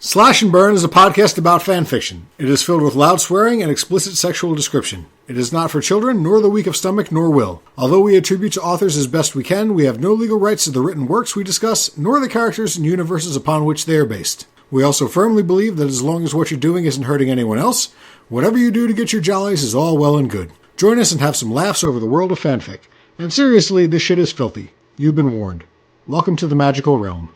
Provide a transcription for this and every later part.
Slash and Burn is a podcast about fanfiction. It is filled with loud swearing and explicit sexual description. It is not for children, nor the weak of stomach, nor will. Although we attribute to authors as best we can, we have no legal rights to the written works we discuss, nor the characters and universes upon which they are based. We also firmly believe that as long as what you're doing isn't hurting anyone else, whatever you do to get your jollies is all well and good. Join us and have some laughs over the world of fanfic. And seriously, this shit is filthy. You've been warned. Welcome to the magical realm.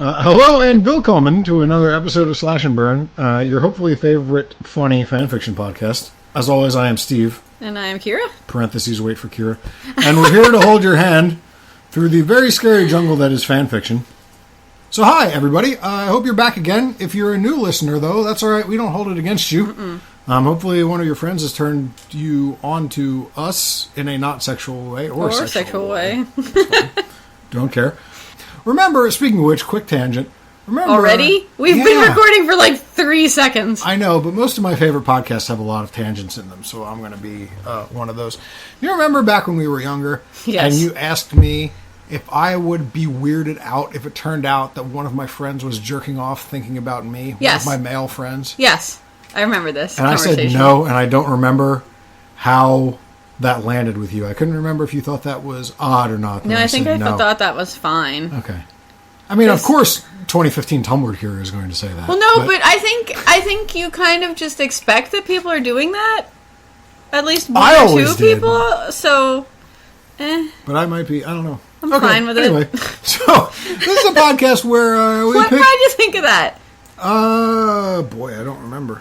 Hello and welcome to another episode of Slash and Burn, your hopefully favorite funny fanfiction podcast. As always, I am Steve. And I am Kera. Parentheses, wait for Kera. And we're here to hold your hand through the very scary jungle that is fanfiction. So hi, everybody. I hope you're back again. If you're a new listener, though, that's all right. We don't hold it against you. Hopefully one of your friends has turned you on to us in a not sexual way or sexual way. Don't care. Remember, speaking of which, quick tangent. Remember, already? We've been recording for like 3 seconds. I know, but most of my favorite podcasts have a lot of tangents in them, so I'm going to be one of those. You remember back when we were younger? Yes. And you asked me if I would be weirded out if it turned out that one of my friends was jerking off thinking about me? Yes. One of my male friends? Yes. I remember this And I said no, and I don't remember how that landed with you. I couldn't remember if you thought that was odd or not. No, I think I thought that was fine. Okay. I mean, of course, 2015 Tumblr here is going to say that. Well, no, but I think you kind of just expect that people are doing that. At least one or two people. So, But I might be. I don't know. I'm fine with anyway, it. So this is a podcast where we. Why'd you think of that? Boy, I don't remember.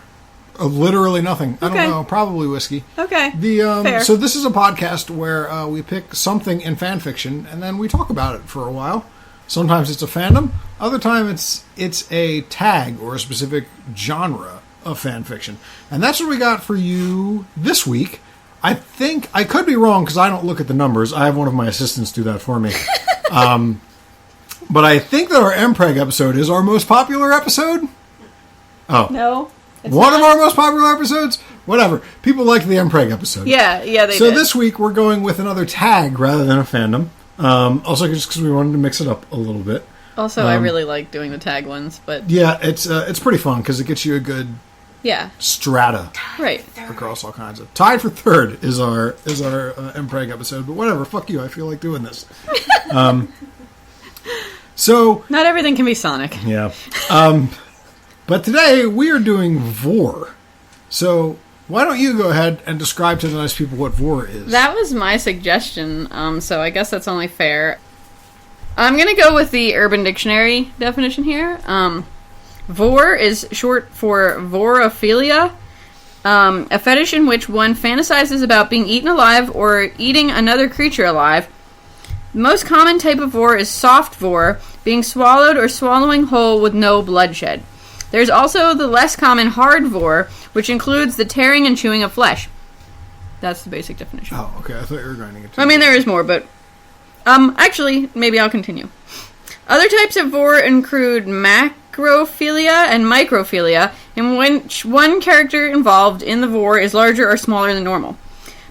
Literally nothing. I don't know. Probably whiskey. Okay. Fair. So this is a podcast where we pick something in fanfiction and then we talk about it for a while. Sometimes it's a fandom. Other time it's a tag or a specific genre of fanfiction. And that's what we got for you this week. I think I could be wrong because I don't look at the numbers. I have one of my assistants do that for me. But I think that our MPreg episode is our most popular episode. Oh. No. One of our most popular episodes? Whatever. People like the MPreg episode. Yeah, they did. So this week we're going with another tag rather than a fandom. Also just because we wanted to mix it up a little bit. Also, I really like doing the tag ones, but... Yeah, it's pretty fun because it gets you a good strata. Right. Across all kinds of... Tied for third is our MPreg episode, but whatever, fuck you, I feel like doing this. So... Not everything can be Sonic. Yeah. But today, we are doing Vore. So, why don't you go ahead and describe to the nice people what Vore is? That was my suggestion, so I guess that's only fair. I'm going to go with the Urban Dictionary definition here. Vore is short for vorophilia, a fetish in which one fantasizes about being eaten alive or eating another creature alive. The most common type of vore is soft vore, being swallowed or swallowing whole with no bloodshed. There's also the less common hard vore, which includes the tearing and chewing of flesh. That's the basic definition. Oh, okay. I thought you were going to get to I mean, there is more, but... actually, maybe I'll continue. Other types of vore include macrophilia and microphilia, in which one character involved in the vore is larger or smaller than normal.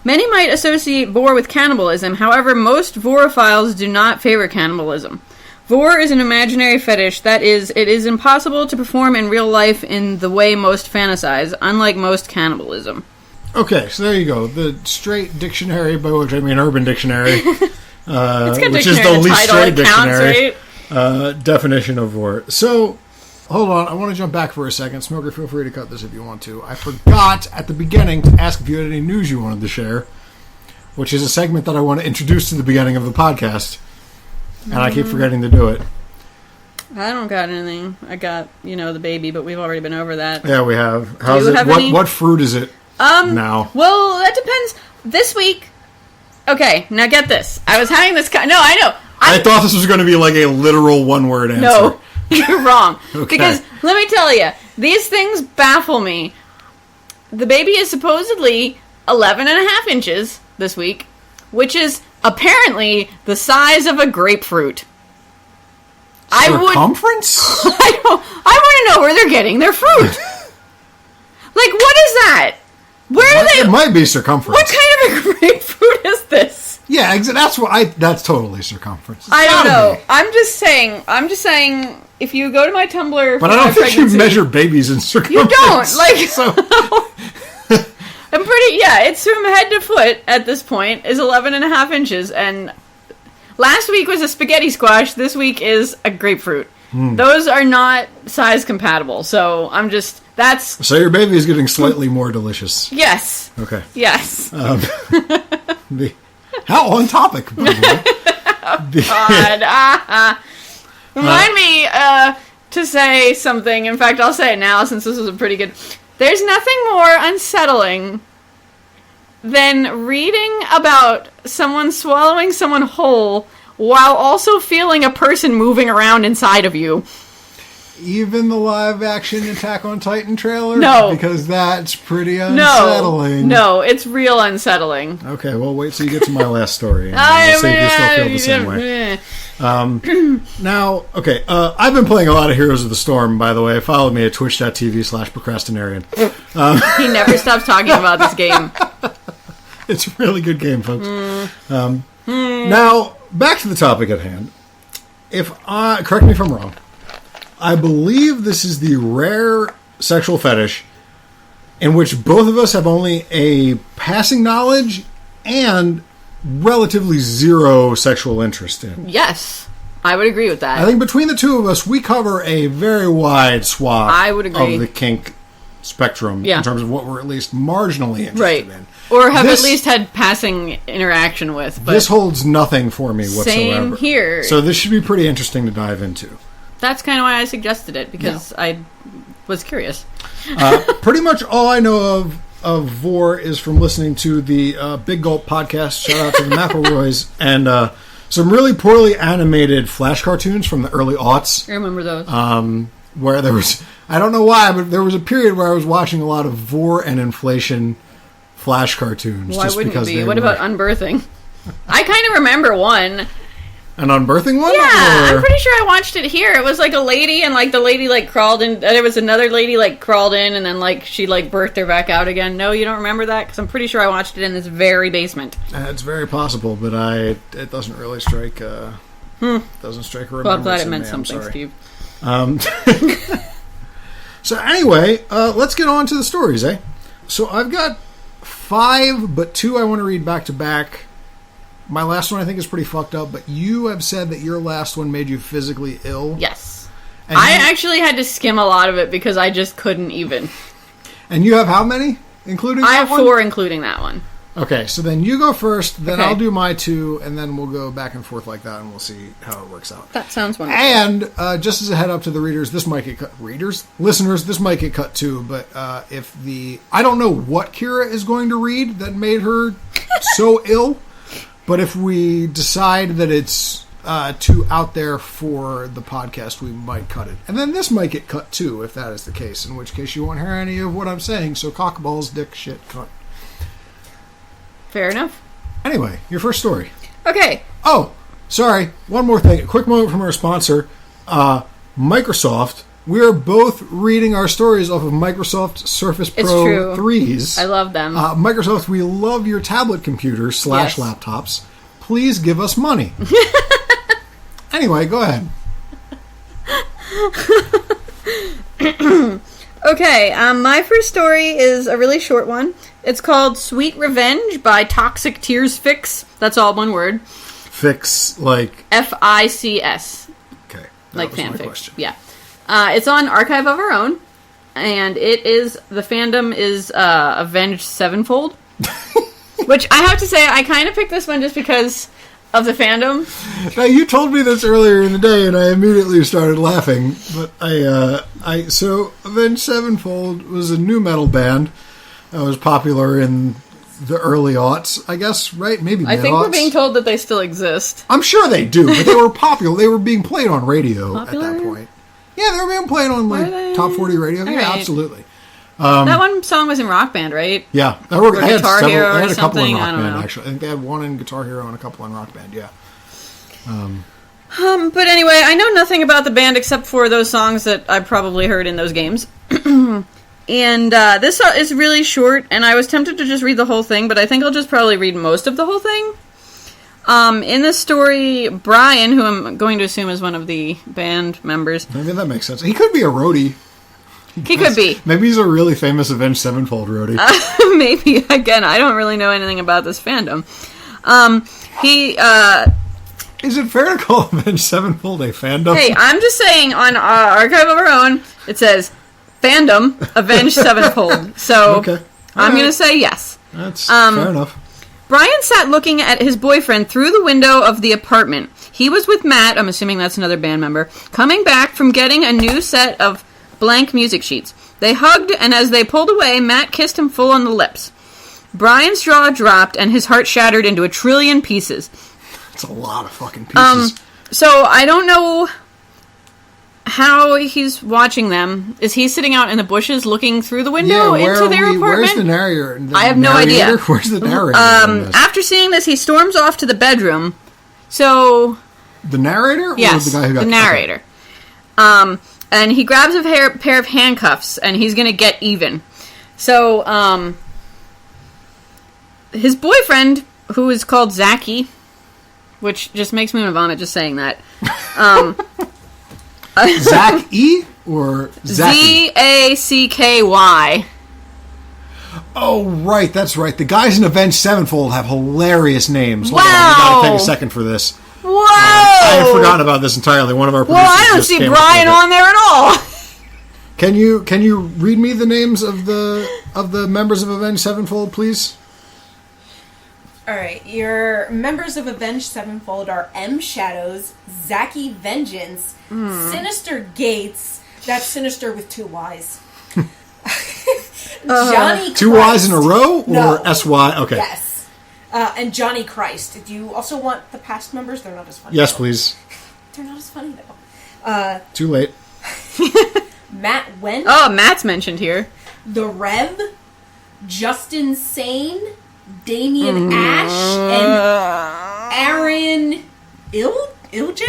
Many might associate vore with cannibalism, however, most vorophiles do not favor cannibalism. Vore is an imaginary fetish, that is, it is impossible to perform in real life in the way most fantasize, unlike most cannibalism. Okay, so there you go. The straight dictionary, by which I mean Urban Dictionary, which is the least straight dictionary, definition of vore. So, hold on, I want to jump back for a second. Smoker, feel free to cut this if you want to. I forgot at the beginning to ask if you had any news you wanted to share, which is a segment that I want to introduce to the beginning of the podcast. And I keep forgetting to do it. I don't got anything. I got, the baby, but we've already been over that. Yeah, we have. How's it? What fruit is it now? Well, that depends. This week... Okay, now get this. I was having this... No, I know. I thought this was going to be like a literal one-word answer. No, you're wrong. Okay. Because, let me tell you, these things baffle me. The baby is supposedly 11 and a half inches this week, which is apparently the size of a grapefruit. Circumference? I want to know where they're getting their fruit. Like, what is that? Where are they? It might be circumference. What kind of a grapefruit is this? Yeah, that's totally circumference. I don't know. I'm just saying, if you go to my Tumblr, but I don't think you measure babies in circumference. You don't. Like, so. It's from head to foot at this point, is 11 and a half inches, and last week was a spaghetti squash, this week is a grapefruit. Those are not size compatible, so So your baby is getting slightly more delicious. Yes. Okay. Yes. How on topic, by the way. God. Remind me to say something. In fact, I'll say it now since this was a pretty good... There's nothing more unsettling than reading about someone swallowing someone whole while also feeling a person moving around inside of you. Even the live-action Attack on Titan trailer? No. Because that's pretty unsettling. No, it's real unsettling. Okay, well, wait till you get to my last story. And we'll see if you still feel the same way. Now, okay, I've been playing a lot of Heroes of the Storm, by the way. Follow me at twitch.tv/procrastinarian. He never stops talking about this game. It's a really good game, folks. Now, back to the topic at hand. Correct me if I'm wrong, I believe this is the rare sexual fetish in which both of us have only a passing knowledge and relatively zero sexual interest in. Yes, I would agree with that. I think between the two of us, we cover a very wide swath I would agree. of the kink spectrum in terms of what we're at least marginally interested in. Or have at least had passing interaction with. But this holds nothing for me whatsoever. Same here. So this should be pretty interesting to dive into. That's kind of why I suggested it, because I was curious. Pretty much all I know of Vore is from listening to the Big Gulp podcast. Shout out to the McElroys. And some really poorly animated Flash cartoons from the early aughts. I remember those. Where there was, I don't know why, but there was a period where I was watching a lot of Vore and Inflation Flash cartoons. Why just wouldn't because it be? they What were... about Unbirthing? I kind of remember one. An unbirthing one? Yeah, I'm pretty sure I watched it here. It was like a lady, and like the lady like crawled in. There was another lady like crawled in, and then like she like birthed her back out again. No, you don't remember that? Because I'm pretty sure I watched it in this very basement. It's very possible, but it doesn't really strike. Doesn't strike a remembrance. Well, I'm glad it in meant me. something, Steve. So anyway, let's get on to the stories, eh? So I've got 5, but 2 I want to read back to back. My last one I think is pretty fucked up, but you have said that your last one made you physically ill. Yes. I actually had to skim a lot of it because I just couldn't even. And you have how many, including that one? I have 4, including that one. Okay, so then you go first, then I'll do my 2, and then we'll go back and forth like that, and we'll see how it works out. That sounds wonderful. And just as a head up to the readers, this might get cut. Listeners, this might get cut too, but I don't know what Kera is going to read that made her so ill. But if we decide that it's too out there for the podcast, we might cut it. And then this might get cut too, if that is the case, in which case you won't hear any of what I'm saying. So cockballs, dick, shit, cunt. Fair enough. Anyway, your first story. Okay. Oh, sorry. One more thing. A quick moment from our sponsor, Microsoft. We are both reading our stories off of Microsoft Surface Pro 3s. I love them. Microsoft, we love your tablet computers / laptops. Please give us money. Anyway, go ahead. Okay, my first story is a really short one. It's called Sweet Revenge by Toxic Tears Fix. That's all one word. Fix, like... F-I-C-S. Okay. Like fanfic. Yeah. It's on Archive of Our Own, and the fandom is Avenged Sevenfold. Which I have to say, I kind of picked this one just because of the fandom. Now, you told me this earlier in the day, and I immediately started laughing. But so Avenged Sevenfold was a new metal band that was popular in the early aughts, I guess, right? Maybe mid-aughts. I think we're being told that they still exist. I'm sure they do, but they were popular. They were being played on radio at that point. Yeah, they were being played on like Top 40 radio. Yeah, absolutely. That one song was in Rock Band, right? Yeah. Guitar Hero They had or a couple in something? Rock I don't Band, know. actually. I think they had one in Guitar Hero and a couple in Rock Band, yeah. But anyway, I know nothing about the band except for those songs that I probably heard in those games. And this is really short, and I was tempted to just read the whole thing, but I think I'll just probably read most of the whole thing. In this story, Brian, who I'm going to assume is one of the band members... Maybe that makes sense. He could be a roadie. He could be. Maybe he's a really famous Avenged Sevenfold roadie. Maybe. Again, I don't really know anything about this fandom. Is it fair to call Avenged Sevenfold a fandom? Hey, I'm just saying, on Archive of Our Own, it says... Fandom, Avenged Sevenfold. So, okay. I'm going to say yes. That's fair enough. Brian sat looking at his boyfriend through the window of the apartment. He was with Matt, I'm assuming that's another band member, coming back from getting a new set of blank music sheets. They hugged, and as they pulled away, Matt kissed him full on the lips. Brian's jaw dropped, and his heart shattered into a trillion pieces. It's a lot of fucking pieces. So, I don't know... how he's watching them. Is he sitting out in the bushes looking through the window into their apartment? Where's the narrator? I have no idea. Where's the narrator? After seeing this, he storms off to the bedroom. So... The narrator? Yes, or the guy who got the narrator. And he grabs a pair of handcuffs, and he's going to get even. So, his boyfriend, who is called Zaki, which just makes me want to vomit just saying that, Zach E or Zaki? Zacky. Oh, right, that's right. The guys in Avenged Sevenfold have hilarious names. Wow. Hold on, we gotta take a second for this. Whoa! I had forgotten about this entirely. One of our producers I don't just see came Brian up with it. on there at all. Can you read me the names of the members of Avenged Sevenfold, please? Alright, your members of Avenged Sevenfold are M. Shadows, Zaki Vengeance, Sinister Gates, that's Sinister with 2 Y's. Johnny Christ. 2 Y's in a row? Or No. S-Y? Okay. Yes. And Johnny Christ. Do you also want the past members? They're not as funny. Yes, though. please. They're not as funny, though. Too late. Matt Wendt, Oh, Matt's mentioned here. The Rev, Justin Sane, Damian Ash, and Aaron Ilj?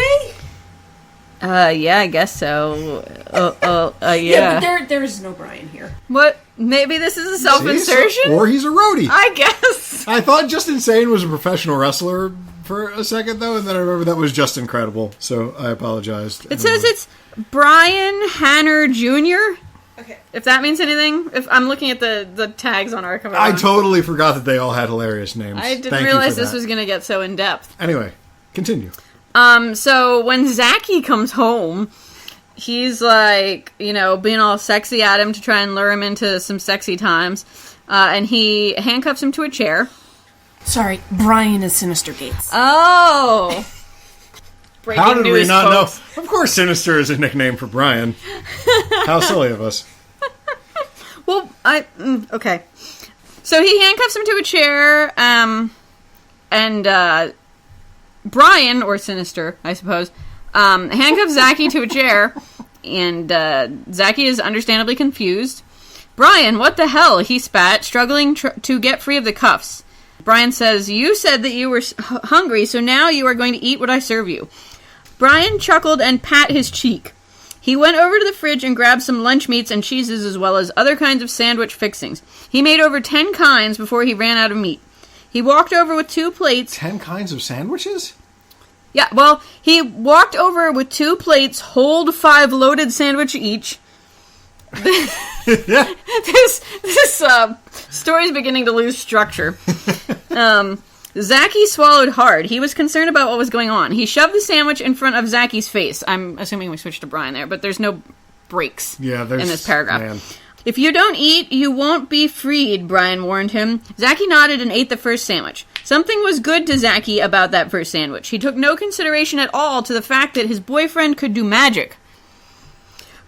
Yeah, I guess so. Yeah. Yeah, but there's no Brian here. What? Maybe this is a self-insertion? Or he's a roadie. I guess. I thought Justin Sane was a professional wrestler for a second, though, and then I remember that was just incredible, so I apologized. It says it's Brian Hanner Jr., Okay. if that means anything. If I'm looking at the tags on Archive. I totally forgot that they all had hilarious names. I didn't Thank you realize for this that. was going to get so in-depth. Anyway, continue. So when Zaki comes home, he's like, being all sexy at him to try and lure him into some sexy times. And he handcuffs him to a chair. Sorry, Brian is Sinister Gates. Oh! Breaking How did we news, not folks. know? Of course Sinister is a nickname for Brian. How silly of us. Well, okay. So he handcuffs him to a chair, and Brian, or Sinister, I suppose, handcuffs Zaki to a chair, and Zaki is understandably confused. Brian, what the hell? He spat, struggling to get free of the cuffs. Brian says, you said that you were hungry, so now you are going to eat what I serve you. Brian chuckled and pat his cheek. He went over to the fridge and grabbed some lunch meats and cheeses as well as other kinds of sandwich fixings. He made over 10 kinds before he ran out of meat. He walked over with 2 plates. 10 kinds of sandwiches? Yeah, well, he walked over with 2 plates, hold 5 loaded sandwich each. This story's beginning to lose structure. Zaki swallowed hard. He was concerned about what was going on. He shoved the sandwich in front of Zaki's face. I'm assuming we switched to Brian there, but there's no breaks in this paragraph. Man. If you don't eat, you won't be freed, Brian warned him. Zaki nodded and ate the first sandwich. Something was good to Zaki about that first sandwich. He took no consideration at all to the fact that his boyfriend could do magic.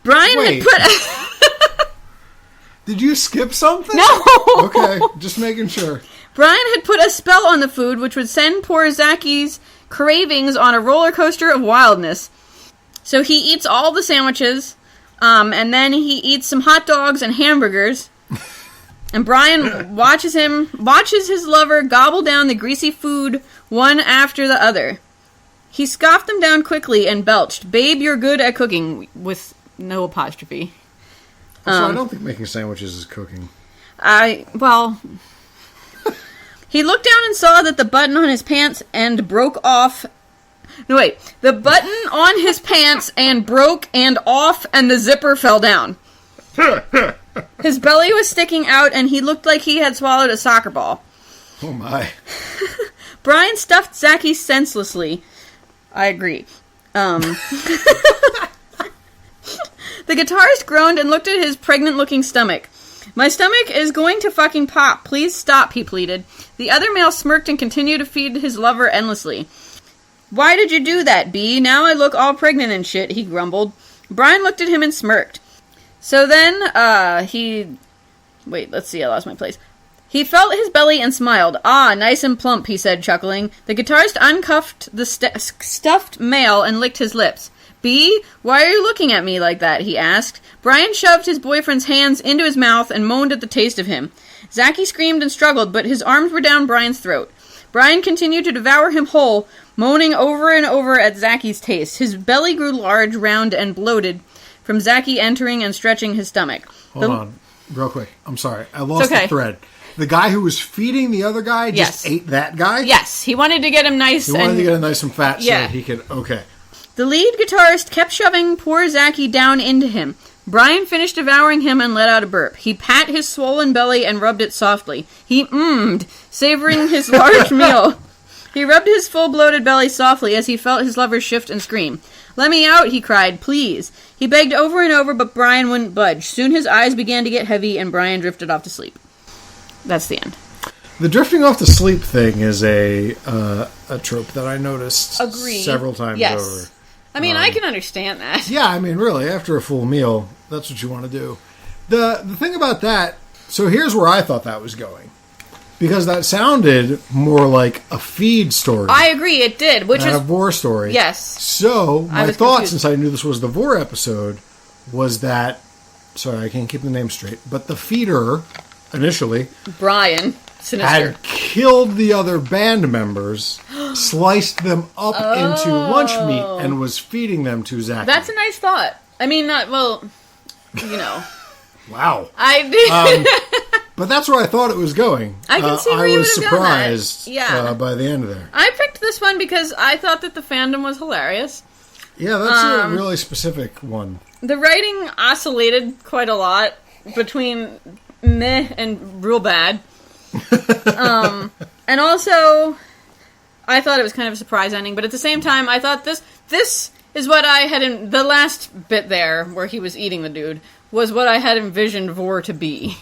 Brian had put... Did you skip something? No! Okay, just making sure. Brian had put a spell on the food which would send poor Zaki's cravings on a roller coaster of wildness. So he eats all the sandwiches, And then he eats some hot dogs and hamburgers. And Brian watches his lover gobble down the greasy food one after the other. He scoffed them down quickly and belched, "Babe, you're good at cooking," with no apostrophe. So I don't think making sandwiches is cooking. Well... He looked down and saw that the button on his pants and broke off... No, wait. The button on his pants and broke and off, and the zipper fell down. His belly was sticking out, and he looked like he had swallowed a soccer ball. Oh, my. Brian stuffed Zaki senselessly. I agree. The guitarist groaned and looked at his pregnant-looking stomach. "My stomach is going to fucking pop. Please stop," he pleaded. The other male smirked and continued to feed his lover endlessly. "Why did you do that, B? Now I look all pregnant and shit," he grumbled. Brian looked at him and smirked. So then, Wait, let's see, I lost my place. He felt his belly and smiled. "Ah, nice and plump," he said, chuckling. The guitarist uncuffed the stuffed male and licked his lips. "B, why are you looking at me like that?" he asked. Brian shoved his boyfriend's hands into his mouth and moaned at the taste of him. Zaki screamed and struggled, but his arms were down Brian's throat. Brian continued to devour him whole, moaning over and over at Zaki's taste. His belly grew large, round, and bloated from Zaki entering and stretching his stomach. Hold on, real quick. I'm sorry. I lost the thread. The guy who was feeding the other guy just ate that guy? Yes, he wanted to get him nice He wanted to get him nice and fat so that he could... Okay. The lead guitarist kept shoving poor Zaki down into him. Brian finished devouring him and let out a burp. He pat his swollen belly and rubbed it softly. He mmm'd, savoring his large meal. He rubbed his full bloated belly softly as he felt his lover shift and scream. "Let me out," he cried, "please." He begged over and over, but Brian wouldn't budge. Soon his eyes began to get heavy and Brian drifted off to sleep. That's the end. The drifting off to sleep thing is a trope that I noticed several times over. I mean, I can understand that. Yeah, I mean, really, after a full meal, that's what you want to do. The thing about that, so here's where I thought that was going. Because that sounded more like a feed story. I agree, it did. Which is a Vore story. Yes. So, my thought, since I knew this was the Vore episode, was that, sorry, I can't keep the name straight, but the feeder, initially, Brian Sinister, had killed the other band members, sliced them up into lunch meat, and was feeding them to Zaki. That's a nice thought. I mean, not, well, you know. Wow. I did. But that's where I thought it was going. I can see where you would have gone that. I was surprised by the end of there. I picked this one because I thought that the fandom was hilarious. Yeah, that's a really specific one. The writing oscillated quite a lot between meh and real bad. And also, I thought it was kind of a surprise ending, but at the same time, I thought this is what I had in the last bit there, where he was eating the dude, was what I had envisioned Vore to be,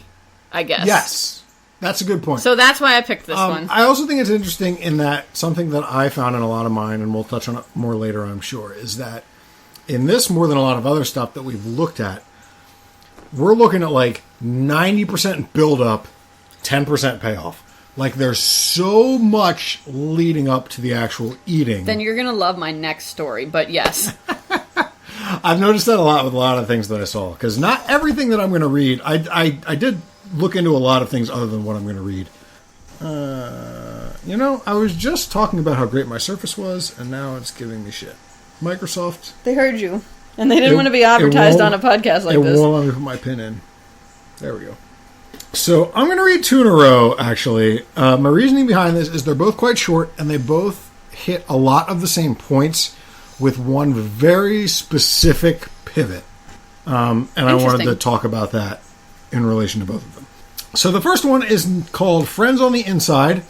I guess. Yes, that's a good point. So that's why I picked this one. I also think it's interesting in that something that I found in a lot of mine, and we'll touch on it more later, I'm sure, is that in this, more than a lot of other stuff that we've looked at, we're looking at like 90% build-up, 10% payoff. Like, there's so much leading up to the actual eating. Then you're going to love my next story, but yes. I've noticed that a lot with a lot of things that I saw. Because not everything that I'm going to read, I did look into a lot of things other than what I'm going to read. I was just talking about how great my Surface was, and now it's giving me shit. Microsoft. They heard you. And they didn't want to be advertised on a podcast like this. It won't let me put my pin in. There we go. So, I'm going to read two in a row, actually. My reasoning behind this is they're both quite short, and they both hit a lot of the same points with one very specific pivot. And I wanted to talk about that in relation to both of them. So, the first one is called Friends on the Inside.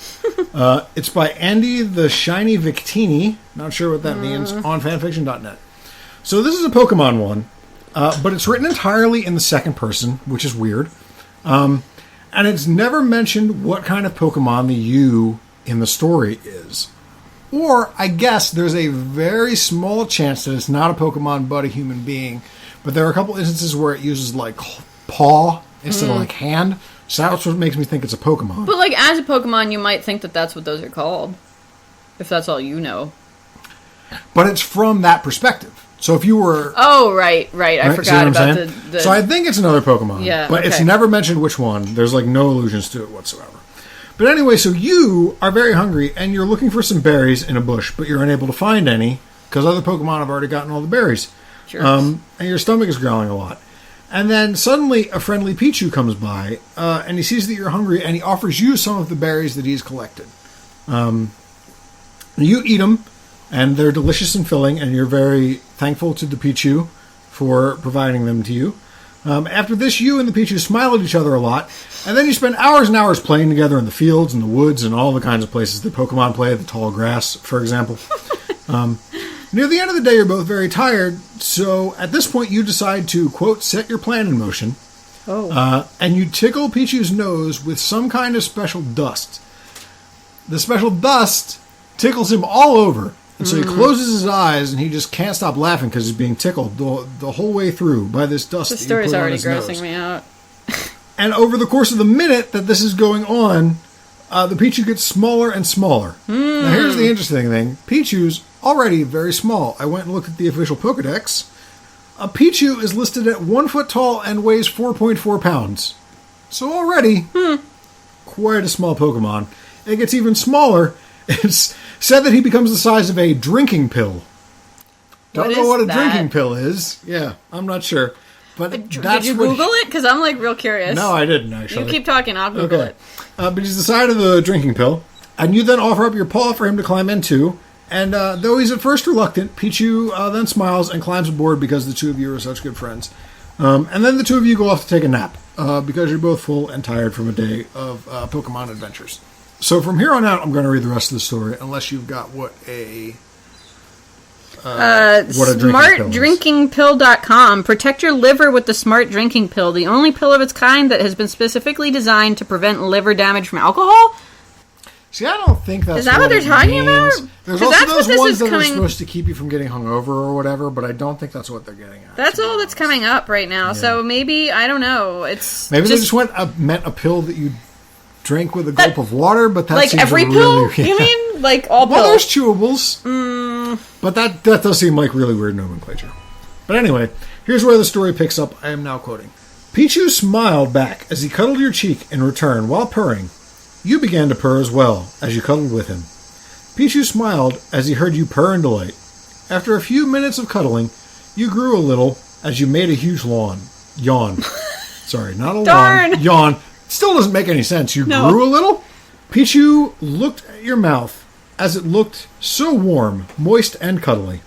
It's by Andy the Shiny Victini. Not sure what that means. On fanfiction.net. So, this is a Pokemon one. But it's written entirely in the second person, which is weird. And it's never mentioned what kind of Pokemon the you in the story is. Or, I guess, there's a very small chance that it's not a Pokemon but a human being. But there are a couple instances where it uses, like, paw instead of, like, hand. So that's what makes me think it's a Pokemon. But, like, as a Pokemon, you might think that that's what those are called. If that's all you know. But it's from that perspective. So if you were... Oh, right. I Right? See forgot what I'm about saying? the... So I think it's another Pokemon. Yeah, But it's okay. never mentioned which one. There's like no allusions to it whatsoever. But anyway, so you are very hungry and you're looking for some berries in a bush, but you're unable to find any because other Pokemon have already gotten all the berries. Sure. And your stomach is growling a lot. And then suddenly a friendly Pichu comes by and he sees that you're hungry and he offers you some of the berries that he's collected. You eat them and they're delicious and filling and you're very thankful to the Pichu for providing them to you. After this, you and the Pichu smile at each other a lot, and then you spend hours and hours playing together in the fields and the woods and all the kinds of places that Pokemon play, the tall grass, for example. Near the end of the day, you're both very tired, so at this point you decide to, quote, set your plan in motion, and you tickle Pichu's nose with some kind of special dust. The special dust tickles him all over. And so he closes his eyes and he just can't stop laughing because he's being tickled the whole way through by this dust. The that you story's put on already his grossing nose. me out. And over the course of the minute that this is going on, the Pichu gets smaller and smaller. Now here's the interesting thing. Pichu's already very small. I went and looked at the official Pokedex. A Pichu is listed at 1 foot tall and weighs 4.4 pounds. So already, quite a small Pokemon. It gets even smaller. It's said that he becomes the size of a drinking pill. Don't know what a drinking pill is. Yeah, I'm not sure. But Did you Google it? Because I'm like real curious. No, I didn't actually. You keep talking, I'll Google it. But he's the size of the drinking pill. And you then offer up your paw for him to climb into. And though he's at first reluctant, Pichu then smiles and climbs aboard because the two of you are such good friends. And then the two of you go off to take a nap because you're both full and tired from a day of Pokemon adventures. So from here on out, I'm going to read the rest of the story, unless you've got what a SmartDrinkingPill.com. Protect your liver with the Smart Drinking Pill, the only pill of its kind that has been specifically designed to prevent liver damage from alcohol. See, I don't think that's Is that what they're talking about? There's 'Cause also that's what those this ones is that are coming- supposed to keep you from getting hungover or whatever, but I don't think that's what they're getting at. That's all that's coming up right now. So maybe, I don't know. It's Maybe they just meant a pill that you drink with a gulp of water, but that like seems every really, pill? You mean like all Well, there's pills? chewables, but that does seem like really weird nomenclature. But anyway, here's where the story picks up. I am now quoting. Pichu smiled back as he cuddled your cheek in return while purring. You began to purr as well as you cuddled with him. Pichu smiled as he heard you purr in delight. After a few minutes of cuddling, you grew a little as you made a huge yawn. Sorry, not a lawn. Yawn. Still doesn't make any sense. You grew a little? Pichu looked at your mouth as it looked so warm, moist, and cuddly.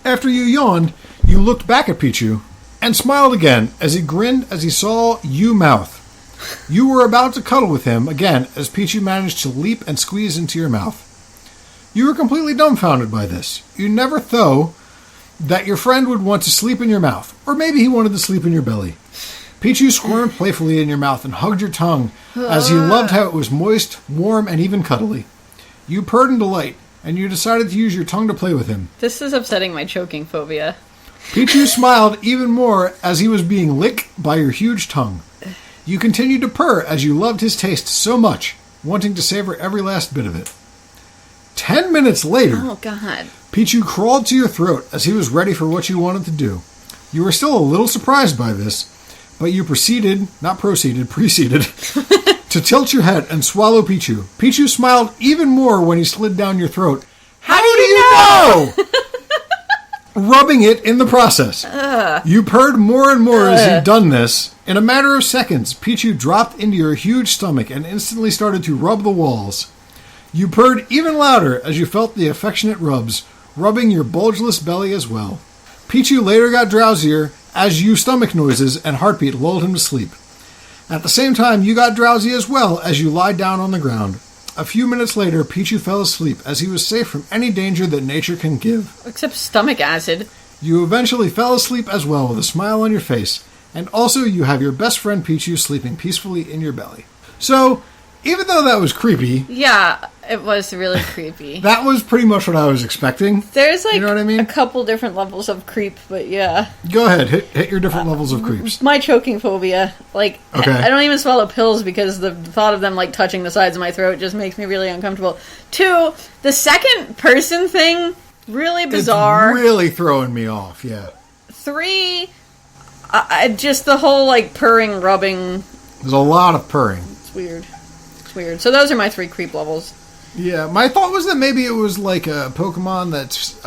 After you yawned, you looked back at Pichu and smiled again as he grinned as he saw you mouth. You were about to cuddle with him again as Pichu managed to leap and squeeze into your mouth. You were completely dumbfounded by this. You never thought that your friend would want to sleep in your mouth, or maybe he wanted to sleep in your belly. Pichu squirmed playfully in your mouth and hugged your tongue as he loved how it was moist, warm, and even cuddly. You purred in delight, and you decided to use your tongue to play with him. This is upsetting my choking phobia. Pichu smiled even more as he was being licked by your huge tongue. You continued to purr as you loved his taste so much, wanting to savor every last bit of it. 10 minutes later, Oh, God. Pichu crawled to your throat as he was ready for what you wanted to do. You were still a little surprised by this, but you preceded to tilt your head and swallow Pichu. Pichu smiled even more when he slid down your throat. How do you know? Rubbing it in the process. You purred more and more as you'd done this. In a matter of seconds, Pichu dropped into your huge stomach and instantly started to rub the walls. You purred even louder as you felt the affectionate rubs, rubbing your bulgeless belly as well. Pichu later got drowsier as you stomach noises and heartbeat lulled him to sleep. At the same time, you got drowsy as well as you lied down on the ground. A few minutes later, Pichu fell asleep as he was safe from any danger that nature can give. Except stomach acid. You eventually fell asleep as well with a smile on your face, and also you have your best friend Pichu sleeping peacefully in your belly. So, even though that was creepy... Yeah, it was really creepy. That was pretty much what I was expecting. There's like you know what I mean? a couple different levels of creep, but yeah. Go ahead, hit your different levels of creeps. My choking phobia. Like, Okay. I don't even swallow pills because the thought of them like touching the sides of my throat just makes me really uncomfortable. 2, the second person thing really bizarre. It's really throwing me off, yeah. 3, just the whole, like, purring, rubbing. There's a lot of purring. It's weird. It's weird. So those are my 3 creep levels. Yeah, my thought was that maybe it was like a Pokemon that's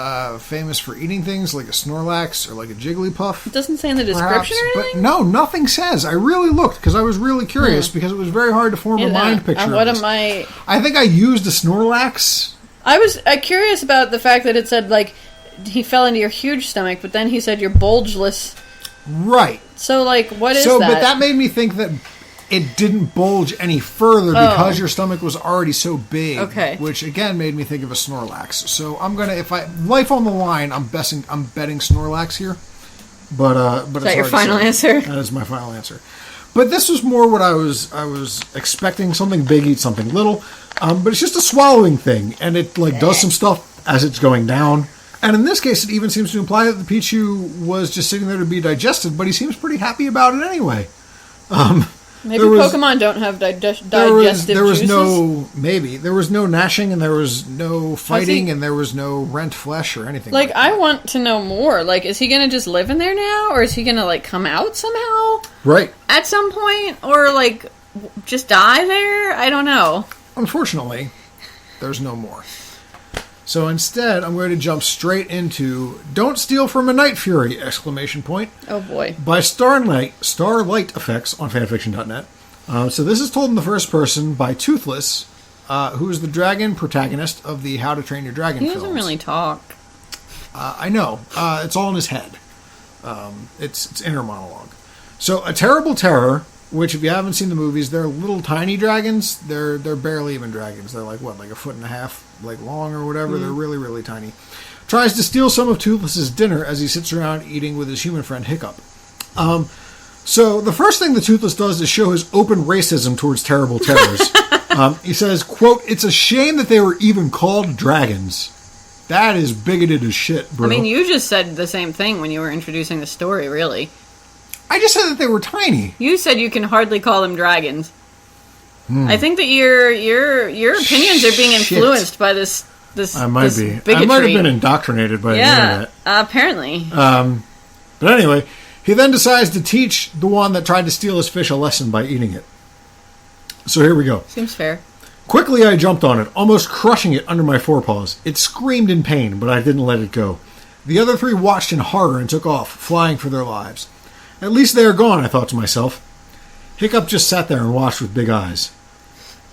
famous for eating things, like a Snorlax or like a Jigglypuff. It doesn't say in the description or anything? But no, nothing says. I really looked because I was really curious because it was very hard to form a mind picture What of this. am I... I think I used a Snorlax. I was curious about the fact that it said, like, he fell into your huge stomach, but then he said you're bulgeless. Right. So, like, what is that? that? But that made me think that it didn't bulge any further because your stomach was already so big. Okay. Which again made me think of a Snorlax. So I'm gonna, life on the line, I'm betting Snorlax here. But is that your final answer? That is my final answer. But this was more what I was expecting, something big eat something little. But it's just a swallowing thing, and it like does some stuff as it's going down. And in this case, it even seems to imply that the Pichu was just sitting there to be digested, but he seems pretty happy about it anyway. Maybe Pokemon don't have digestive there was juices? There was no gnashing, and there was no fighting, and there was no rent flesh or anything like that. I want to know more. Like, is he going to just live in there now? Or is he going to, like, come out somehow? Right. At some point? Or, like, just die there? I don't know. Unfortunately, there's no more. So instead, I'm going to jump straight into Don't Steal from a Night Fury! ! Oh boy. By Starlight Effects on fanfiction.net. So this is told in the first person by Toothless, who is the dragon protagonist of the How to Train Your Dragon films. He doesn't really talk. I know. It's all in his head. It's inner monologue. So A Terrible Terror, which if you haven't seen the movies, they're little tiny dragons. They're barely even dragons. They're like, what, like a foot and a half like long or whatever. They're really, really tiny. Tries to steal some of Toothless's dinner as he sits around eating with his human friend Hiccup. So the first thing the Toothless does is show his open racism towards terrible terrors. He says, quote, "It's a shame that they were even called dragons." That is bigoted as shit, bro. I mean, you just said the same thing when you were introducing the story, really. I just said that they were tiny. You said you can hardly call them dragons. I think that your opinions are being influenced by this I might this be. bigotry. I might have been indoctrinated by the internet. Apparently. But anyway, he then decides to teach the one that tried to steal his fish a lesson by eating it. So here we go. Seems fair. Quickly I jumped on it, almost crushing it under my forepaws. It screamed in pain, but I didn't let it go. The other 3 watched in horror and took off, flying for their lives. At least they are gone, I thought to myself. Hiccup just sat there and watched with big eyes.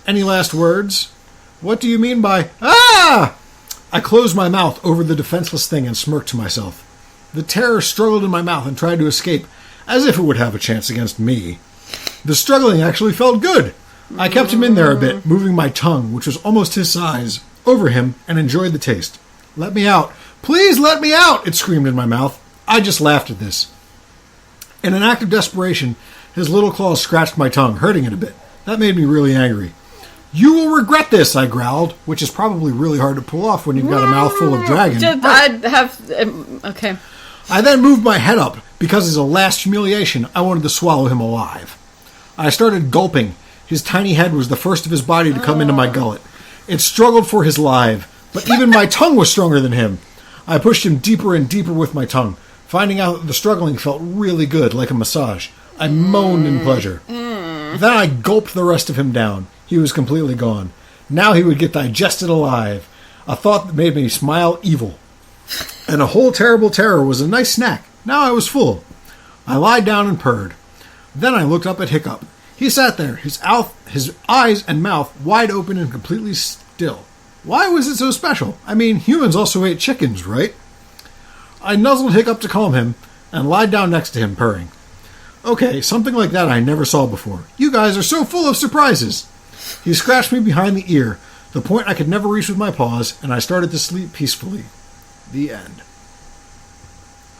Any last words? What do you mean by, ah? I closed my mouth over the defenseless thing and smirked to myself. The terror struggled in my mouth and tried to escape, as if it would have a chance against me. The struggling actually felt good. I kept him in there a bit, moving my tongue, which was almost his size, over him and enjoyed the taste. Let me out. Please let me out, it screamed in my mouth. I just laughed at this. In an act of desperation, his little claws scratched my tongue, hurting it a bit. That made me really angry. You will regret this, I growled, which is probably really hard to pull off when you've got a mouthful of dragon. I'd have... okay. I then moved my head up, because as a last humiliation, I wanted to swallow him alive. I started gulping. His tiny head was the first of his body to come into my gullet. It struggled for his life, but even my tongue was stronger than him. I pushed him deeper and deeper with my tongue, finding out that the struggling felt really good, like a massage. I moaned in pleasure. Then I gulped the rest of him down. He was completely gone. Now he would get digested alive. A thought that made me smile evil. And a whole terrible terror was a nice snack. Now I was full. I lied down and purred. Then I looked up at Hiccup. He sat there, his eyes and mouth wide open and completely still. Why was it so special? I mean, humans also ate chickens, right? I nuzzled Hiccup to calm him and lied down next to him, purring. Okay, something like that I never saw before. You guys are so full of surprises. He scratched me behind the ear, the point I could never reach with my paws, and I started to sleep peacefully. The end.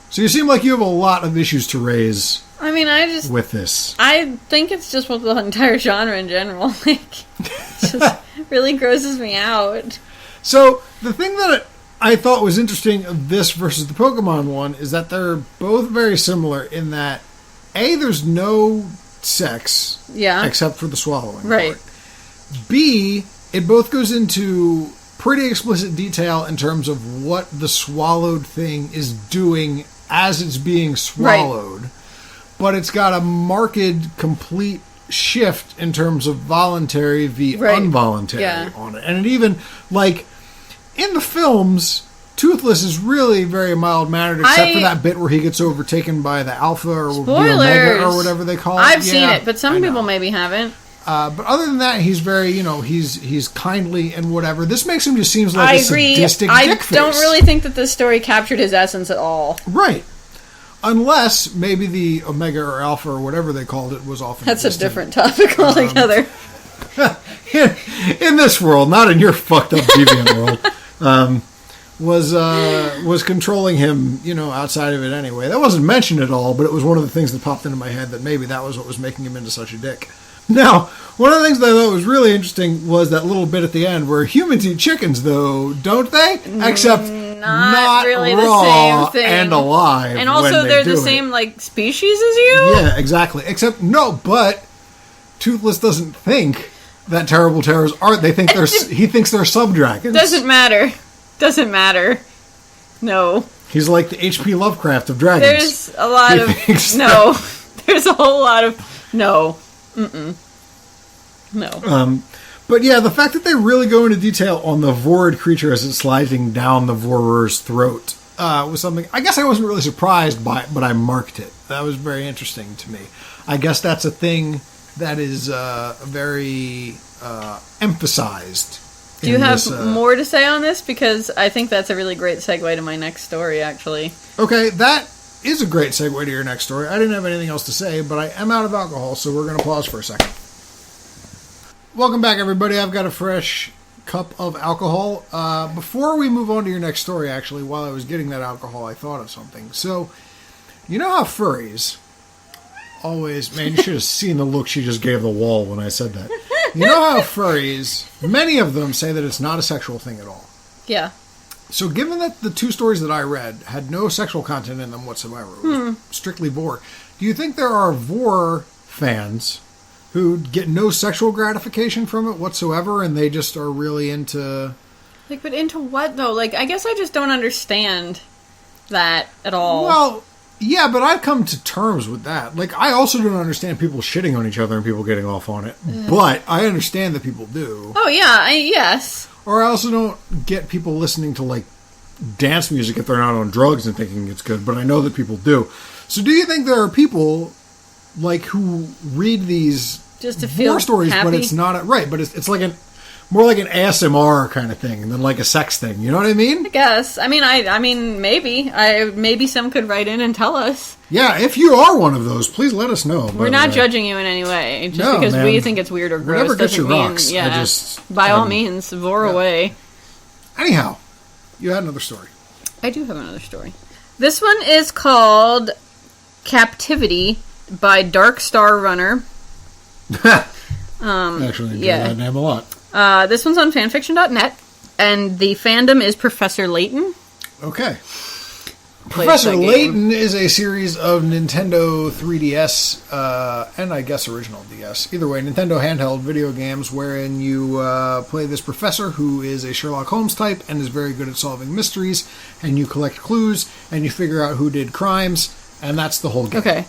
So you seem like you have a lot of issues to raise. I mean, with this. I think it's just with the entire genre in general. Like, it just really grosses me out. So the thing that I thought was interesting of this versus the Pokemon one is that they're both very similar in that A, there's no sex, except for the swallowing right. part. B, it both goes into pretty explicit detail in terms of what the swallowed thing is doing as it's being swallowed. Right. But it's got a marked, complete shift in terms of voluntary v. involuntary on it. And it even, like, in the films, Toothless is really very mild-mannered, except for that bit where he gets overtaken by the Alpha or the Omega or whatever they call it. I've seen it, but some people maybe haven't. But other than that, he's very, he's kindly and whatever. This makes him just seems like a sadistic dick face. I don't really think that this story captured his essence at all. Right. Unless maybe the Omega or Alpha or whatever they called it was off. That's a different topic altogether. In this world, not in your fucked up deviant world, was controlling him, outside of it anyway. That wasn't mentioned at all, but it was one of the things that popped into my head that maybe that was what was making him into such a dick. Now, one of the things that I thought was really interesting was that little bit at the end where humans eat chickens, though, don't they? Except not really raw the same thing. And alive. And also, they're the same species as you. Yeah, exactly. Except but Toothless doesn't think that terrible terrors aren't. They think he thinks they're sub-dragons. Doesn't matter. No. He's like the H.P. Lovecraft of dragons. There's a lot of no. There's a whole lot of no. No. But yeah, the fact that they really go into detail on the Vore creature as it's sliding down the Vorer's throat was something I guess I wasn't really surprised by, but I marked it. That was very interesting to me. I guess that's a thing that is very emphasized. Do you have more to say on this? Because I think that's a really great segue to my next story, actually. Okay, that is a great segue to your next story. I didn't have anything else to say, but I am out of alcohol, so we're going to pause for a second. Welcome back, everybody. I've got a fresh cup of alcohol. Before we move on to your next story, actually, while I was getting that alcohol, I thought of something. So, you know how furries always... Man, you should have seen the look she just gave the wall when I said that. You know how furries, many of them say that it's not a sexual thing at all. Yeah. So given that the two stories that I read had no sexual content in them whatsoever, it was strictly Vore, do you think there are Vore fans who get no sexual gratification from it whatsoever and they just are really into... But into what, though? I guess I just don't understand that at all. Well, yeah, but I've come to terms with that. I also don't understand people shitting on each other and people getting off on it. But I understand that people do. Oh, yeah, yes. Or I also don't get people listening to, dance music if they're not on drugs and thinking it's good. But I know that people do. So do you think there are people, who read these just to feel stories, happy? But it's not... Right, but it's more like an ASMR kind of thing than a sex thing. You know what I mean? I guess. I mean, maybe. Maybe some could write in and tell us. Yeah, if you are one of those, please let us know. We're not judging you in any way. Just because we think it's weird or gross. Whatever gets your rocks. Yeah, by all means, Vore away. Anyhow, you had another story. I do have another story. This one is called Captivity by Dark Star Runner. Actually, enjoy that name a lot. This one's on fanfiction.net, and the fandom is Professor Layton. Okay. Professor Layton is a series of Nintendo 3DS, and I guess original DS. Either way, Nintendo handheld video games wherein you play this professor who is a Sherlock Holmes type and is very good at solving mysteries, and you collect clues, and you figure out who did crimes, and that's the whole game. Okay,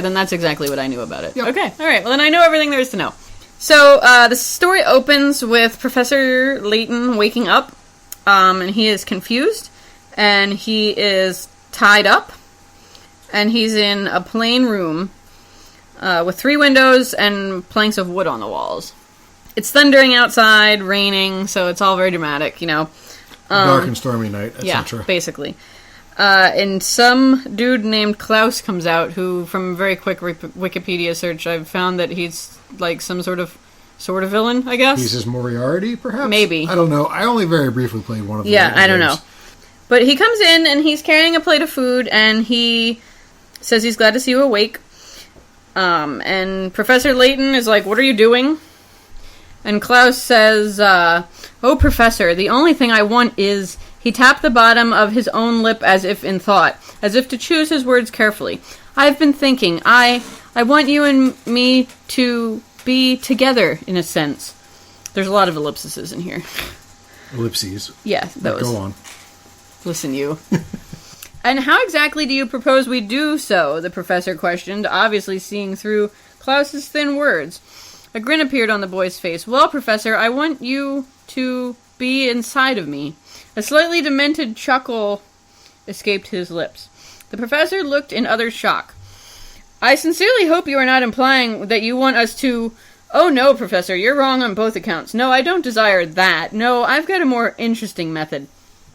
then that's exactly what I knew about it. Yep. Okay, alright, well then I know everything there is to know. So, the story opens with Professor Layton waking up, and he is confused, and he is tied up, and he's in a plain room, with 3 windows and planks of wood on the walls. It's thundering outside, raining, so it's all very dramatic, Dark and stormy night, etc. Yeah, basically. And some dude named Klaus comes out, who, from a very quick Wikipedia search, I've found that he's some sort of villain, I guess. He's his Moriarty, perhaps? Maybe. I don't know. I only very briefly played one of them. Yeah, I don't know. But he comes in, and he's carrying a plate of food, and he says he's glad to see you awake. And Professor Layton is like, what are you doing? And Klaus says, oh, Professor, the only thing I want is... He tapped the bottom of his own lip as if in thought, as if to choose his words carefully. I've been thinking, I want you and me to be together, in a sense. There's a lot of ellipses in here. Ellipses. Yeah, those. Go on. Listen, you. And how exactly do you propose we do so? The professor questioned, obviously seeing through Klaus's thin words. A grin appeared on the boy's face. Well, Professor, I want you to be inside of me. A slightly demented chuckle escaped his lips. The professor looked in utter shock. I sincerely hope you are not implying that you want us to... Oh no, Professor, you're wrong on both accounts. No, I don't desire that. No, I've got a more interesting method.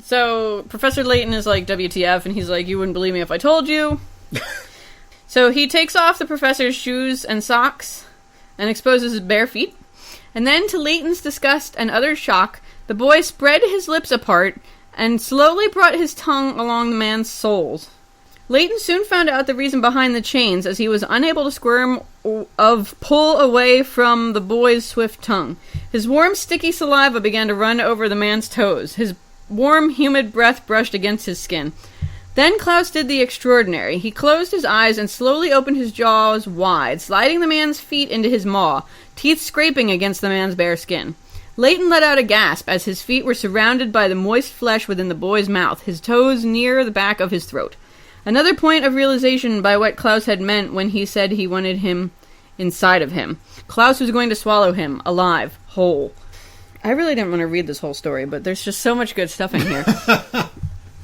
So, Professor Layton is like, WTF, and he's like, you wouldn't believe me if I told you. So he takes off the professor's shoes and socks and exposes his bare feet. And then, to Layton's disgust and utter shock, the boy spread his lips apart and slowly brought his tongue along the man's soles. Layton soon found out the reason behind the chains, as he was unable to squirm of pull away from the boy's swift tongue. His warm, sticky saliva began to run over the man's toes. His warm, humid breath brushed against his skin. Then Klaus did the extraordinary. He closed his eyes and slowly opened his jaws wide, sliding the man's feet into his maw, teeth scraping against the man's bare skin. Layton let out a gasp as his feet were surrounded by the moist flesh within the boy's mouth, his toes near the back of his throat. Another point of realization by what Klaus had meant when he said he wanted him inside of him. Klaus was going to swallow him, alive, whole. I really didn't want to read this whole story, but there's just so much good stuff in here.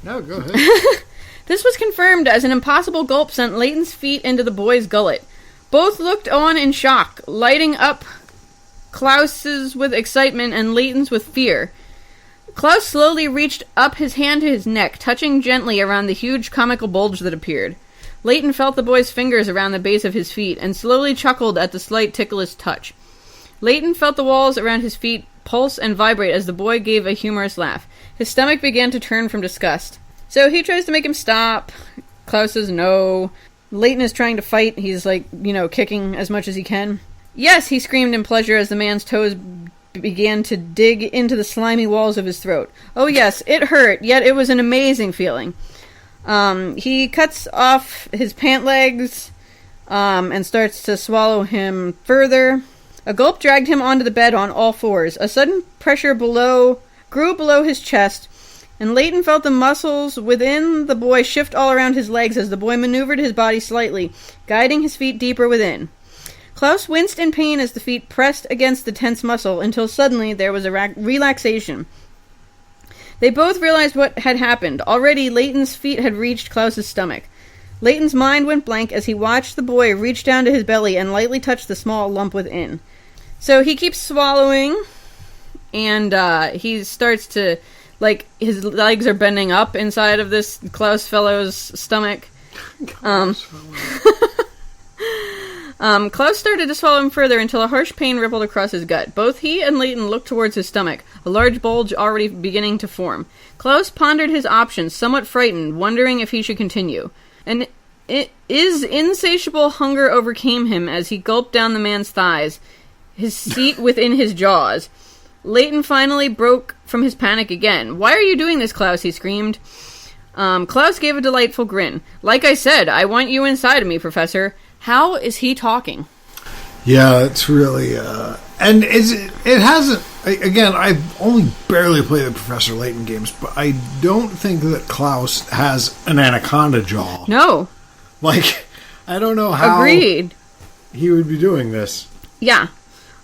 No, go ahead. This was confirmed as an impossible gulp sent Layton's feet into the boy's gullet. Both looked on in shock, lighting up Klaus's with excitement and Layton's with fear. Klaus slowly reached up his hand to his neck, touching gently around the huge comical bulge that appeared. Layton felt the boy's fingers around the base of his feet and slowly chuckled at the slight ticklish touch. Layton felt the walls around his feet pulse and vibrate as the boy gave a humorous laugh. His stomach began to turn from disgust. So he tries to make him stop. Klaus says no. Layton is trying to fight. He's kicking as much as he can. Yes, he screamed in pleasure as the man's toes began to dig into the slimy walls of his throat. Oh yes, it hurt, yet it was an amazing feeling. He cuts off his pant legs and starts to swallow him further. A gulp dragged him onto the bed on all fours. A sudden pressure grew below his chest, and Layton felt the muscles within the boy shift all around his legs as the boy maneuvered his body slightly, guiding his feet deeper within. Klaus winced in pain as the feet pressed against the tense muscle, until suddenly there was a relaxation. They both realized what had happened. Already, Layton's feet had reached Klaus's stomach. Layton's mind went blank as he watched the boy reach down to his belly and lightly touch the small lump within. So he keeps swallowing, and he starts to, his legs are bending up inside of this Klaus fellow's stomach. Klaus started to swallow him further until a harsh pain rippled across his gut. Both he and Layton looked towards his stomach, a large bulge already beginning to form. Klaus pondered his options, somewhat frightened, wondering if he should continue. And his insatiable hunger overcame him as he gulped down the man's thighs, his seat within his jaws. Layton finally broke from his panic again. Why are you doing this, Klaus? He screamed. Klaus gave a delightful grin. Like I said, I want you inside of me, Professor. How is he talking? Yeah, it's really... and it hasn't... Again, I've only barely played the Professor Layton games, but I don't think that Klaus has an anaconda jaw. No. I don't know how... Agreed. He would be doing this. Yeah.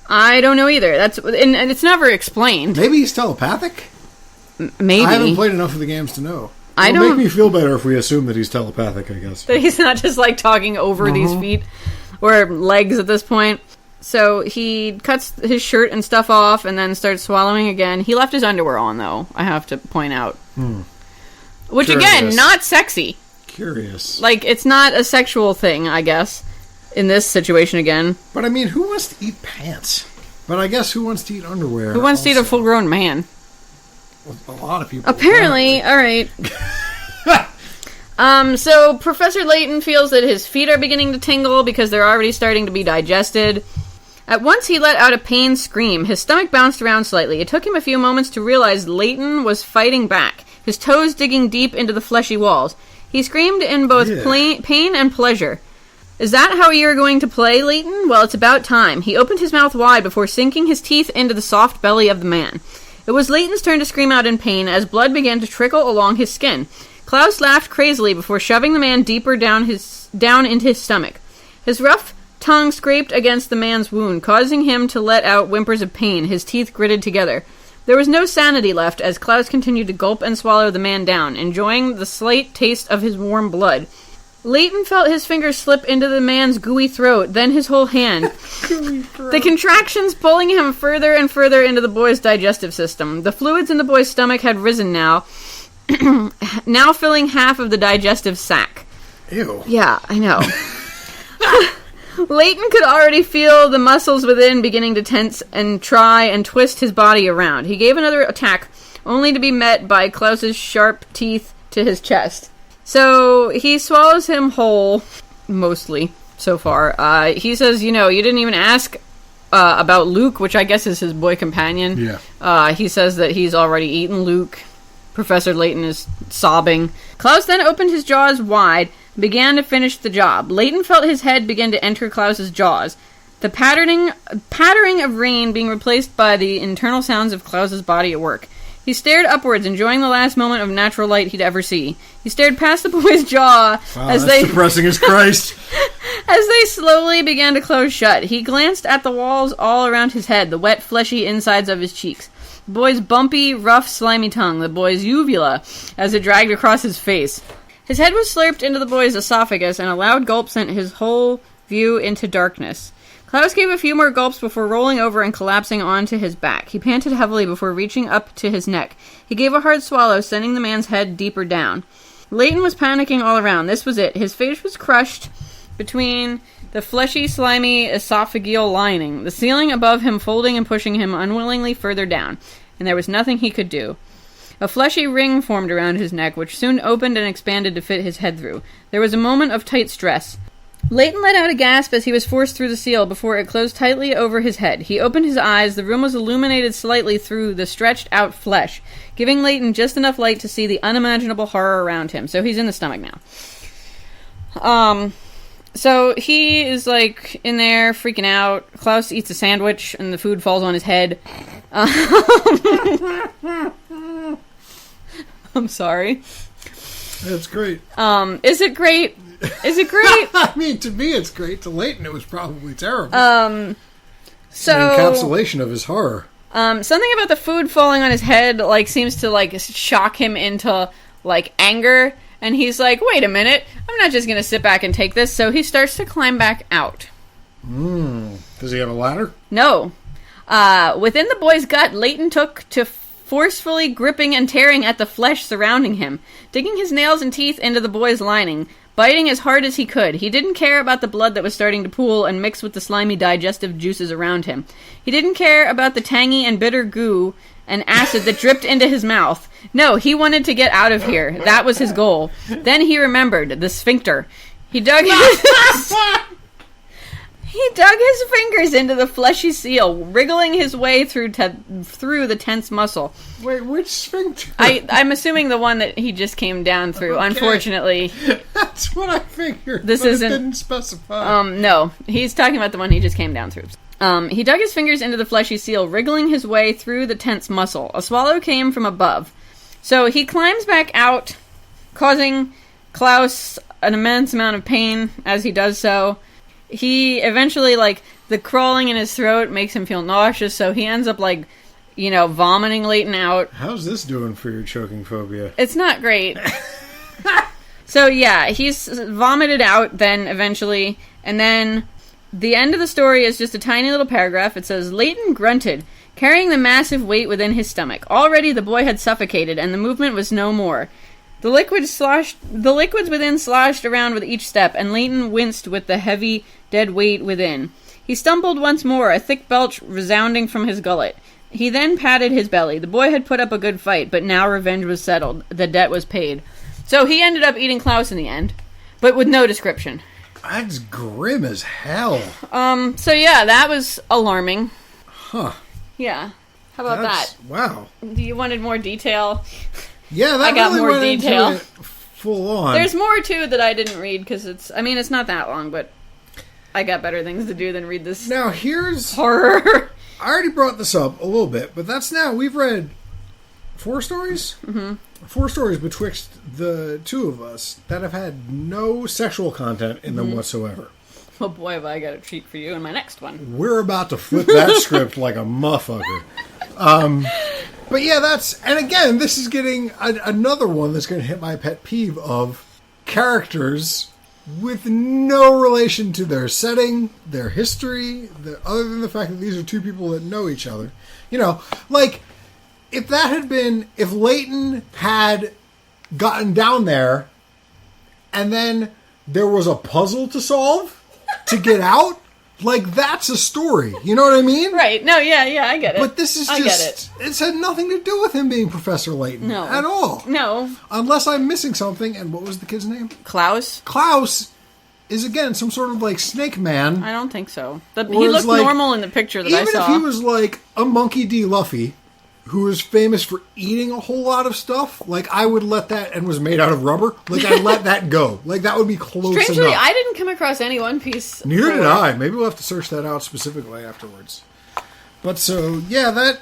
I don't know either. And it's never explained. Maybe he's telepathic? Maybe. I haven't played enough of the games to know. It'll make me feel better if we assume that he's telepathic, I guess. That he's not just, talking over these feet or legs at this point. So he cuts his shirt and stuff off and then starts swallowing again. He left his underwear on, though, I have to point out. Which, again, not sexy. Curious. It's not a sexual thing, I guess, in this situation again. But, who wants to eat pants? But I guess who wants to eat underwear? Who wants to eat a full-grown man? A lot of people. Apparently. All right. So Professor Layton feels that his feet are beginning to tingle because they're already starting to be digested. At once he let out a pained scream. His stomach bounced around slightly. It took him a few moments to realize Layton was fighting back, his toes digging deep into the fleshy walls. He screamed in both pain and pleasure. Is that how you're going to play, Layton? Well, it's about time. He opened his mouth wide before sinking his teeth into the soft belly of the man. It was Leighton's turn to scream out in pain as blood began to trickle along his skin. Klaus laughed crazily before shoving the man deeper down into his stomach. His rough tongue scraped against the man's wound, causing him to let out whimpers of pain, his teeth gritted together. There was no sanity left as Klaus continued to gulp and swallow the man down, enjoying the slight taste of his warm blood. Leighton felt his fingers slip into the man's gooey throat, then his whole hand. The contractions pulling him further and further into the boy's digestive system. The fluids in the boy's stomach had risen now, now filling half of the digestive sac. Ew. Yeah, I know. Leighton could already feel the muscles within beginning to tense and try and twist his body around. He gave another attack, only to be met by Klaus's sharp teeth to his chest. So he swallows him whole, mostly, so far. He says, you didn't even ask about Luke, which I guess is his boy companion. Yeah. He says that he's already eaten Luke. Professor Leighton is sobbing. Klaus then opened his jaws wide and began to finish the job. Leighton felt his head begin to enter Klaus's jaws, the pattering of rain being replaced by the internal sounds of Klaus's body at work. He stared upwards, enjoying the last moment of natural light he'd ever see. He stared past the boy's jaw as that's depressing as Christ. As they slowly began to close shut. He glanced at the walls all around his head, the wet, fleshy insides of his cheeks. The boy's bumpy, rough, slimy tongue, the boy's uvula, as it dragged across his face. His head was slurped into the boy's esophagus, and a loud gulp sent his whole view into darkness. Klaus gave a few more gulps before rolling over and collapsing onto his back. He panted heavily before reaching up to his neck. He gave a hard swallow, sending the man's head deeper down. Leighton was panicking all around. This was it. His face was crushed between the fleshy, slimy esophageal lining, the ceiling above him folding and pushing him unwillingly further down, and there was nothing he could do. A fleshy ring formed around his neck, which soon opened and expanded to fit his head through. There was a moment of tight stress. Leighton let out a gasp as he was forced through the seal before it closed tightly over his head. He opened his eyes. The room was illuminated slightly through the stretched-out flesh, giving Leighton just enough light to see the unimaginable horror around him. So he's in the stomach now. So he is, in there, freaking out. Klaus eats a sandwich, and the food falls on his head. I'm sorry. That's great. Is it great? Is it great? I mean, to me it's great. To Leighton it was probably terrible. So an encapsulation of his horror. Something about the food falling on his head, seems to, shock him into, anger. And he's like, wait a minute, I'm not just going to sit back and take this. So he starts to climb back out. Does he have a ladder? No. Within the boy's gut, Leighton took to forcefully gripping and tearing at the flesh surrounding him, digging his nails and teeth into the boy's lining, biting as hard as he could. He didn't care about the blood that was starting to pool and mix with the slimy digestive juices around him. He didn't care about the tangy and bitter goo and acid that dripped into his mouth. No, he wanted to get out of here. That was his goal. Then he remembered the sphincter. He dug his fingers into the fleshy seal, wriggling his way through the tense muscle. Wait, which sphincter? I'm assuming the one that he just came down through. Okay. Unfortunately, that's what I figured. This isn't. It didn't specify. No, he's talking about the one he just came down through. He dug his fingers into the fleshy seal, wriggling his way through the tense muscle. A swallow came from above. So he climbs back out, causing Klaus an immense amount of pain as he does so. He eventually, the crawling in his throat makes him feel nauseous, so he ends up, vomiting Leighton out. How's this doing for your choking phobia? It's not great. So, yeah, he's vomited out then, eventually, and then the end of the story is just a tiny little paragraph. It says, Leighton grunted, carrying the massive weight within his stomach. Already the boy had suffocated, and the movement was no more. The liquids within sloshed around with each step, and Leighton winced with the heavy, dead weight within. He stumbled once more, a thick belch resounding from his gullet. He then patted his belly. The boy had put up a good fight, but now revenge was settled. The debt was paid. So he ended up eating Klaus in the end, but with no description. That's grim as hell. So yeah, that was alarming. Huh. Yeah. How about that? Wow. You wanted more detail? Yeah, that I got really more went detail. Into it full on. There's more, too, that I didn't read, because it's not that long, but I got better things to do than read this now, here's horror. I already brought this up a little bit, but we've read 4 stories? Mm-hmm. 4 stories betwixt the two of us that have had no sexual content in them whatsoever. Oh boy, have I got a treat for you in my next one. We're about to flip that script like a motherfucker. But yeah, and again, this is getting another one that's going to hit my pet peeve of characters with no relation to their setting, their history, other than the fact that these are 2 people that know each other. You know, like, if Leighton had gotten down there and then there was a puzzle to solve to get out, like, that's a story. You know what I mean? Right. No, yeah, I get it. But this is it's had nothing to do with him being Professor Layton at all. No. Unless I'm missing something. And what was the kid's name? Klaus? Klaus is, again, some sort of, like, snake man. I don't think so. He looked like, normal in the picture that I saw. Even if he was, like, a Monkey D. Luffy, who is famous for eating a whole lot of stuff, like, I would let that, and was made out of rubber, like, I'd let that go. Like, that would be close Strangely, enough. I didn't come across any One Piece. Neither did I. Maybe we'll have to search that out specifically afterwards. But so, yeah,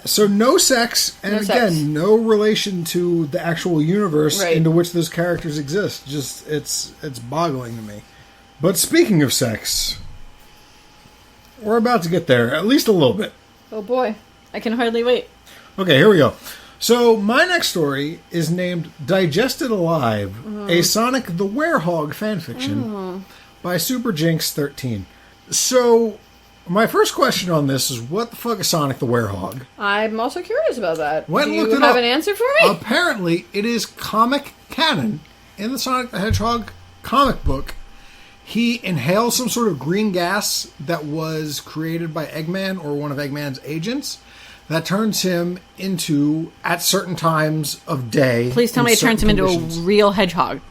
so no sex, and no relation to the actual universe into which those characters exist. Just, it's boggling to me. But speaking of sex, we're about to get there, at least a little bit. Oh boy. I can hardly wait. Okay, here we go. So, my next story is named Digested Alive, a Sonic the Werehog fanfiction by SuperJinx13. So, my first question on this is, what the fuck is Sonic the Werehog? I'm also curious about that. Do you have an answer for me? Apparently, it is comic canon. In the Sonic the Hedgehog comic book, he inhales some sort of green gas that was created by Eggman or one of Eggman's agents. That turns him into, at certain times of day... Please tell me it turns him into a real hedgehog.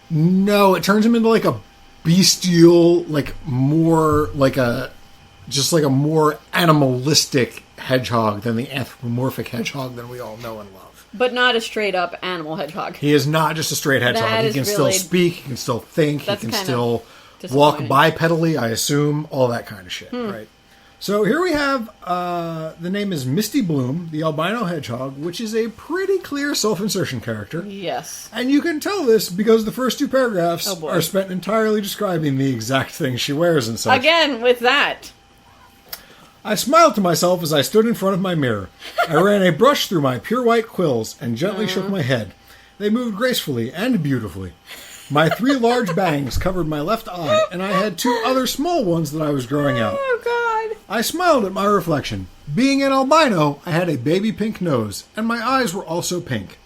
No, it turns him into like a bestial, like more like a more animalistic hedgehog than the anthropomorphic hedgehog that we all know and love. But not a straight up animal hedgehog. He is not just a straight hedgehog. He can still speak, he can still think, he can still walk bipedally, I assume, all that kind of shit, right? So here we have, the name is Misty Bloom, the albino hedgehog, which is a pretty clear self-insertion character. Yes. And you can tell this because the first 2 paragraphs are spent entirely describing the exact things she wears and such. Again, with that. I smiled to myself as I stood in front of my mirror. I ran a brush through my pure white quills and gently shook my head. They moved gracefully and beautifully. My 3 large bangs covered my left eye, and I had 2 other small ones that I was growing out. Oh, God. I smiled at my reflection. Being an albino, I had a baby pink nose, and my eyes were also pink.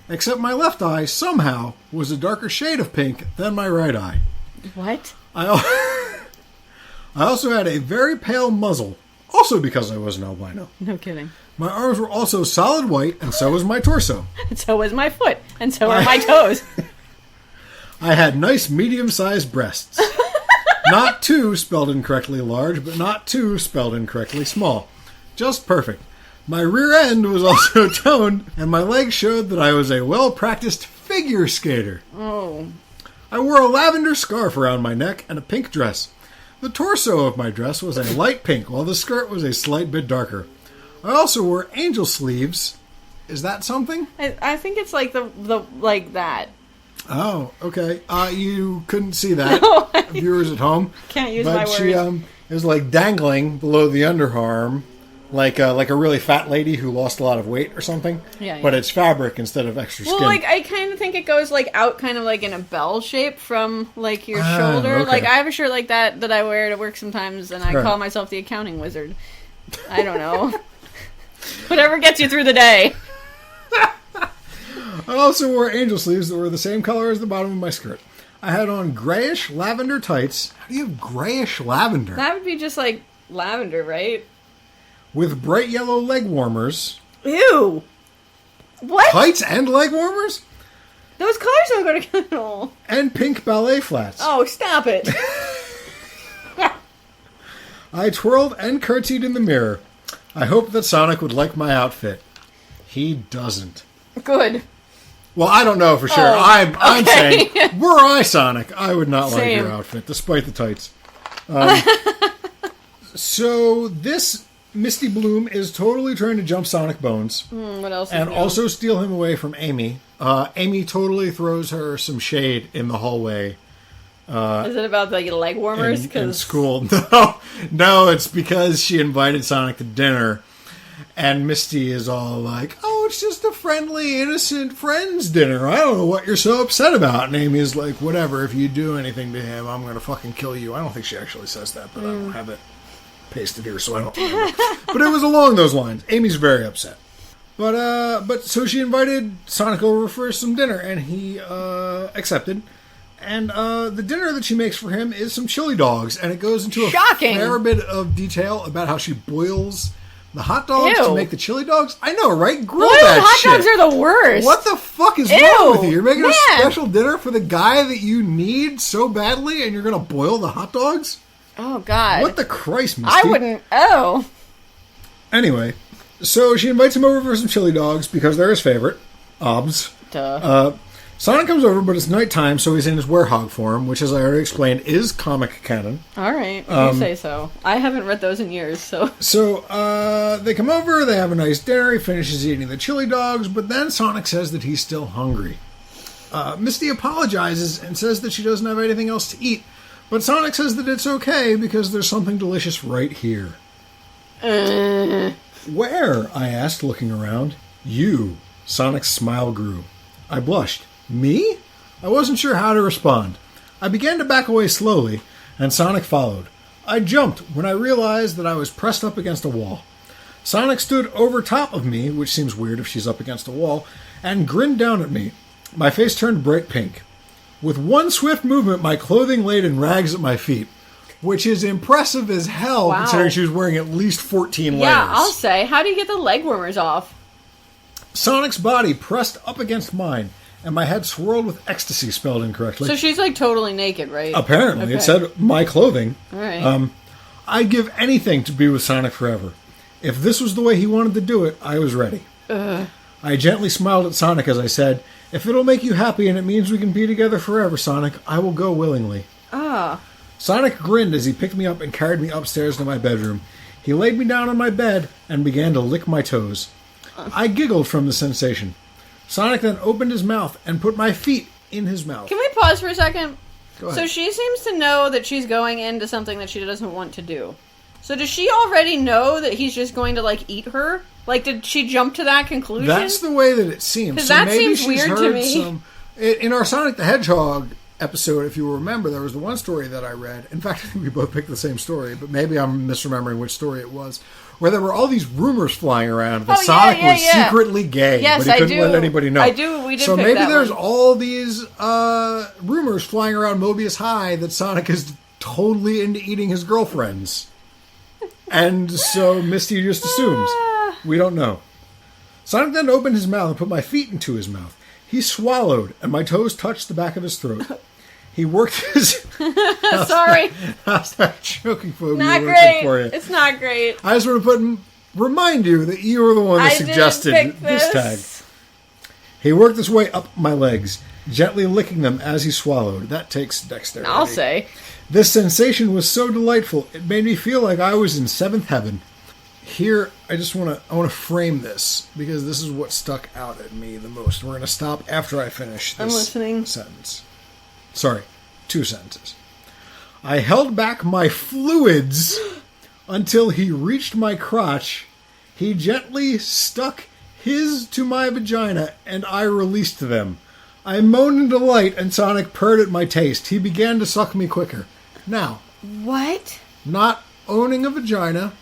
Except my left eye, somehow, was a darker shade of pink than my right eye. What? I also had a very pale muzzle, also because I was an albino. No kidding. My arms were also solid white, and so was my torso. And so was my foot, and so are my toes. I had nice medium-sized breasts. Not too spelled incorrectly large, but not too spelled incorrectly small. Just perfect. My rear end was also toned, and my legs showed that I was a well-practiced figure skater. Oh. I wore a lavender scarf around my neck and a pink dress. The torso of my dress was a light pink, while the skirt was a slight bit darker. I also wore angel sleeves. Is that something? I think it's like the like that. Oh, okay. You couldn't see that, no, viewers at home. Can't use my words. It was like dangling below the underarm, like a really fat lady who lost a lot of weight or something. Yeah. But it's fabric instead of extra skin. Well, like I kind of think it goes like out, kind of like in a bell shape from like your shoulder. Okay. Like I have a shirt like that I wear to work sometimes, and I call myself the accounting wizard. I don't know. Whatever gets you through the day. I also wore angel sleeves that were the same color as the bottom of my skirt. I had on grayish lavender tights. How do you have grayish lavender? That would be just like lavender, right? With bright yellow leg warmers. Ew! What? Tights and leg warmers? Those colors don't go together at all. And pink ballet flats. Oh, stop it. I twirled and curtsied in the mirror. I hoped that Sonic would like my outfit. He doesn't. Good. Well, I don't know for sure. I'm saying, were I Sonic, I would not like your outfit, despite the tights. So this Misty Bloom is totally trying to jump Sonic Bones. What else? And also steal him away from Amy. Amy totally throws her some shade in the hallway. Is it about the leg warmers? In school. No, it's because she invited Sonic to dinner. And Misty is all like, oh, it's just a friendly, innocent friends dinner. I don't know what you're so upset about. And Amy is like, whatever, if you do anything to him, I'm going to fucking kill you. I don't think she actually says that, but I don't have it pasted here, so I don't remember. But it was along those lines. Amy's very upset. But so she invited Sonic over for some dinner, and he accepted. And the dinner that she makes for him is some chili dogs, and it goes into a fair bit of detail about how she boils the hot dogs to make the chili dogs. I know, right? Grill that hot shit. Dogs are the worst. What the fuck is wrong with you? You're making a special dinner for the guy that you need so badly, and you're going to boil the hot dogs? Oh, God. What the Christ, Misty? I wouldn't. Oh. Anyway, so she invites him over for some chili dogs because they're his favorite. Obs. Duh. Sonic comes over, but it's nighttime, so he's in his werehog form, which, as I already explained, is comic canon. All right, you say so. I haven't read those in years, so... So, they come over, they have a nice dinner, he finishes eating the chili dogs, but then Sonic says that he's still hungry. Misty apologizes and says that she doesn't have anything else to eat, but Sonic says that it's okay because there's something delicious right here. Where? I asked, looking around. You. Sonic's smile grew. I blushed. Me? I wasn't sure how to respond. I began to back away slowly, and Sonic followed. I jumped when I realized that I was pressed up against a wall. Sonic stood over top of me, which seems weird if she's up against a wall, and grinned down at me. My face turned bright pink. With one swift movement, my clothing laid in rags at my feet, which is impressive as hell, considering she was wearing at least 14 layers. Yeah, I'll say. How do you get the leg warmers off? Sonic's body pressed up against mine, and my head swirled with ecstasy spelled incorrectly. So she's like totally naked, right? Apparently. Okay. It said my clothing. All right. I'd give anything to be with Sonic forever. If this was the way he wanted to do it, I was ready. I gently smiled at Sonic as I said, if it'll make you happy and it means we can be together forever, Sonic, I will go willingly. Sonic grinned as he picked me up and carried me upstairs to my bedroom. He laid me down on my bed and began to lick my toes. I giggled from the sensation. Sonic then opened his mouth and put my feet in his mouth. Can we pause for a second? Go ahead. So she seems to know that she's going into something that she doesn't want to do. So does she already know that he's just going to, like, eat her? Like, did she jump to that conclusion? That's the way that it seems. Because so that maybe seems weird to me. In our Sonic the Hedgehog episode, if you remember, there was the one story that I read. In fact, I think we both picked the same story, but maybe I'm misremembering which story it was. Where there were all these rumors flying around that Sonic was secretly gay, but he couldn't let anybody know. I do. We did. So pick maybe that there's one. all these rumors flying around Mobius High that Sonic is totally into eating his girlfriends, and so Misty just assumes. We don't know. Sonic then opened his mouth and put my feet into his mouth. He swallowed, and my toes touched the back of his throat. He worked his... Sorry. How's that choking phobia not working great. for you? It's not great. I just want to remind you that you were the one that suggested this tag. He worked his way up my legs, gently licking them as he swallowed. That takes dexterity. I'll say. This sensation was so delightful, it made me feel like I was in seventh heaven. Here, I want to frame this, because this is what stuck out at me the most. We're going to stop after I finish this sentence. Sorry, 2 sentences. I held back my fluids until he reached my crotch. He gently stuck his to my vagina, and I released them. I moaned in delight, and Sonic purred at my taste. He began to suck me quicker. Now, what? Not owning a vagina,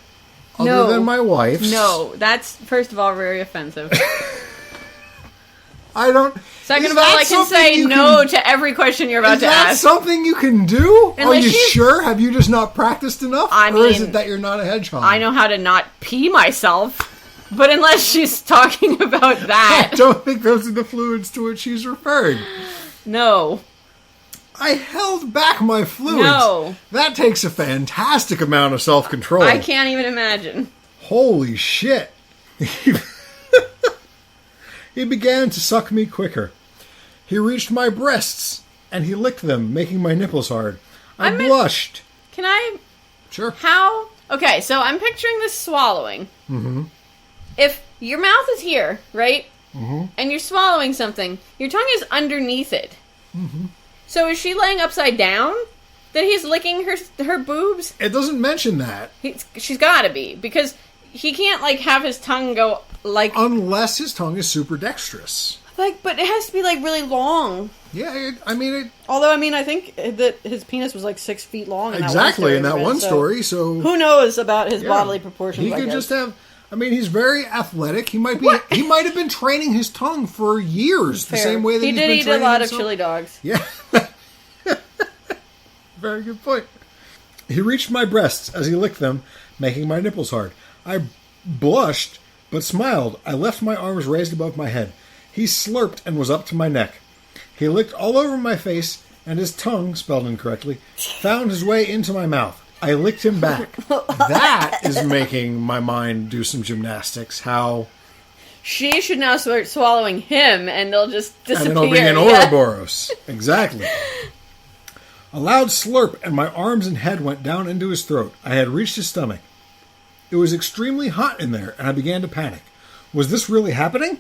other than my wife's. No, that's, first of all, very offensive. I don't... Second of all, I can say no to every question you're about to ask. Is that something you can do? Unless Are you sure? Have you just not practiced enough? Or is it that you're not a hedgehog? I know how to not pee myself, but unless she's talking about that... I don't think those are the fluids to which she's referring. No. I held back my fluids. No. That takes a fantastic amount of self-control. I can't even imagine. Holy shit. He began to suck me quicker. He reached my breasts, and he licked them, making my nipples hard. I blushed. Can I... Sure. How Okay, so I'm picturing this swallowing. Mm-hmm. If your mouth is here, right? Mm-hmm. And you're swallowing something, your tongue is underneath it. Mm-hmm. So is she laying upside down? That he's licking her boobs? It doesn't mention that. She's gotta be, because he can't, like, have his tongue go, like... Unless his tongue is super dexterous. Like, but it has to be, like, really long. Yeah, Although, I think that his penis was, like, 6 feet long in that one story. Exactly, in that one story, so... Who knows about his bodily proportions, He could just have... he's very athletic. He might have been training his tongue for years, the same way that he's been training himself. He did eat a lot of chili dogs. Yeah. Very good point. He reached my breasts as he licked them, making my nipples hard. I blushed, but smiled. I left my arms raised above my head. He slurped and was up to my neck. He licked all over my face, and his tongue, spelled incorrectly, found his way into my mouth. I licked him back. That is making my mind do some gymnastics. How... She should now start swallowing him, and they'll just disappear. And it'll be an Ouroboros. Exactly. A loud slurp, and my arms and head went down into his throat. I had reached his stomach. It was extremely hot in there, and I began to panic. Was this really happening?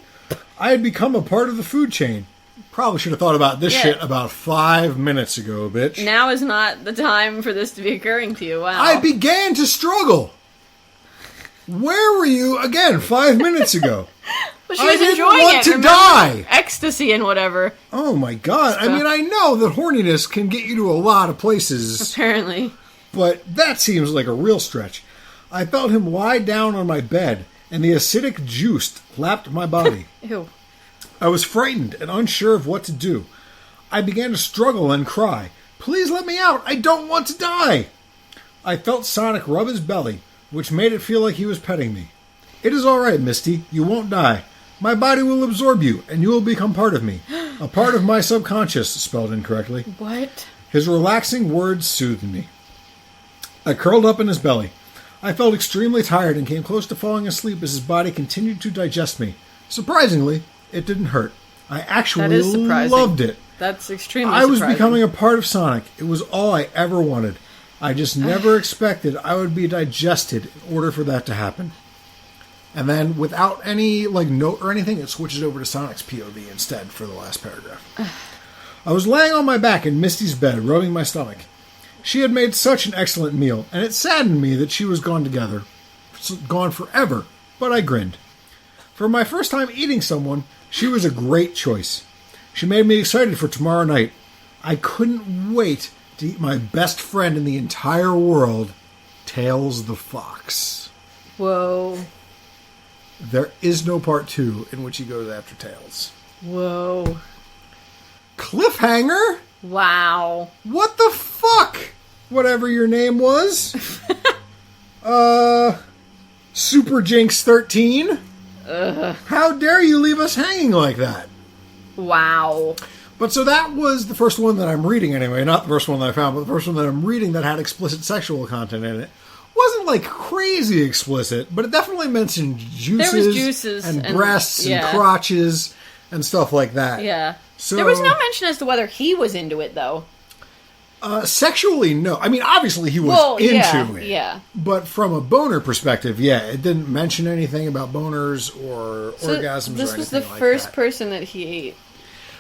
I had become a part of the food chain. Probably should have thought about this shit about 5 minutes ago, bitch. Now is not the time for this to be occurring to you. Wow. I began to struggle. Where were you again 5 minutes ago? Well, she was enjoying want it. to die. Ecstasy and whatever. Oh my god. I know that horniness can get you to a lot of places. Apparently. But that seems like a real stretch. I felt him lie down on my bed, and the acidic juice lapped my body. Ew. I was frightened and unsure of what to do. I began to struggle and cry. Please let me out. I don't want to die. I felt Sonic rub his belly, which made it feel like he was petting me. It is all right, Misty. You won't die. My body will absorb you, and you will become part of me. A part of my subconscious, spelled incorrectly. What? His relaxing words soothed me. I curled up in his belly. I felt extremely tired and came close to falling asleep as his body continued to digest me. Surprisingly, it didn't hurt. I actually loved it. That's extremely surprising. I was becoming a surprising. part of Sonic. It was all I ever wanted. I just never expected I would be digested in order for that to happen. And then, without any note or anything, it switches over to Sonic's POV instead for the last paragraph. I was laying on my back in Misty's bed, rubbing my stomach. She had made such an excellent meal, and it saddened me that she was gone forever, but I grinned. For my first time eating someone, she was a great choice. She made me excited for tomorrow night. I couldn't wait to eat my best friend in the entire world, Tails the Fox. Whoa. There is no part 2 in which he goes after Tails. Whoa. Cliffhanger? Wow. What the fuck? Whatever your name was. Super Jinx 13? How dare you leave us hanging like that? Wow. But so that was the first one that I'm reading anyway. Not the first one that I found, but the first one that I'm reading that had explicit sexual content in it. Wasn't crazy explicit, but it definitely mentioned juices, there was juices and breasts and crotches and stuff like that. Yeah. So, there was no mention as to whether he was into it, though. Sexually, no. Obviously he was into it. Yeah. But from a boner perspective, it didn't mention anything about boners or orgasms or anything like that. This was the first person that he ate.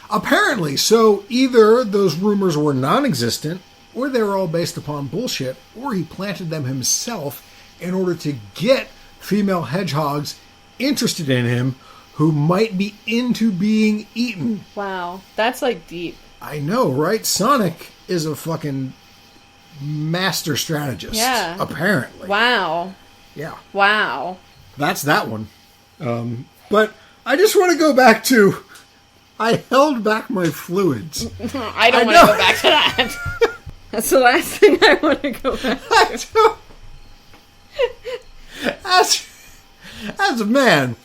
Apparently. So either those rumors were non-existent, or they were all based upon bullshit, or he planted them himself in order to get female hedgehogs interested in him who might be into being eaten. Wow. That's deep. I know, right? Sonic is a fucking master strategist. Yeah. Apparently. Wow. Yeah. Wow. That's that one. But I just want to go back to... I held back my fluids. I don't want to go back to that. That's the last thing I want to go back to. As a man,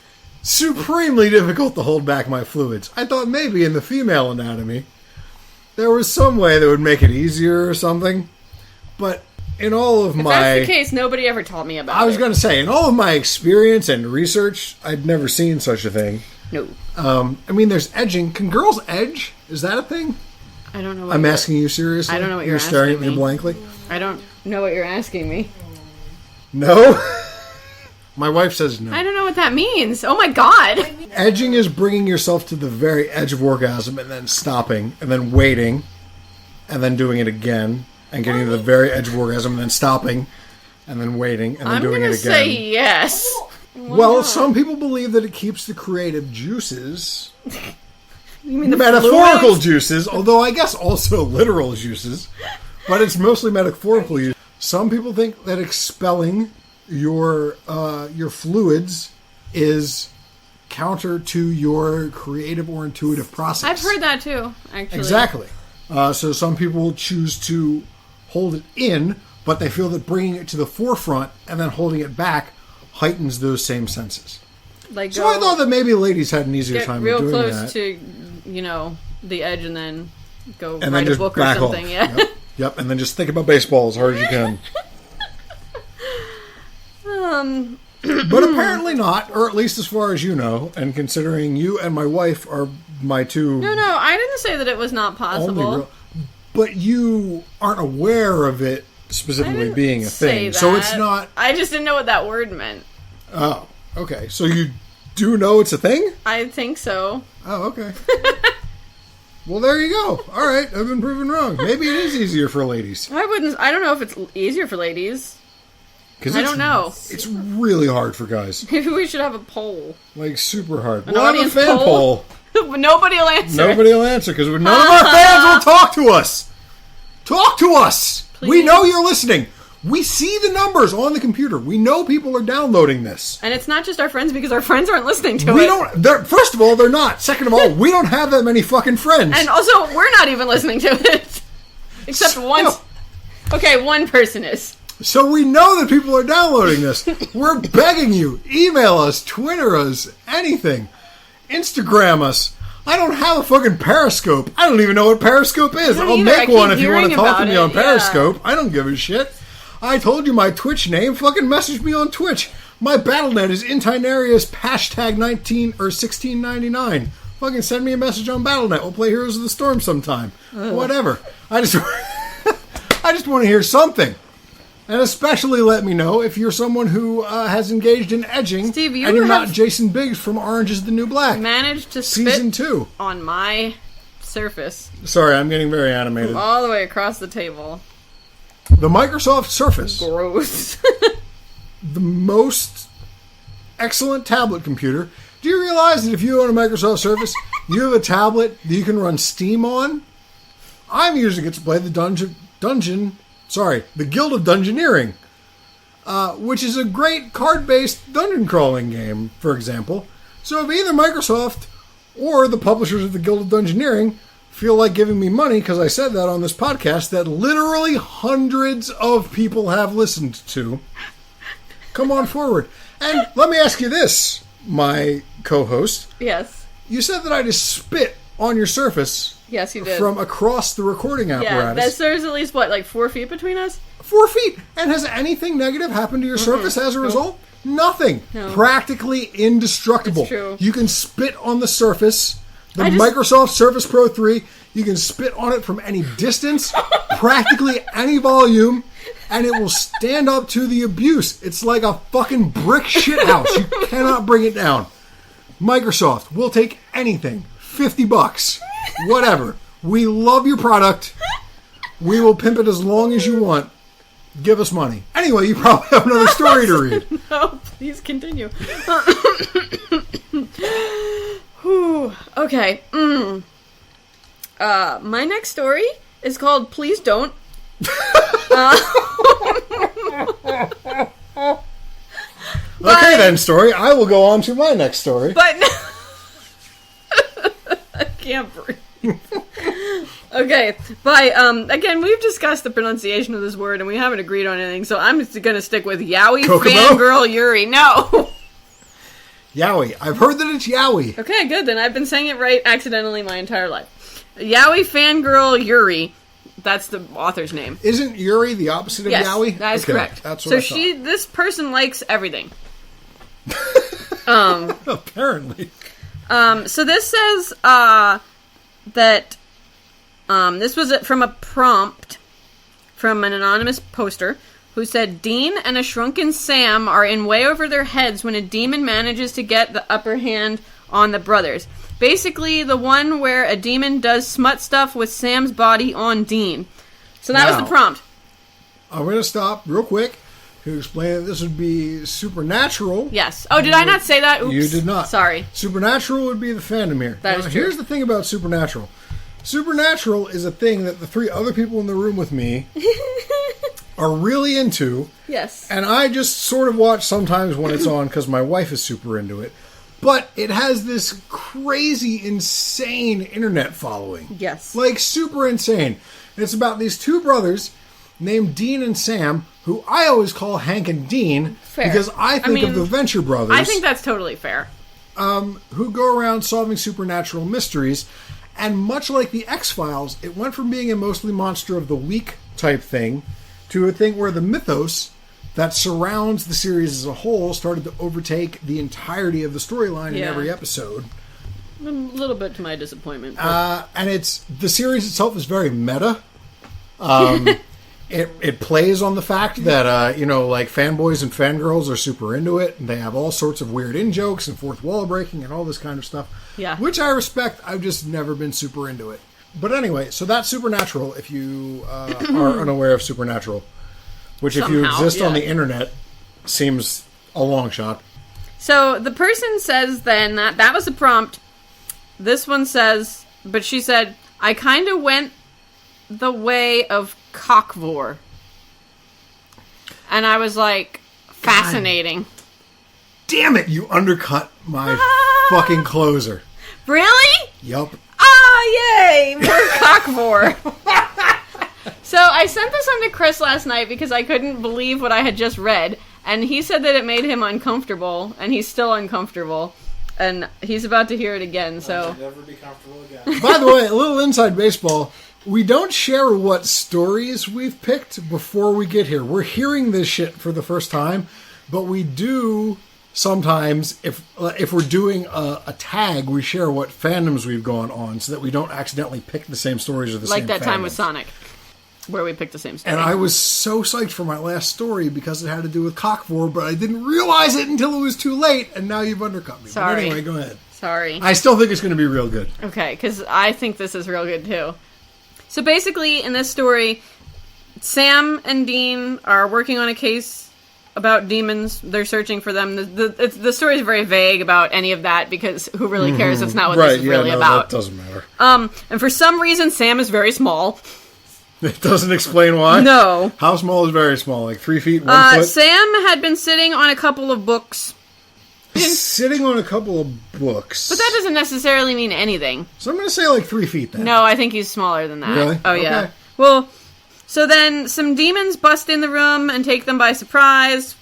supremely difficult to hold back my fluids. I thought maybe in the female anatomy there was some way that would make it easier or something. But in all of if that's the case, nobody ever taught me about it. I was going to say, in all of my experience and research, I'd never seen such a thing. No. There's edging. Can girls edge? Is that a thing? I don't know. I'm asking you seriously. I don't know what you're staring at asking me blankly. I don't know what you're asking me. No. My wife says no. I don't know what that means. Oh my god. Edging is bringing yourself to the very edge of orgasm and then stopping and then waiting and then doing it again and getting to the very edge of orgasm and then stopping and then waiting and then doing it again. I'm gonna say yes. Well, some people believe that it keeps the creative juices. You mean the metaphorical fluids? juices, although I guess also literal juices, but it's mostly metaphorical use. Some people think that expelling your fluids is counter to your creative or intuitive process. I've heard that too, actually. Exactly. So some people choose to hold it in, but they feel that bringing it to the forefront and then holding it back heightens those same senses. Like, so I thought that maybe ladies had an easier time real doing close that. to, the edge and then go And then write a just book or back something. off. Yeah. Yep, and then just think about baseball as hard as you can. But apparently not, or at least as far as you know, and considering you and my wife are my two... No, I didn't say that it was not possible. But you aren't aware of it specifically being a thing. So it's not... I just didn't know what that word meant. Oh, okay. So you do know it's a thing? I think so. Oh, okay. Well, there you go. All right, I've been proven wrong. Maybe it is easier for ladies. I don't know if it's easier for ladies. I don't know. It's really hard for guys. Maybe we should have a poll. Like, super hard. An We'll have a audience fan poll. Nobody will answer. Nobody will answer because none of our fans will talk to us. Talk to us. Please. We know you're listening. We see the numbers on the computer. We know people are downloading this. And it's not just our friends because our friends aren't listening to We it. don't. First of all, they're not. Second of all, we don't have that many fucking friends. And also, we're not even listening to it. Except once. Okay, one person is. So we know that people are downloading this. We're begging you. Email us, Twitter us, anything. Instagram us. I don't have a fucking Periscope. I don't even know what Periscope is. I'll make one if you want to talk to me on Periscope. I don't give a shit. I told you my Twitch name. Fucking message me on Twitch. My Battle.net is Intinarius hashtag 19 or 1699. Fucking send me a message on Battle.net. We'll play Heroes of the Storm sometime. Whatever. I just want to hear something. And especially let me know if you're someone who has engaged in edging, Steve, and you're not Jason Biggs from Orange is the New Black. Managed to spit Season 2 on my surface. Sorry, I'm getting very animated. All the way across the table. The Microsoft Surface. Gross. The most excellent tablet computer. Do you realize that if you own a Microsoft Surface, you have a tablet that you can run Steam on? I'm using it to play the the Guild of Dungeoneering, which is a great card-based dungeon crawling game, for example. So if either Microsoft or the publishers of the Guild of Dungeoneering feel like giving me money, because I said that on this podcast that literally hundreds of people have listened to, come on forward. And let me ask you this, my co-host. Yes. You said that I just spit on your Surface. Yes, you did. From across the recording apparatus. Yeah, there's at least, 4 feet between us? 4 feet. And has anything negative happened to your Surface as a result? Nothing. No. Practically indestructible. It's true. You can spit on the Surface. The Microsoft Surface Pro 3, you can spit on it from any distance, practically any volume, and it will stand up to the abuse. It's like a fucking brick shit house. You cannot bring it down. Microsoft, we'll take anything. $50. Whatever. We love your product. We will pimp it as long as you want. Give us money. Anyway, you probably have another story to read. No, please continue. Whew. Okay. My next story is called Please Don't. Okay then, story. I will go on to my next story. But I can't breathe. Okay, again, we've discussed the pronunciation of this word and we haven't agreed on anything, so I'm just gonna stick with Yaoi Kokomo? Fangirl Yuri. No! Yaoi. I've heard that it's Yaoi. Okay, good, then I've been saying it right accidentally my entire life. Yaoi Fangirl Yuri. That's the author's name. Isn't Yuri the opposite of Yaoi? That is correct. That's what so I thought. this person likes everything. Apparently. So this says that this was from a prompt from an anonymous poster who said Dean and a shrunken Sam are in way over their heads when a demon manages to get the upper hand on the brothers. Basically, the one where a demon does smut stuff with Sam's body on Dean. So that was the prompt. I'm going to stop real quick to explain that this would be supernatural. Yes. Oh, did I not say that? Oops. You did not. Sorry. Supernatural would be the fandom here. That is true. Here's the thing about Supernatural. Supernatural is a thing that the 3 other people in the room with me are really into. Yes. And I just sort of watch sometimes when it's on because my wife is super into it. But it has this crazy, insane internet following. Yes. Like, super insane. And it's about these 2 brothers named Dean and Sam, who I always call Hank and Dean. Fair. Because I think of the Venture Brothers. I think that's totally fair. Who go around solving supernatural mysteries. And much like the X-Files, it went from being a mostly monster of the week type thing to a thing where the mythos that surrounds the series as a whole started to overtake the entirety of the storyline in every episode. A little bit to my disappointment. And the series itself is very meta. It plays on the fact that, like fanboys and fangirls are super into it, and they have all sorts of weird in-jokes and fourth wall breaking and all this kind of stuff. Yeah. Which I respect. I've just never been super into it. But anyway, so that's Supernatural if you are unaware of Supernatural. Which if you exist on the internet, seems a long shot. So the person says then that was the prompt. This one says, but she said, I kind of went the way of Vore. And I was like, fascinating. God damn it, you undercut my fucking closer. Really? Yup. Yay! More Vore. So I sent this on to Chris last night because I couldn't believe what I had just read. And he said that it made him uncomfortable. And he's still uncomfortable. And he's about to hear it again, so... I'll never be comfortable again. By the way, a little inside baseball. We don't share what stories we've picked before we get here. We're hearing this shit for the first time, but we do sometimes, if we're doing a tag, we share what fandoms we've gone on so that we don't accidentally pick the same stories or the same Like that time fandoms. with Sonic, where we picked the same story. And I was so psyched for my last story because it had to do with Vore, but I didn't realize it until it was too late, and now you've undercut me. Sorry. But anyway, go ahead. Sorry. I still think it's going to be real good. Okay, because I think this is real good, too. So basically, in this story, Sam and Dean are working on a case about demons. They're searching for them. The story is very vague about any of that because who really cares? That's not what this is really about. That doesn't matter. And for some reason, Sam is very small. It doesn't explain why? No. How small is very small? Like 3 feet, 1 foot? Sam had been sitting on a couple of books. Sitting on a couple of books. But that doesn't necessarily mean anything. So I'm going to say like 3 feet then. No, I think he's smaller than that. Really? Oh, yeah. Okay. Well, so then some demons bust in the room and take them by surprise.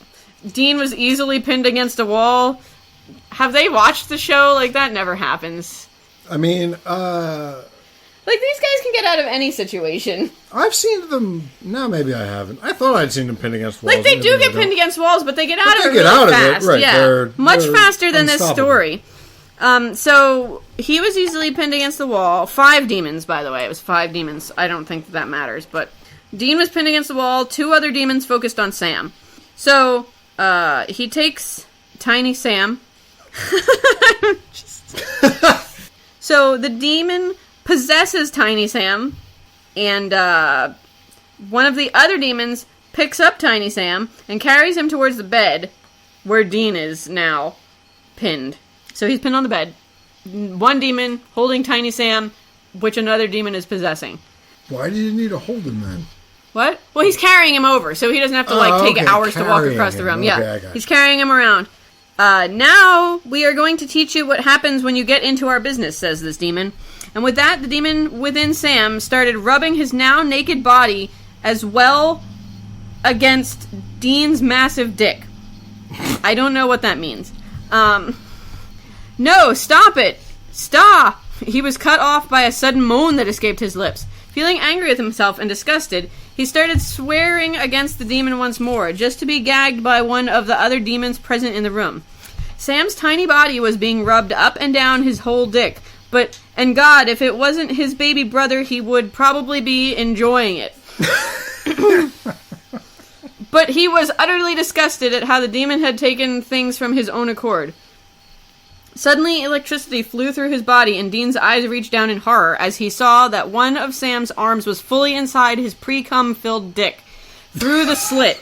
Dean was easily pinned against a wall. Have they watched the show? Like, that never happens. I mean, Like, these guys can get out of any situation. I've seen them... No, maybe I haven't. I thought I'd seen them pinned against walls. Like, they do get pinned against walls, but they get out of it get really out of it, fast. right. Yeah, much they're faster than this unstoppable. story. So, he was easily pinned against the wall. 5 demons, by the way. It was 5 demons. I don't think that matters, but... Dean was pinned against the wall. 2 other demons focused on Sam. So, he takes Tiny Sam. So, the demon possesses Tiny Sam, and one of the other demons picks up Tiny Sam and carries him towards the bed where Dean is now pinned. So he's pinned on the bed. One demon holding Tiny Sam, which another demon is possessing. Why do you need to hold him then? What? Well, he's carrying him over, so he doesn't have to take hours to walk across the room. Okay, I Yeah, got it. he's carrying him around. Now we are going to teach you what happens when you get into our business, says this demon. And with that, the demon within Sam started rubbing his now naked body as well against Dean's massive dick. I don't know what that means. No, stop it! Stop! He was cut off by a sudden moan that escaped his lips. Feeling angry with himself and disgusted, he started swearing against the demon once more, just to be gagged by one of the other demons present in the room. Sam's tiny body was being rubbed up and down his whole dick, and God, if it wasn't his baby brother, he would probably be enjoying it. But he was utterly disgusted at how the demon had taken things from his own accord. Suddenly, electricity flew through his body, and Dean's eyes reached down in horror as he saw that one of Sam's arms was fully inside his pre-cum-filled dick. Through the slit.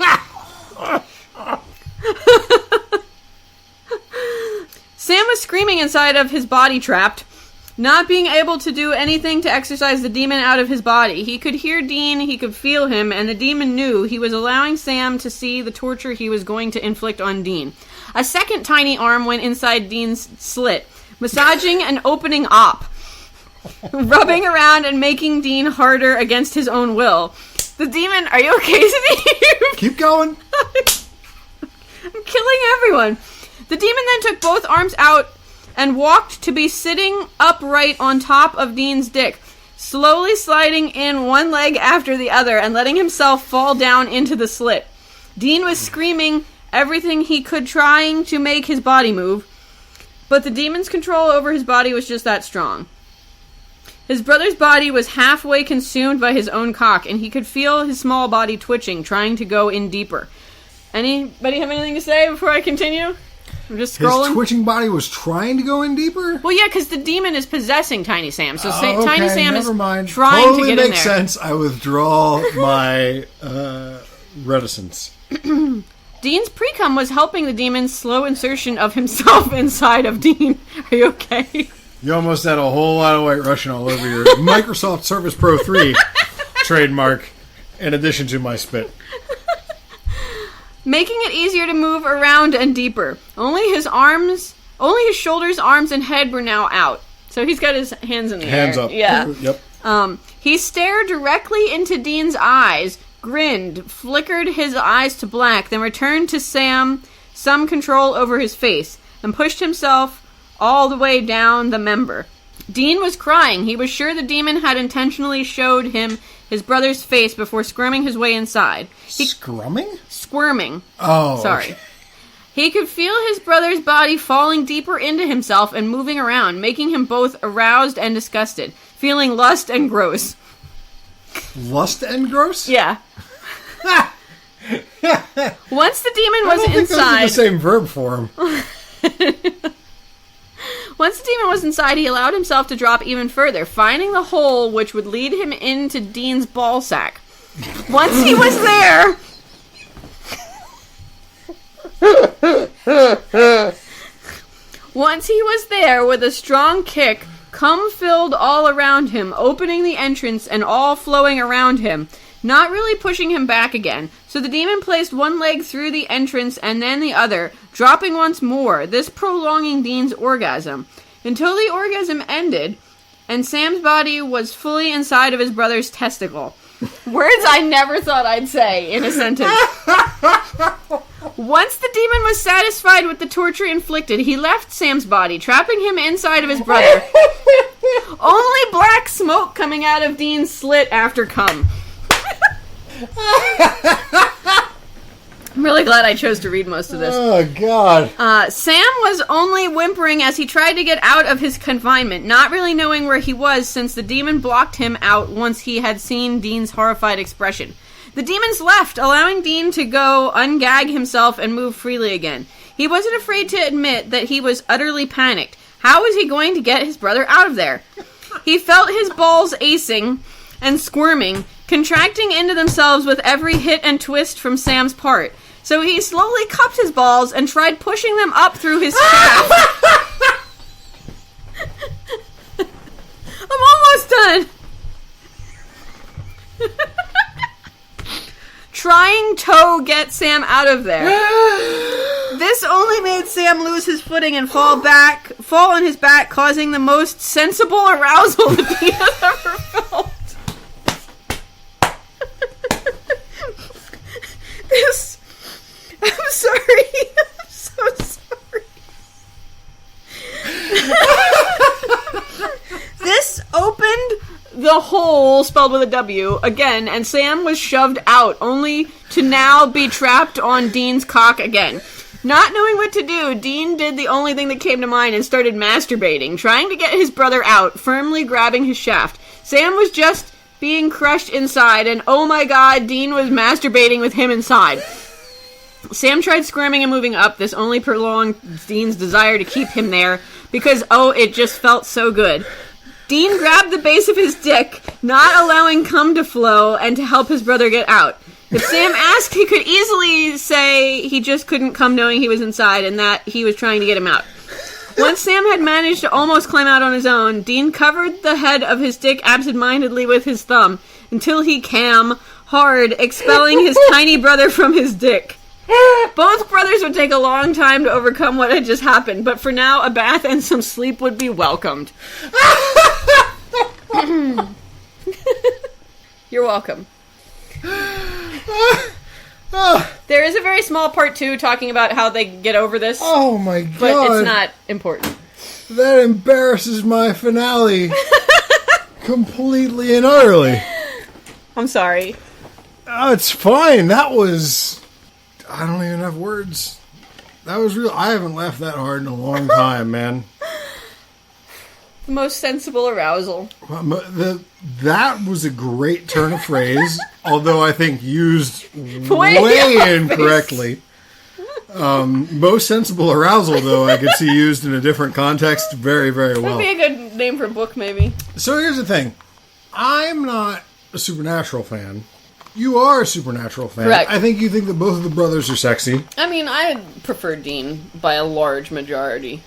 Sam was screaming inside of his body, trapped, not being able to do anything to exorcise the demon out of his body. He could hear Dean, he could feel him, and the demon knew he was allowing Sam to see the torture he was going to inflict on Dean. A second tiny arm went inside Dean's slit, massaging and opening op, rubbing around and making Dean harder against his own will. The demon, are you okay, Steve? Keep going. I'm killing everyone. The demon then took both arms out and walked to be sitting upright on top of Dean's dick, slowly sliding in one leg after the other and letting himself fall down into the slit. Dean was screaming everything he could, trying to make his body move, but the demon's control over his body was just that strong. His brother's body was halfway consumed by his own cock, and he could feel his small body twitching, trying to go in deeper. Anybody have anything to say before I continue? I'm just scrolling. His twitching body was trying to go in deeper? Well, yeah, because the demon is possessing Tiny Sam, so Okay, Tiny Sam is never mind. trying Totally to get in makes there. sense. I withdraw my reticence. Dean's pre-cum was helping the demon's slow insertion of himself inside of Dean. Are you okay? You almost had a whole lot of White Russian all over your Microsoft Surface Pro 3 trademark, in addition to my spit. Making it easier to move around and deeper. Only his shoulders, arms, and head were now out. So he's got his hands in the air. Hands up. Yeah. Yep. He stared directly into Dean's eyes, grinned, flickered his eyes to black, then returned to Sam some control over his face, and pushed himself all the way down the member. Dean was crying. He was sure the demon had intentionally showed him his brother's face before squirming his way inside. Squirming? Oh. Sorry. Okay. He could feel his brother's body falling deeper into himself and moving around, making him both aroused and disgusted, feeling lust and gross. Lust and gross? Yeah. Once the demon was I don't think inside... those are the same verb form. Once the demon was inside, he allowed himself to drop even further, finding the hole which would lead him into Dean's ballsack. Once he was there... Once he was there, with a strong kick, cum filled all around him, opening the entrance and all flowing around him, not really pushing him back again. So the demon placed one leg through the entrance and then the other, dropping once more, this prolonging Dean's orgasm, until the orgasm ended, and Sam's body was fully inside of his brother's testicle. Words I never thought I'd say in a sentence. Once the demon was satisfied with the torture inflicted, he left Sam's body, trapping him inside of his brother. Only black smoke coming out of Dean's slit after cum. I'm really glad I chose to read most of this. Oh, God. Sam was only whimpering as he tried to get out of his confinement, not really knowing where he was since the demon blocked him out once he had seen Dean's horrified expression. The demons left, allowing Dean to go ungag himself and move freely again. He wasn't afraid to admit that he was utterly panicked. How was he going to get his brother out of there? He felt his balls acing and squirming, contracting into themselves with every hit and twist from Sam's part. So he slowly cupped his balls and tried pushing them up through his shaft. I'm almost done. Trying to get Sam out of there. This only made Sam lose his footing and fall on his back, causing the most sensible arousal that he has ever felt. I'm sorry. I'm so sorry. This opened the hole, spelled with a W, again, and Sam was shoved out, only to now be trapped on Dean's cock again. Not knowing what to do, Dean did the only thing that came to mind and started masturbating, trying to get his brother out, firmly grabbing his shaft. Sam was just being crushed inside, and oh my god, Dean was masturbating with him inside. Sam tried squirming and moving up. This only prolonged Dean's desire to keep him there because, oh, it just felt so good. Dean grabbed the base of his dick, not allowing cum to flow, and to help his brother get out. If Sam asked, he could easily say he just couldn't come knowing he was inside and that he was trying to get him out. Once Sam had managed to almost climb out on his own, Dean covered the head of his dick absentmindedly with his thumb until he cam hard, expelling his tiny brother from his dick. Both brothers would take a long time to overcome what had just happened, but for now, a bath and some sleep would be welcomed. You're welcome. There is a very small part 2 talking about how they get over this. Oh my god. But it's not important. That embarrasses my finale. Completely and utterly. I'm sorry. Oh, it's fine. That was... I don't even have words. That was real. I haven't laughed that hard in a long time, man. The most sensible arousal. That was a great turn of phrase, although I think used Way way incorrectly. Most sensible arousal, though, I could see used in a different context very, very well. That'd be a good name for a book, maybe. So here's the thing. I'm not a Supernatural fan. You are a Supernatural fan. Correct. I think you think that both of the brothers are sexy. I mean, I prefer Dean by a large majority.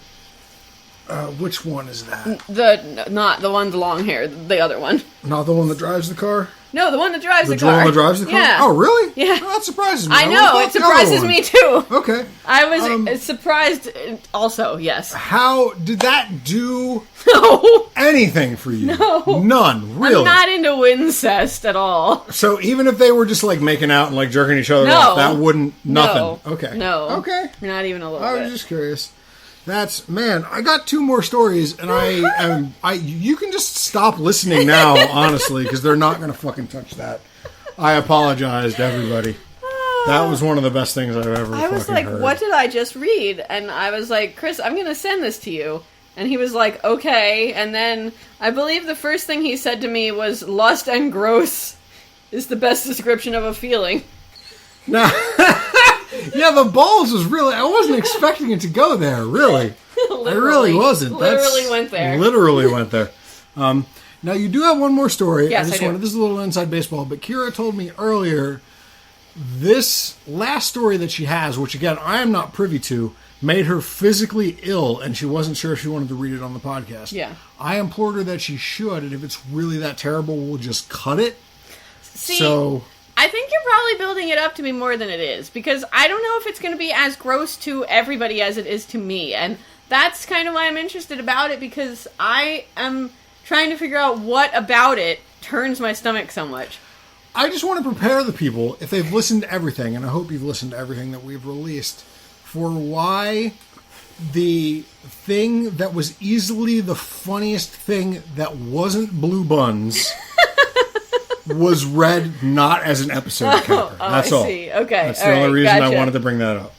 Which one is that? Not the one with the long hair, the other one. Not the one that drives the car? No, the one that drives the The car. one that drives the car? Yeah. Oh, really? Yeah. Oh, that surprises me. I know, it surprises me too. Okay. I was surprised also, yes. How did that do No. anything for you? No. None, really? I'm not into wincest at all. So even if they were just like making out and like jerking each other No. off, that wouldn't, nothing. No. Okay. No. Okay. Not even a little I bit. was just curious. Man, I got 2 more stories, and you can just stop listening now, honestly, because they're not going to fucking touch that. I apologize to everybody. That was one of the best things I've ever I was fucking like, heard. what did I just read? And I was like, Chris, I'm going to send this to you. And he was like, okay. And then I believe the first thing he said to me was, lust and gross is the best description of a feeling. Nah. Yeah, the balls was really... I wasn't expecting it to go there, really. I really wasn't. Literally went there. Literally went there. Now, you do have one more story. Yes, I do. This is a little inside baseball, but Kera told me earlier this last story that she has, which, again, I am not privy to, made her physically ill, and she wasn't sure if she wanted to read it on the podcast. Yeah. I implored her that she should, and if it's really that terrible, we'll just cut it. See, So... I think you're probably building it up to be more than it is, because I don't know if it's going to be as gross to everybody as it is to me, and that's kind of why I'm interested about it, because I am trying to figure out what about it turns my stomach so much. I just want to prepare the people, if they've listened to everything, and I hope you've listened to everything that we've released, for why the thing that was easily the funniest thing that wasn't Blue Buns... was read not as an episode counter. That's all. I see. Okay. That's the only reason I wanted to bring that up.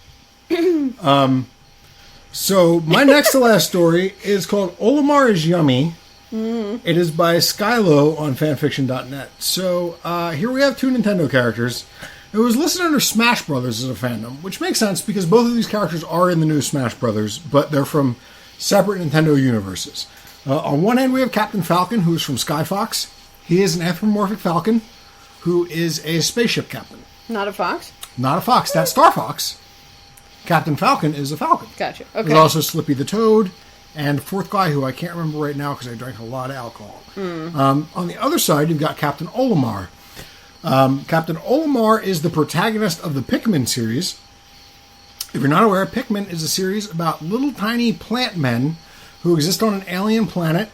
So my next to last story is called Olimar is Yummy. It is by Skylo on fanfiction.net. So here we have 2 Nintendo characters. It was listed under Smash Brothers as a fandom, which makes sense because both of these characters are in the new Smash Brothers, but they're from separate Nintendo universes. On one hand, we have Captain Falcon, who is from Skyfox. He is an anthropomorphic falcon who is a spaceship captain. Not a fox? Not a fox. That's Star Fox. Captain Falcon is a falcon. Gotcha. Okay. There's also Slippy the Toad and fourth guy who I can't remember right now because I drank a lot of alcohol. On the other side, you've got Captain Olimar. Captain Olimar is the protagonist of the Pikmin series. If you're not aware, Pikmin is a series about little tiny plant men who exist on an alien planet,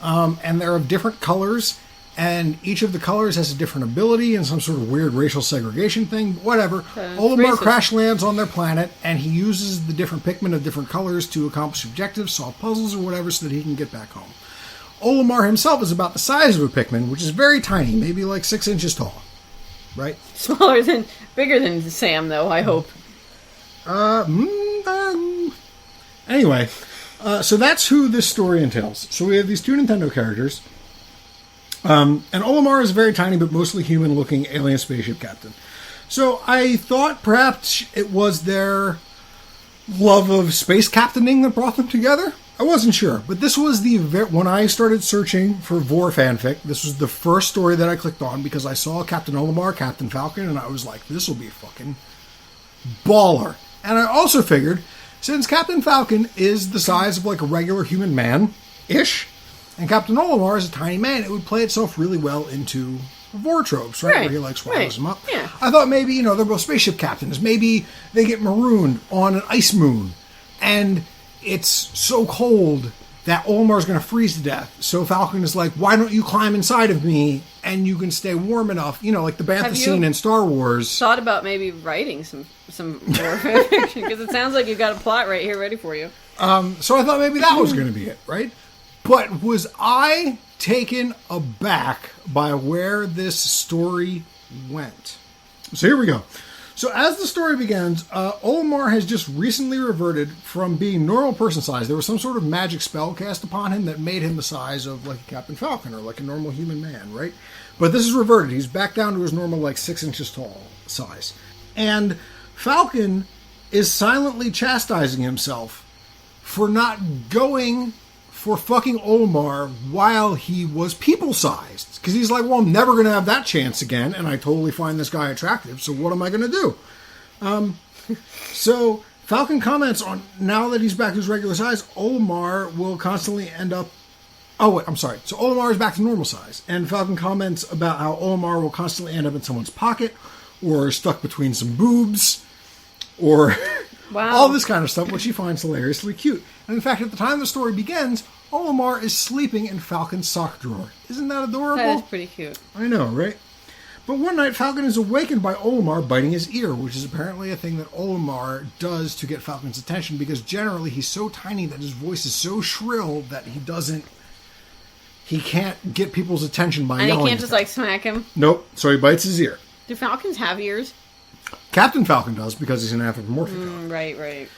and they're of different colors. And each of the colors has a different ability and some sort of weird racial segregation thing. Whatever. Olimar racist. crash lands on their planet, and he uses the different Pikmin of different colors to accomplish objectives, solve puzzles, or whatever, so that he can get back home. Olimar himself is about the size of a Pikmin, which is very tiny, maybe like 6 inches tall. Right? Bigger than Sam, though, I hope. Anyway, so that's who this story entails. So we have these 2 Nintendo characters. And Olimar is a very tiny but mostly human-looking alien spaceship captain. So I thought perhaps it was their love of space captaining that brought them together. I wasn't sure, but this was when I started searching for Vore fanfic, this was the first story that I clicked on because I saw Captain Olimar, Captain Falcon, and I was like, this will be fucking baller. And I also figured, since Captain Falcon is the size of like a regular human man-ish, and Captain Olimar is a tiny man, it would play itself really well into Vore tropes, right? Where he like swallows them up. Yeah. I thought maybe, they're both spaceship captains. Maybe they get marooned on an ice moon, and it's so cold that Olimar's going to freeze to death. So Falcon is like, why don't you climb inside of me and you can stay warm enough? Like the bantha scene in Star Wars. Thought about maybe writing some Vore fanfiction because it sounds like you've got a plot right here ready for you. So I thought maybe that was going to be it, right? But was I taken aback by where this story went? So here we go. So as the story begins, Olimar has just recently reverted from being normal person size. There was some sort of magic spell cast upon him that made him the size of like a Captain Falcon or like a normal human man, right? But this is reverted. He's back down to his normal like 6 inches tall size. And Falcon is silently chastising himself for not going for fucking Olimar while he was people-sized. Because he's like, well, I'm never going to have that chance again, and I totally find this guy attractive, so what am I going to do? So Falcon comments on, now that he's back to his regular size, Olimar will constantly end up... Oh, wait, I'm sorry. So Olimar is back to normal size, and Falcon comments about how Olimar will constantly end up in someone's pocket, or stuck between some boobs, or... Wow. All this kind of stuff, which he finds hilariously cute. And in fact, at the time the story begins, Olimar is sleeping in Falcon's sock drawer. Isn't that adorable? That is pretty cute. I know, right? But one night, Falcon is awakened by Olimar biting his ear, which is apparently a thing that Olimar does to get Falcon's attention, because generally he's so tiny that his voice is so shrill that he can't get people's attention by yelling. And he can't just like smack him? Nope, so he bites his ear. Do falcons have ears? Captain Falcon does, because he's an anthropomorphic dog. Right.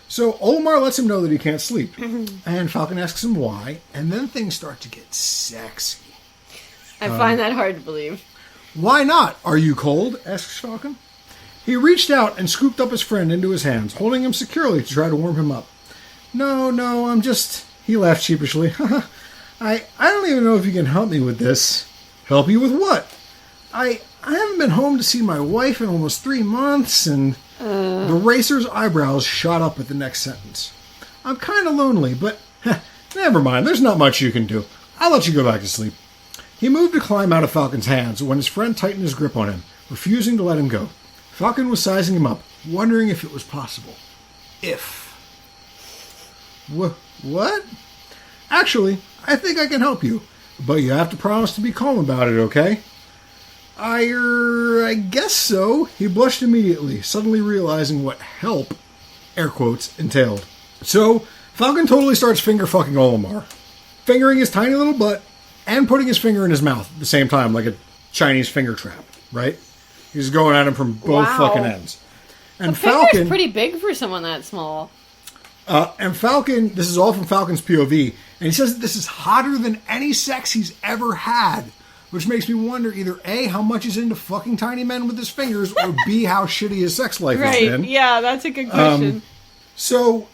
So Olimar lets him know that he can't sleep. And Falcon asks him why, and then things start to get sexy. I find that hard to believe. Why not? Are you cold? Asks Falcon. He reached out and scooped up his friend into his hands, holding him securely to try to warm him up. No, I'm just... He laughed sheepishly. I don't even know if you can help me with this. Help you with what? I haven't been home to see my wife in almost 3 months, and the racer's eyebrows shot up at the next sentence. I'm kind of lonely, but never mind. There's not much you can do. I'll let you go back to sleep. He moved to climb out of Falcon's hands when his friend tightened his grip on him, refusing to let him go. Falcon was sizing him up, wondering if it was possible. What? Actually, I think I can help you, but you have to promise to be calm about it, okay? I guess so. He blushed immediately, suddenly realizing what help, air quotes, entailed. So, Falcon totally starts finger-fucking Olimar, fingering his tiny little butt and putting his finger in his mouth at the same time, like a Chinese finger trap, right? He's going at him from both fucking ends. And Falcon... pretty big for someone that small. And Falcon, this is all from Falcon's POV, and he says that this is hotter than any sex he's ever had. Which makes me wonder either A, how much he's into fucking tiny men with his fingers, or B, how shitty his sex life has been. Right, yeah, that's a good question. So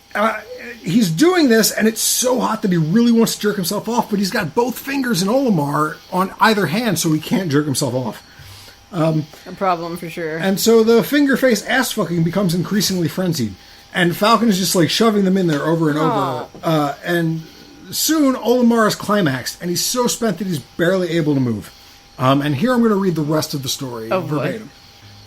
he's doing this, and it's so hot that he really wants to jerk himself off, but he's got both fingers in Olimar on either hand, so he can't jerk himself off. A problem for sure. And so the finger face ass fucking becomes increasingly frenzied. And Falcon is just like shoving them in there over and over. And soon, Olimar is climaxed, and he's so spent that he's barely able to move. And here I'm going to read the rest of the story verbatim.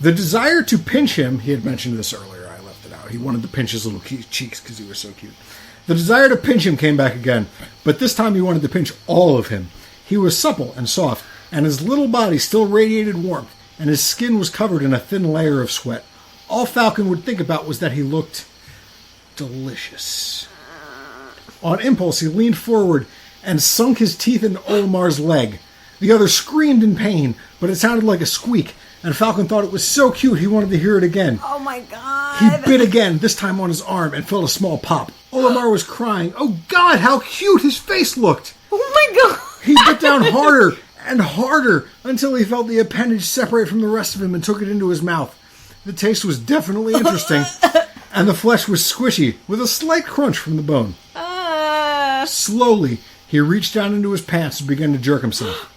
The desire to pinch him, he had mentioned this earlier, I left it out. He wanted to pinch his little cheeks because he was so cute. The desire to pinch him came back again, but this time he wanted to pinch all of him. He was supple and soft, and his little body still radiated warmth, and his skin was covered in a thin layer of sweat. All Falcon would think about was that he looked delicious. On impulse, he leaned forward and sunk his teeth into Olimar's leg. The other screamed in pain, but it sounded like a squeak, and Falcon thought it was so cute he wanted to hear it again. Oh my god. He bit again, this time on his arm, and felt a small pop. Olimar was crying. Oh god, how cute his face looked! Oh my god! He bit down harder, and harder until he felt the appendage separate from the rest of him and took it into his mouth. The taste was definitely interesting, and the flesh was squishy, with a slight crunch from the bone. Slowly, he reached down into his pants and began to jerk himself.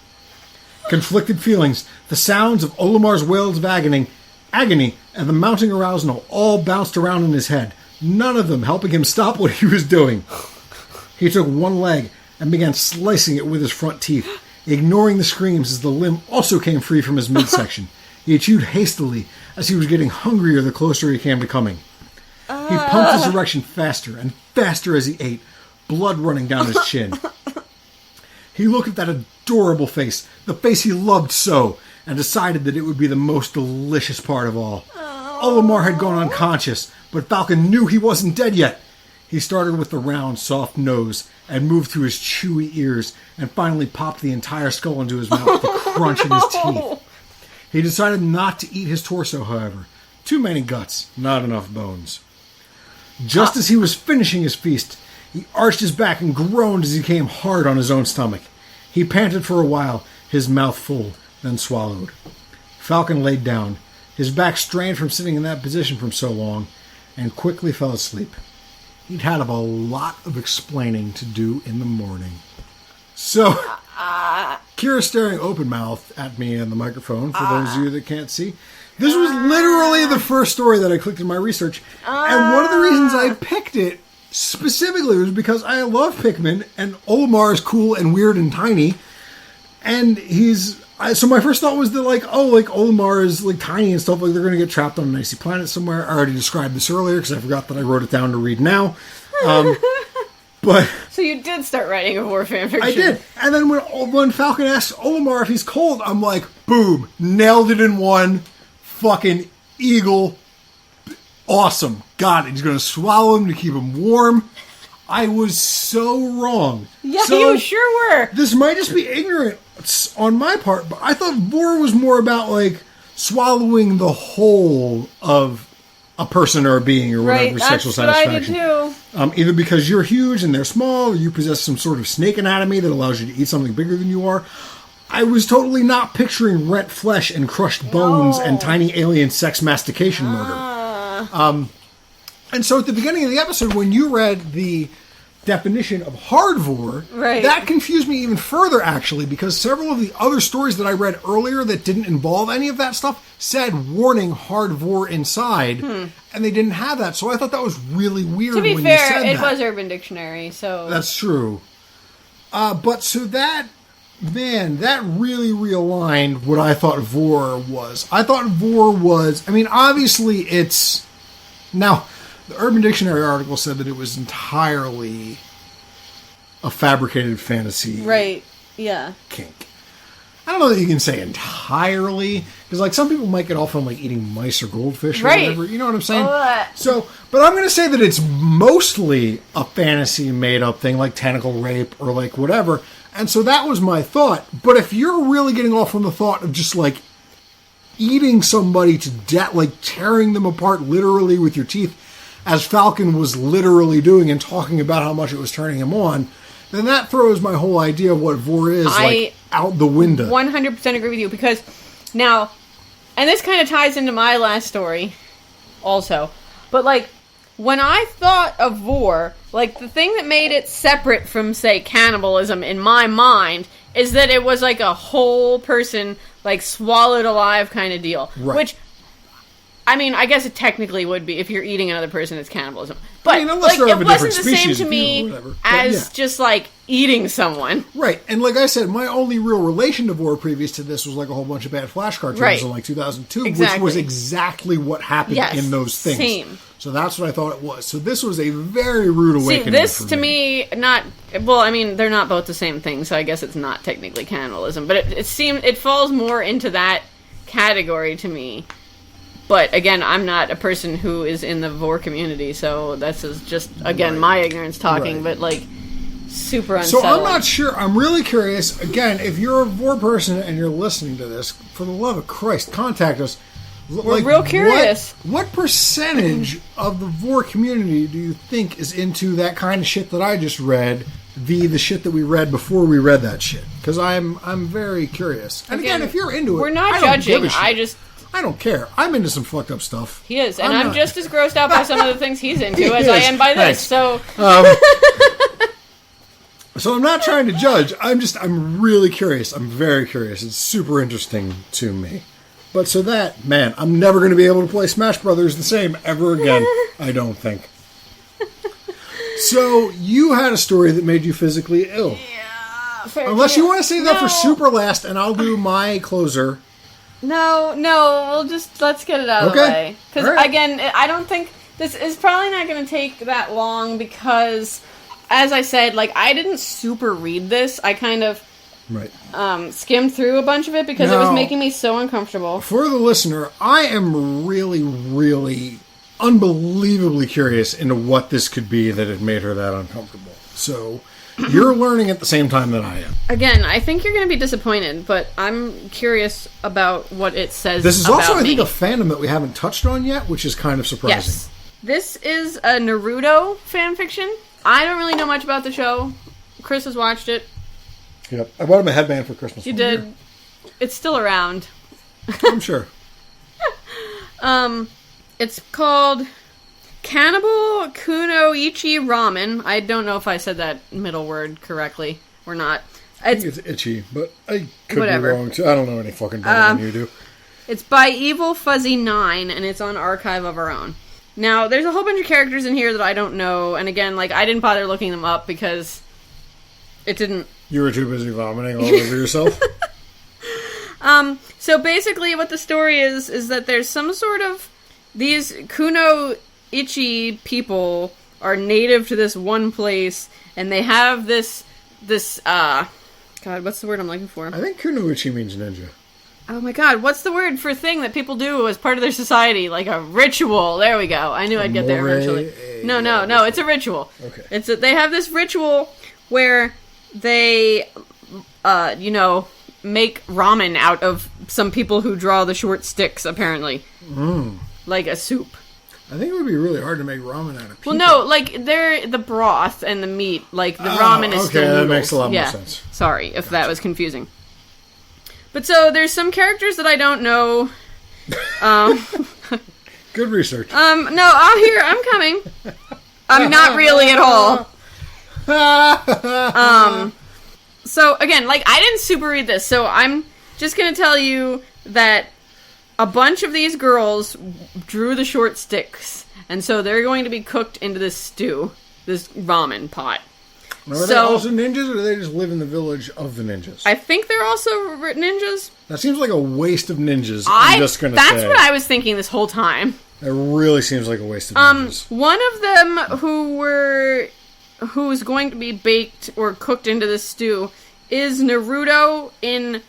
Conflicted feelings, the sounds of Olimar's wails of agony, and the mounting arousal all bounced around in his head, none of them helping him stop what he was doing. He took one leg and began slicing it with his front teeth, ignoring the screams as the limb also came free from his midsection. He chewed hastily as he was getting hungrier the closer he came to coming. He pumped his erection faster and faster as he ate, blood running down his chin. He looked at that adorable face, the face he loved so, and decided that it would be the most delicious part of all. Olimar had gone unconscious, but Falcon knew he wasn't dead yet. He started with the round, soft nose and moved through his chewy ears and finally popped the entire skull into his mouth with a crunch in his teeth. He decided not to eat his torso, however. Too many guts, not enough bones. Just as he was finishing his feast, he arched his back and groaned as he came hard on his own stomach. He panted for a while, his mouth full, then swallowed. Falcon laid down, his back strained from sitting in that position for so long, and quickly fell asleep. He'd had a lot of explaining to do in the morning. So, Kira's staring open-mouthed at me in the microphone, for those of you that can't see. This was literally the first story that I clicked in my research. And one of the reasons I picked it specifically was because I love Pikmin, and Olimar is cool and weird and tiny. And so my first thought was that, Olimar is, tiny and stuff, they're going to get trapped on an icy planet somewhere. I already described this earlier, because I forgot that I wrote it down to read now. But so you did start writing a Vore fanfiction. I did. And then when Falcon asks Olimar if he's cold, I'm like, boom, nailed it in one. Fucking eagle. Awesome. Got it. He's going to swallow him to keep him warm. I was so wrong. Yeah, you sure were. This might just be ignorance on my part, but I thought Vore was more about, swallowing the whole of a person or a being or whatever sexual satisfaction. That's what I did too. Either because you're huge and they're small, or you possess some sort of snake anatomy that allows you to eat something bigger than you are. I was totally not picturing rent flesh and crushed bones and tiny alien sex mastication murder. And so at the beginning of the episode, when you read the definition of hard Vore, that confused me even further, actually, because several of the other stories that I read earlier that didn't involve any of that stuff said warning hard Vore inside, and they didn't have that. So I thought that was really weird. To be when fair, you said it that. was Urban Dictionary, so That's true. But so that really realigned what I thought Vore was. I thought Vore was, obviously it's... Now, the Urban Dictionary article said that it was entirely a fabricated fantasy kink. I don't know that you can say entirely, because some people might get off on eating mice or goldfish or whatever. You know what I'm saying? But I'm going to say that it's mostly a fantasy made up thing, like tentacle rape or whatever. And so that was my thought. But if you're really getting off on the thought of just eating somebody to death, tearing them apart literally with your teeth, as Falcon was literally doing and talking about how much it was turning him on, then that throws my whole idea of what Vore is out the window. 100% agree with you, because now, and this kind of ties into my last story also, but when I thought of Vore, the thing that made it separate from, say, cannibalism in my mind is that it was a whole person, swallowed alive kind of deal. Right. Which, I guess it technically would be if you're eating another person, it's cannibalism. But unless they're of a it different wasn't the same species to of me people or whatever. as just eating someone. Right, and like I said, my only real relation to Vore previous to this was a whole bunch of bad Flash cartoons in 2002, which was exactly what happened in those things. Same. So that's what I thought it was. So this was a very rude awakening. See, this to me, they're not both the same thing, so I guess it's not technically cannibalism, but it falls more into that category to me. But again, I'm not a person who is in the Vore community, so this is just, again, my ignorance talking, but super unsettling. So I'm not sure. I'm really curious. Again, if you're a Vore person and you're listening to this, for the love of Christ, contact us. We're real curious. What percentage of the Vore community do you think is into that kind of shit that I just read the shit that we read before we read that shit. Because I'm very curious. And again, if you're into it, we're not I don't judging. give a shit. I don't care. I'm into some fucked up stuff. He is, and I'm just as grossed out by some of the things he's into as I am by this. Thanks. So, so I'm not trying to judge. I'm really curious. I'm very curious. It's super interesting to me. But so that, man, I'm never going to be able to play Smash Brothers the same ever again. I don't think. So you had a story that made you physically ill. yeah. Unless you want to say that for super last, and I'll do my closer. No, let's get it out of the way. Because, again, I don't think this is probably not going to take that long because, as I said, like, I didn't super read this. I kind of skimmed through a bunch of it because it was making me so uncomfortable. For the listener, I am really, really unbelievably curious into what this could be that had made her that uncomfortable. So... You're learning at the same time that I am. Again, I think you're going to be disappointed, but I'm curious about what it says. This is also, I think, a fandom that we haven't touched on yet, which is kind of surprising. Yes. This is a Naruto fanfiction. I don't really know much about the show. Chris has watched it. Yep. I bought him a headband for Christmas. You did. Year. It's still around. I'm sure. It's called... Cannibal Kunoichi Ramen. I don't know if I said that middle word correctly or not. I think it's itchy, but I could be wrong too. I don't know any fucking better than you do. It's by Evil Fuzzy 9, and it's on Archive of Our Own. Now, there's a whole bunch of characters in here that I don't know, and again, like, I didn't bother looking them up because it didn't... You were too busy vomiting all over yourself? So basically what the story is that there's some sort of... These Kunoichi people are native to this one place, and they have this God, what's the word I'm looking for? I think Kunoichi means ninja. Oh my god, what's the word for thing that people do as part of their society? Like a ritual. There we go. I knew I'd get there eventually. No, it's a ritual. Okay. They have this ritual where they, make ramen out of some people who draw the short sticks, apparently. Like a soup. I think it would be really hard to make ramen out of people. Well, no, like, they're the broth and the meat. Like, the ramen is still noodles. Okay, that makes a lot more sense. Sorry if that was confusing. But so, there's some characters that I don't know. Good research. No, I'm coming. I'm not really at all. So, again, like, I didn't super read this, so I'm just gonna tell you that a bunch of these girls drew the short sticks, and so they're going to be cooked into this stew, this ramen pot. Are they also ninjas, or do they just live in the village of the ninjas? I think they're also ninjas. That seems like a waste of ninjas, I'm just going to say. That's what I was thinking this whole time. It really seems like a waste of ninjas. One of them who's going to be baked or cooked into this stew is Naruto in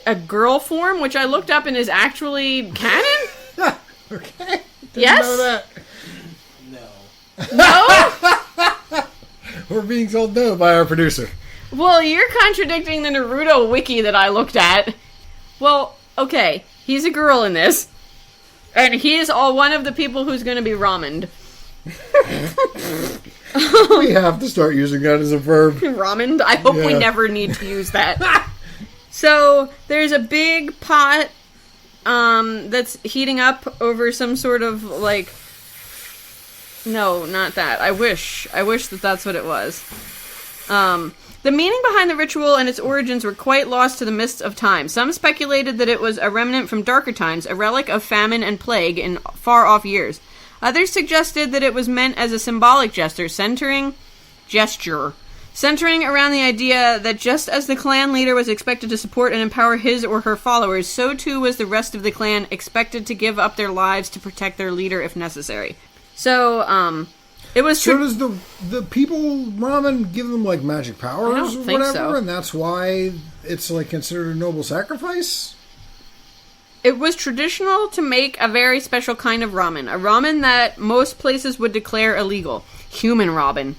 a girl form, which I looked up and is actually canon? Okay. Yes? Know that. No? We're being told no by our producer. Well, you're contradicting the Naruto wiki that I looked at. Well, okay, he's a girl in this, and he's one of the people who's going to be ramened. We have to start using that as a verb. Ramened? I hope we never need to use that. So, there's a big pot that's heating up over some sort of, like... No, not that. I wish that that's what it was. The meaning behind the ritual and its origins were quite lost to the mists of time. Some speculated that it was a remnant from darker times, a relic of famine and plague in far-off years. Others suggested that it was meant as a symbolic gesture, centering around the idea that just as the clan leader was expected to support and empower his or her followers, so too was the rest of the clan expected to give up their lives to protect their leader if necessary. So, it was... So does the people ramen give them, like, magic powers or whatever? So. And that's why it's, like, considered a noble sacrifice? It was traditional to make a very special kind of ramen. A ramen that most places would declare illegal. Human ramen.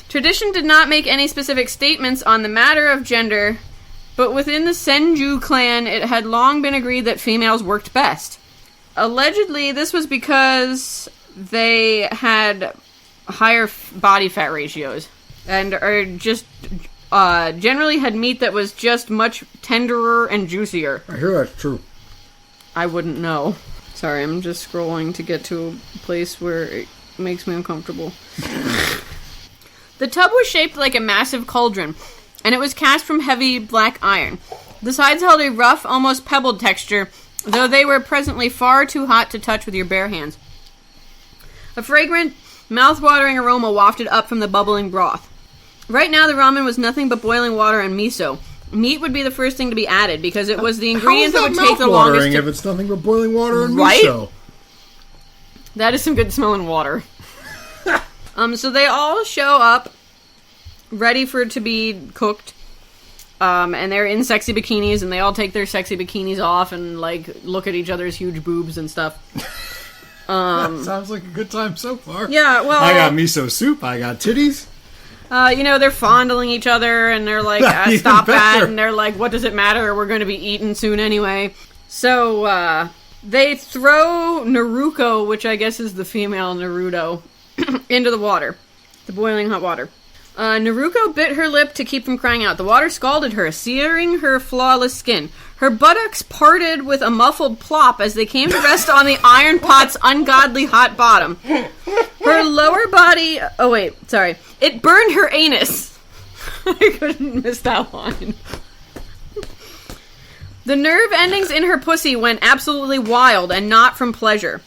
Tradition did not make any specific statements on the matter of gender, but within the Senju clan, it had long been agreed that females worked best. Allegedly, this was because they had higher body fat ratios and are just generally had meat that was just much tenderer and juicier. I hear that's true. I wouldn't know. Sorry, I'm just scrolling to get to a place where it makes me uncomfortable. The tub was shaped like a massive cauldron, and it was cast from heavy black iron. The sides held a rough, almost pebbled texture, though they were presently far too hot to touch with your bare hands. A fragrant, mouth-watering aroma wafted up from the bubbling broth. Right now, the ramen was nothing but boiling water and miso. Meat would be the first thing to be added, because it was the ingredient that would take the longest to... if it's nothing but boiling water and right? miso? That is some good smelling water. So they all show up, ready for it to be cooked. And they're in sexy bikinis, and they all take their sexy bikinis off and, like, look at each other's huge boobs and stuff. That sounds like a good time so far. Yeah, well... I got miso soup, I got titties. They're fondling each other, and they're like, stop that, and they're like, what does it matter? We're going to be eaten soon anyway. So, they throw Naruto, which I guess is the female Naruto, into the water. The boiling hot water. Naruto bit her lip to keep from crying out. The water scalded her, searing her flawless skin. Her buttocks parted with a muffled plop as they came to rest on the iron pot's ungodly hot bottom. Her lower body... Oh, wait. Sorry. It burned her anus. I couldn't miss that line. The nerve endings in her pussy went absolutely wild, and not from pleasure.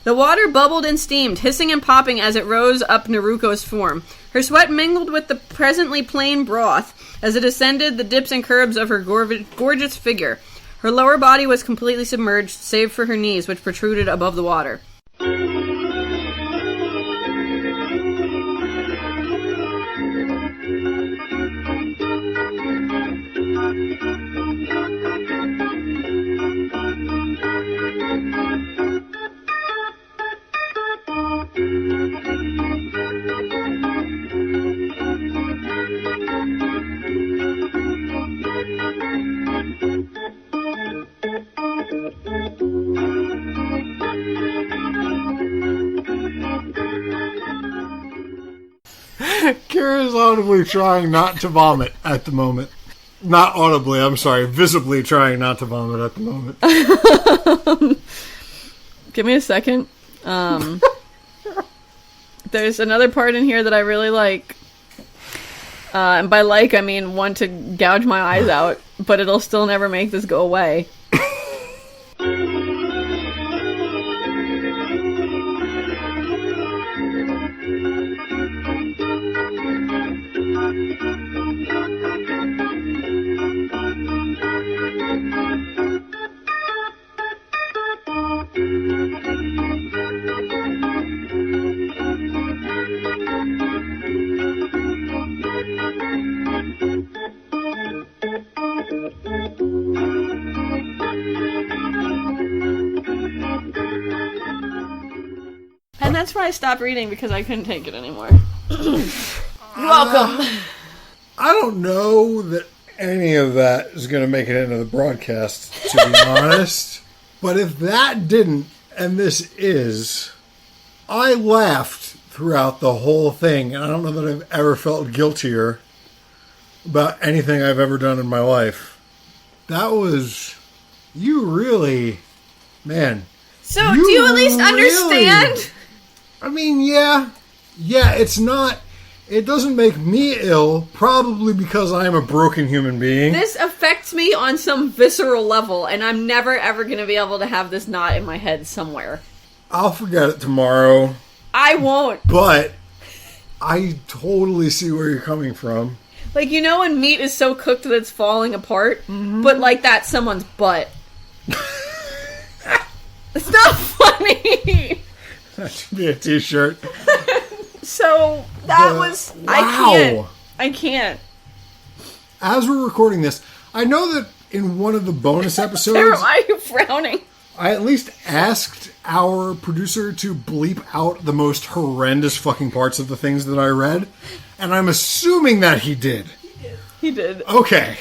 The water bubbled and steamed, hissing and popping as it rose up Naruko's form. Her sweat mingled with the presently plain broth as it ascended the dips and curves of her gorgeous figure. Her lower body was completely submerged, save for her knees, which protruded above the water. Kara's audibly trying not to vomit at the moment. Not audibly, I'm sorry. Visibly trying not to vomit at the moment. Give me a second. There's another part in here that I really like. And by like, I mean want to gouge my eyes out, but it'll still never make this go away. And that's why I stopped reading, because I couldn't take it anymore. You're welcome. I don't know that any of that is going to make it into the broadcast, to be honest. But if that didn't, and this is, I laughed throughout the whole thing, and I don't know that I've ever felt guiltier about anything I've ever done in my life. That was, you really, man. So, do you at least understand? I mean, yeah, it's not, it doesn't make me ill, probably because I am a broken human being. This affects me on some visceral level, and I'm never ever going to be able to have this knot in my head somewhere. I'll forget it tomorrow. I won't. But I totally see where you're coming from. Like, you know when meat is so cooked that it's falling apart? Mm-hmm. But like that's someone's butt. It's not funny. That should be a t-shirt. So, that was... Wow. I can't. As we're recording this, I know that in one of the bonus episodes... Sarah, why are you frowning? I at least asked our producer to bleep out the most horrendous fucking parts of the things that I read. And I'm assuming that he did. He did. Okay.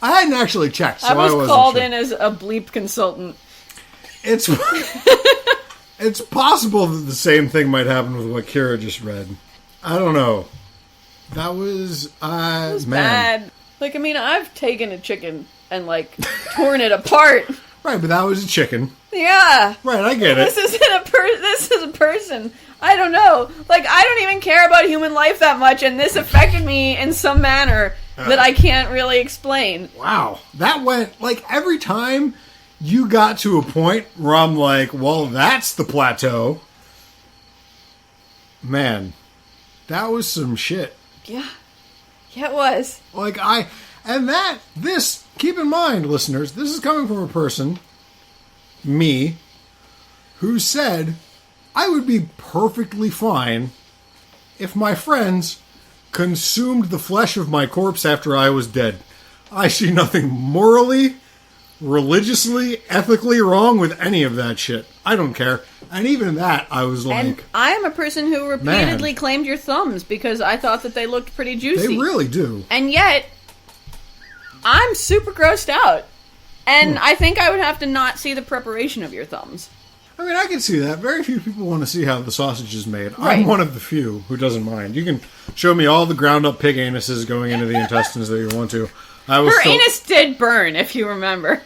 I hadn't actually checked, so I wasn't called sure. in as a bleep consultant. It's It's possible that the same thing might happen with what Kera just read. I don't know. That was, It was man. bad. Like, I mean, I've taken a chicken and, like, torn it apart. Right, but that was a chicken. Yeah. Right, I get it. This is a person. I don't know. Like, I don't even care about human life that much, and this affected me in some manner that I can't really explain. Wow. That went, like, every time you got to a point where I'm like, well, that's the plateau. Man, that was some shit. Yeah. Yeah, it was. Like, keep in mind, listeners, this is coming from a person, me, who said I would be perfectly fine if my friends consumed the flesh of my corpse after I was dead. I see nothing morally, religiously, ethically wrong with any of that shit. I don't care. And even that, I was like... And I am a person who repeatedly claimed your thumbs because I thought that they looked pretty juicy. They really do. And yet, I'm super grossed out. And I think I would have to not see the preparation of your thumbs. I mean, I can see that. Very few people want to see how the sausage is made. Right. I'm one of the few who doesn't mind. You can show me all the ground-up pig anuses going into the intestines that you want to. Her anus did burn, if you remember.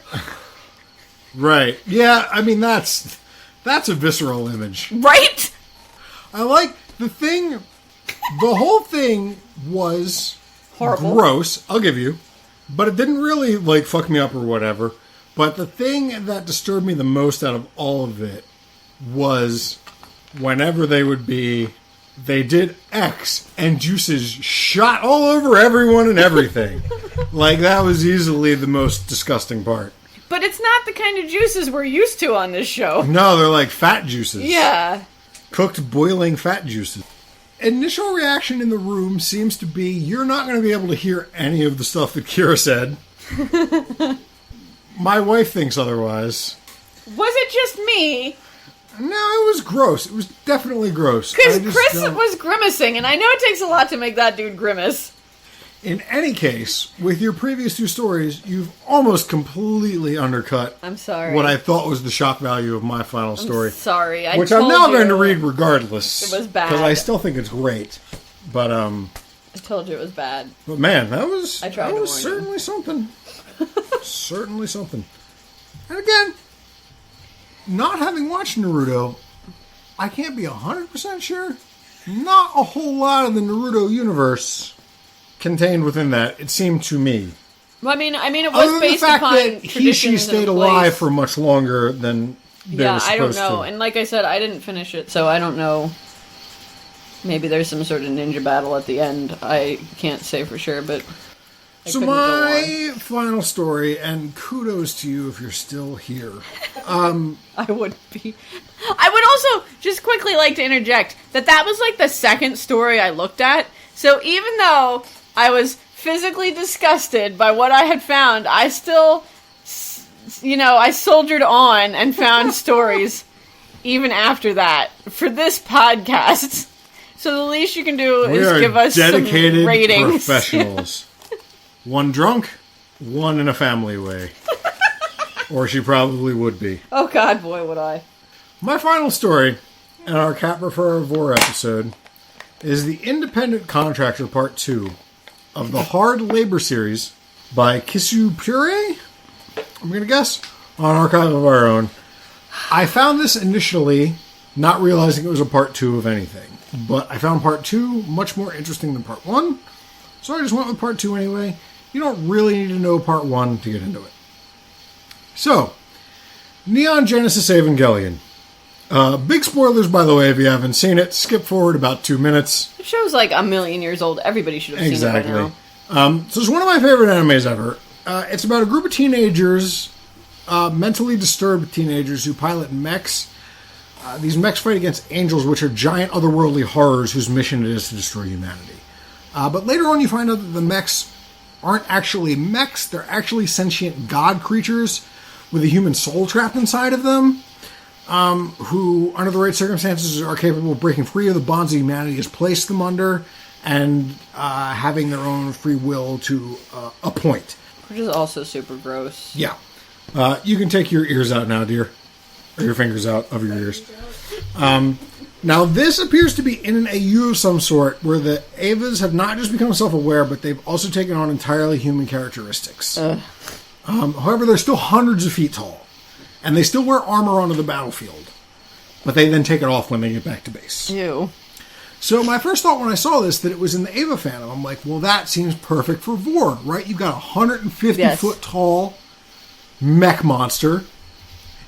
Right. Yeah, I mean, that's a visceral image. Right? I like the whole thing was Horrible. gross, I'll give you. But it didn't really, like, fuck me up or whatever. But the thing that disturbed me the most out of all of it was whenever they did X and juices shot all over everyone and everything. Like, that was easily the most disgusting part. But it's not the kind of juices we're used to on this show. No, they're like fat juices. Yeah. Cooked, boiling fat juices. Initial reaction in the room seems to be you're not going to be able to hear any of the stuff that Kera said. My wife thinks otherwise. Was it just me? No, it was gross. It was definitely gross. Because Chris was grimacing, and I know it takes a lot to make that dude grimace. In any case, with your previous two stories, you've almost completely undercut I'm sorry. what I thought was the shock value of my final story. Sorry. Which I'm now going to read regardless. It was bad. Because I still think it's great. But, I told you it was bad. But man, that was certainly something. Certainly something. And again, not having watched Naruto, I can't be 100% sure. Not a whole lot of the Naruto universe contained within that, it seemed to me. Well, I mean, it was Other than based the fact upon that she stayed alive for much longer than they were supposed I don't know. to. And like I said, I didn't finish it, so I don't know. Maybe there's some sort of ninja battle at the end. I can't say for sure, but So my final story, and kudos to you if you're still here. I would be. I would also just quickly like to interject that was like the second story I looked at. So even though I was physically disgusted by what I had found, I still, I soldiered on and found stories even after that for this podcast. So the least you can do is give us dedicated some ratings. Professionals. One drunk, one in a family way. Or she probably would be. Oh God, boy, would I. My final story in our Cat Prefer Vore episode is The Independent Contractor Part 2 of the Hard Labor series by Kisu Pure, I'm going to guess, on Archive of Our Own. I found this initially not realizing it was a Part 2 of anything, but I found Part 2 much more interesting than Part 1, so I just went with Part 2 anyway. You don't really need to know Part 1 to get into it. So, Neon Genesis Evangelion. Big spoilers, by the way, if you haven't seen it. Skip forward about 2 minutes. The show's like 1,000,000 years old. Everybody should have seen it by now. So it's one of my favorite animes ever. It's about a group of teenagers, mentally disturbed teenagers who pilot mechs. These mechs fight against angels, which are giant otherworldly horrors whose mission it is to destroy humanity. But later on you find out that the mechs aren't actually mechs. They're actually sentient god creatures with a human soul trapped inside of them, who, under the right circumstances, are capable of breaking free of the bonds that humanity has placed them under and having their own free will to a point. Which is also super gross. Yeah. You can take your ears out now, dear. Or your fingers out of your ears. Now, this appears to be in an AU of some sort, where the Evas have not just become self-aware, but they've also taken on entirely human characteristics. However, they're still hundreds of feet tall, and they still wear armor onto the battlefield. But they then take it off when they get back to base. Ew. So my first thought when I saw this, that it was in the Eva fandom, I'm like, well, that seems perfect for Vore, right? You've got a 150-foot tall mech monster.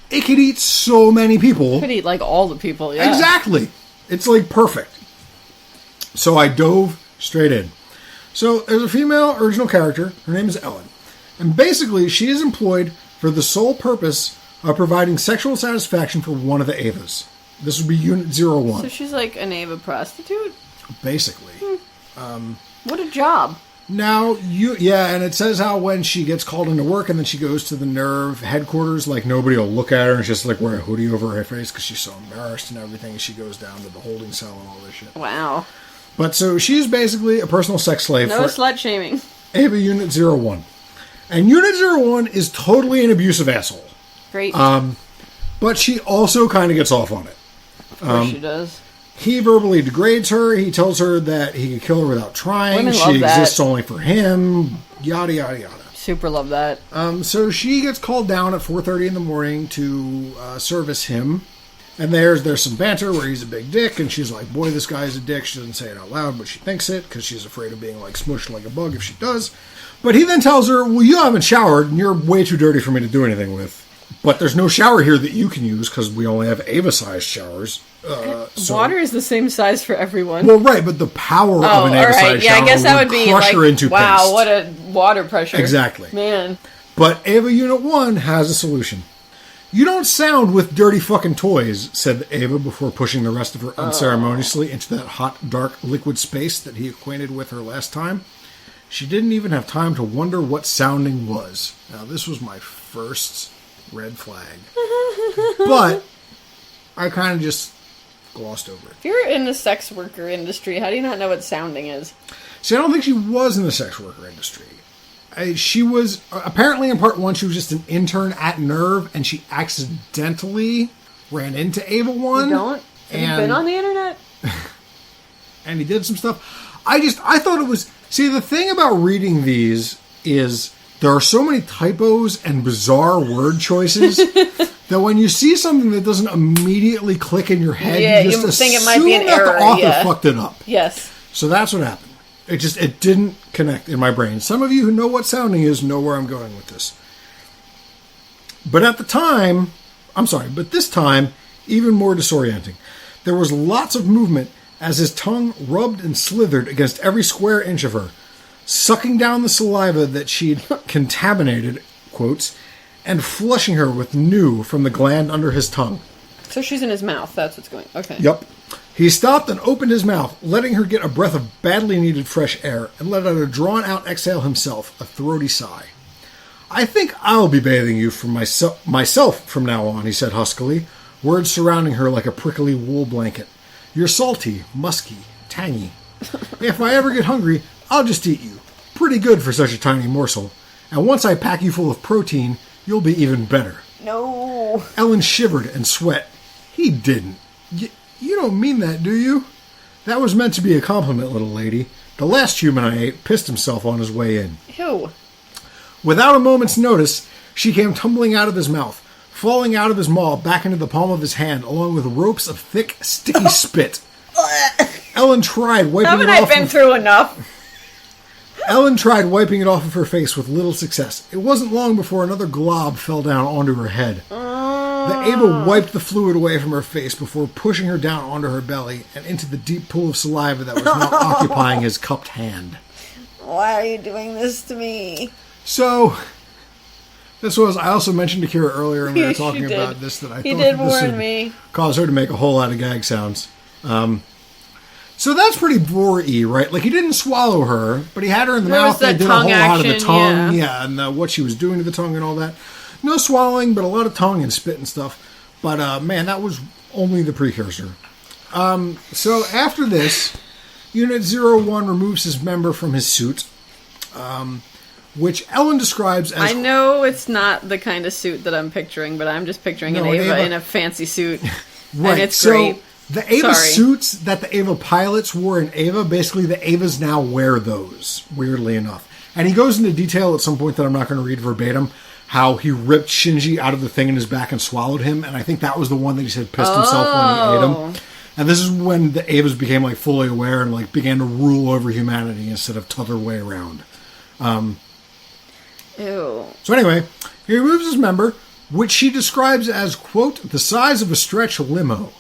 It could eat so many people. It could eat, like, all the people, yeah. Exactly. It's, like, perfect. So I dove straight in. So there's a female original character. Her name is Ellen. And basically, she is employed for the sole purpose of providing sexual satisfaction for one of the Evas. This would be Unit 01. So she's like an Eva prostitute? Basically. What a job. Now, and it says how when she gets called into work and then she goes to the Nerve headquarters, like, nobody will look at her and just, like, wear a hoodie over her face because she's so embarrassed and everything, and she goes down to the holding cell and all this shit. Wow. But so she's basically a personal sex slave No for slut shaming. Eva Unit 01. And Unit 01 is totally an abusive asshole. Great. But she also kind of gets off on it. Of course she does. He verbally degrades her. He tells her that he can kill her without trying. Women She love that. exists only for him. Yada, yada, yada. Super love that. So she gets called down at 4:30 in the morning to service him. And there's some banter where he's a big dick. And she's like, boy, this guy's a dick. She doesn't say it out loud, but she thinks it because she's afraid of being, like, smushed like a bug if she does. But he then tells her, well, you haven't showered and you're way too dirty for me to do anything with. But there's no shower here that you can use because we only have Ava-sized showers. Water is the same size for everyone. Well, right, but the power of an Ava-sized shower I guess that would be crush like, her into wow, paste. what a water pressure. Exactly. Man. But Ava Unit 1 has a solution. You don't sound with dirty fucking toys, said Ava before pushing the rest of her unceremoniously into that hot, dark, liquid space that he acquainted with her last time. She didn't even have time to wonder what sounding was. Now, this was my first red flag. But I kind of just glossed over it. If you're in the sex worker industry, how do you not know what sounding is? See, I don't think she was in the sex worker industry. She was, apparently in part 1, she was just an intern at Nerve, and she accidentally ran into Ava 1. You don't? Have you been on the internet? And he did some stuff. I thought it was, see, the thing about reading these is there are so many typos and bizarre word choices that when you see something that doesn't immediately click in your head, you just think assume it might be an that error, the author fucked it up. Yes. So that's what happened. It didn't connect in my brain. Some of you who know what sounding is know where I'm going with this. But at the time, but this time, even more disorienting. There was lots of movement as his tongue rubbed and slithered against every square inch of her, sucking down the saliva that she'd contaminated, quotes, and flushing her with new from the gland under his tongue. So she's in his mouth. That's what's going on. Okay. Yep. He stopped and opened his mouth, letting her get a breath of badly needed fresh air, and let out a drawn-out exhale himself, a throaty sigh. I think I'll be bathing you for myself from now on, he said huskily, words surrounding her like a prickly wool blanket. You're salty, musky, tangy. If I ever get hungry, I'll just eat you. Pretty good for such a tiny morsel. And once I pack you full of protein, you'll be even better. No. Ellen shivered and sweat. He didn't. You don't mean that, do you? That was meant to be a compliment, little lady. The last human I ate pissed himself on his way in. Ew. Without a moment's notice, she came tumbling out of his mouth, falling out of his maw back into the palm of his hand, along with ropes of thick, sticky spit. Ellen tried wiping Haven't it off. I been through enough? Ellen tried wiping it off of her face with little success. It wasn't long before another glob fell down onto her head. The Ava wiped the fluid away from her face before pushing her down onto her belly and into the deep pool of saliva that was now occupying his cupped hand. Why are you doing this to me? So, this was, I also mentioned to Kera earlier when we were talking about this, that I thought this would cause her to make a whole lot of gag sounds. So that's pretty Vore-y, right? Like, he didn't swallow her, but he had her in the mouth. They did a whole lot of the tongue. Yeah, and what she was doing to the tongue and all that. No swallowing, but a lot of tongue and spit and stuff. But, man, that was only the precursor. So after this, Unit 01 removes his member from his suit, which Ellen describes as... I know it's not the kind of suit that I'm picturing, but I'm just picturing an Ava in a fancy suit. Right. And it's so great. the Ava Sorry. suits that the Ava pilots wore in Ava, basically the Avas now wear those, weirdly enough. And he goes into detail at some point that I'm not going to read verbatim, how he ripped Shinji out of the thing in his back and swallowed him. And I think that was the one that he said pissed himself when he ate him. And this is when the Avas became like fully aware and like began to rule over humanity instead of t'other way around. Ew. So anyway, he removes his member, which she describes as, quote, the size of a stretch limo.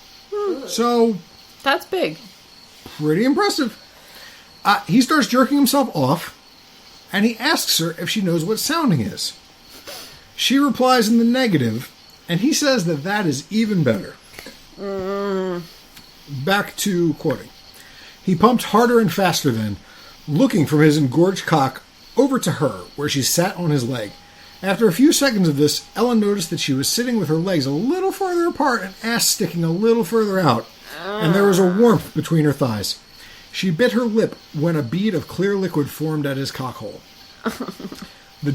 So, That's big. pretty impressive. He starts jerking himself off, and he asks her if she knows what sounding is. She replies in the negative, and he says that that is even better. Back to quoting. He pumped harder and faster then, looking from his engorged cock over to her, where she sat on his leg. After a few seconds of this, Ellen noticed that she was sitting with her legs a little farther apart and ass sticking a little further out, and there was a warmth between her thighs. She bit her lip when a bead of clear liquid formed at his cockhole. The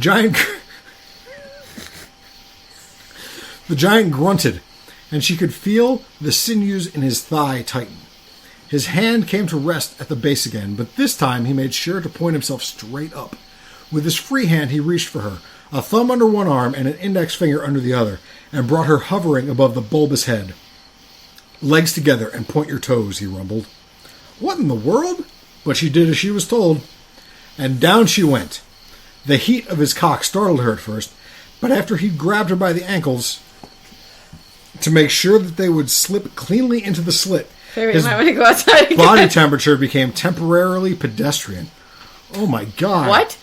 giant grunted, and she could feel the sinews in his thigh tighten. His hand came to rest at the base again, but this time he made sure to point himself straight up. With his free hand, he reached for her, a thumb under one arm and an index finger under the other, and brought her hovering above the bulbous head. Legs together and point your toes, he rumbled. What in the world? But she did as she was told, and down she went. The heat of his cock startled her at first, but after he grabbed her by the ankles to make sure that they would slip cleanly into the slit, Maybe his you might want to go outside again. body temperature became temporarily pedestrian. Oh my God. What?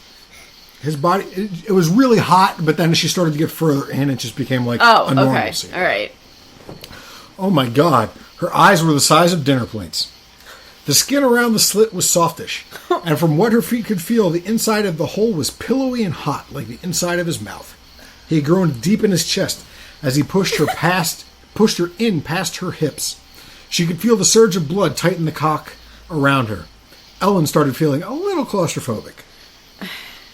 His body, it was really hot, but then as she started to get further in, it just became like a normalcy. All right. Oh my God. Her eyes were the size of dinner plates. The skin around the slit was softish, and from what her feet could feel, the inside of the hole was pillowy and hot, like the inside of his mouth. He had grown deep in his chest as he pushed her in past her hips. She could feel the surge of blood tighten the cock around her. Ellen started feeling a little claustrophobic.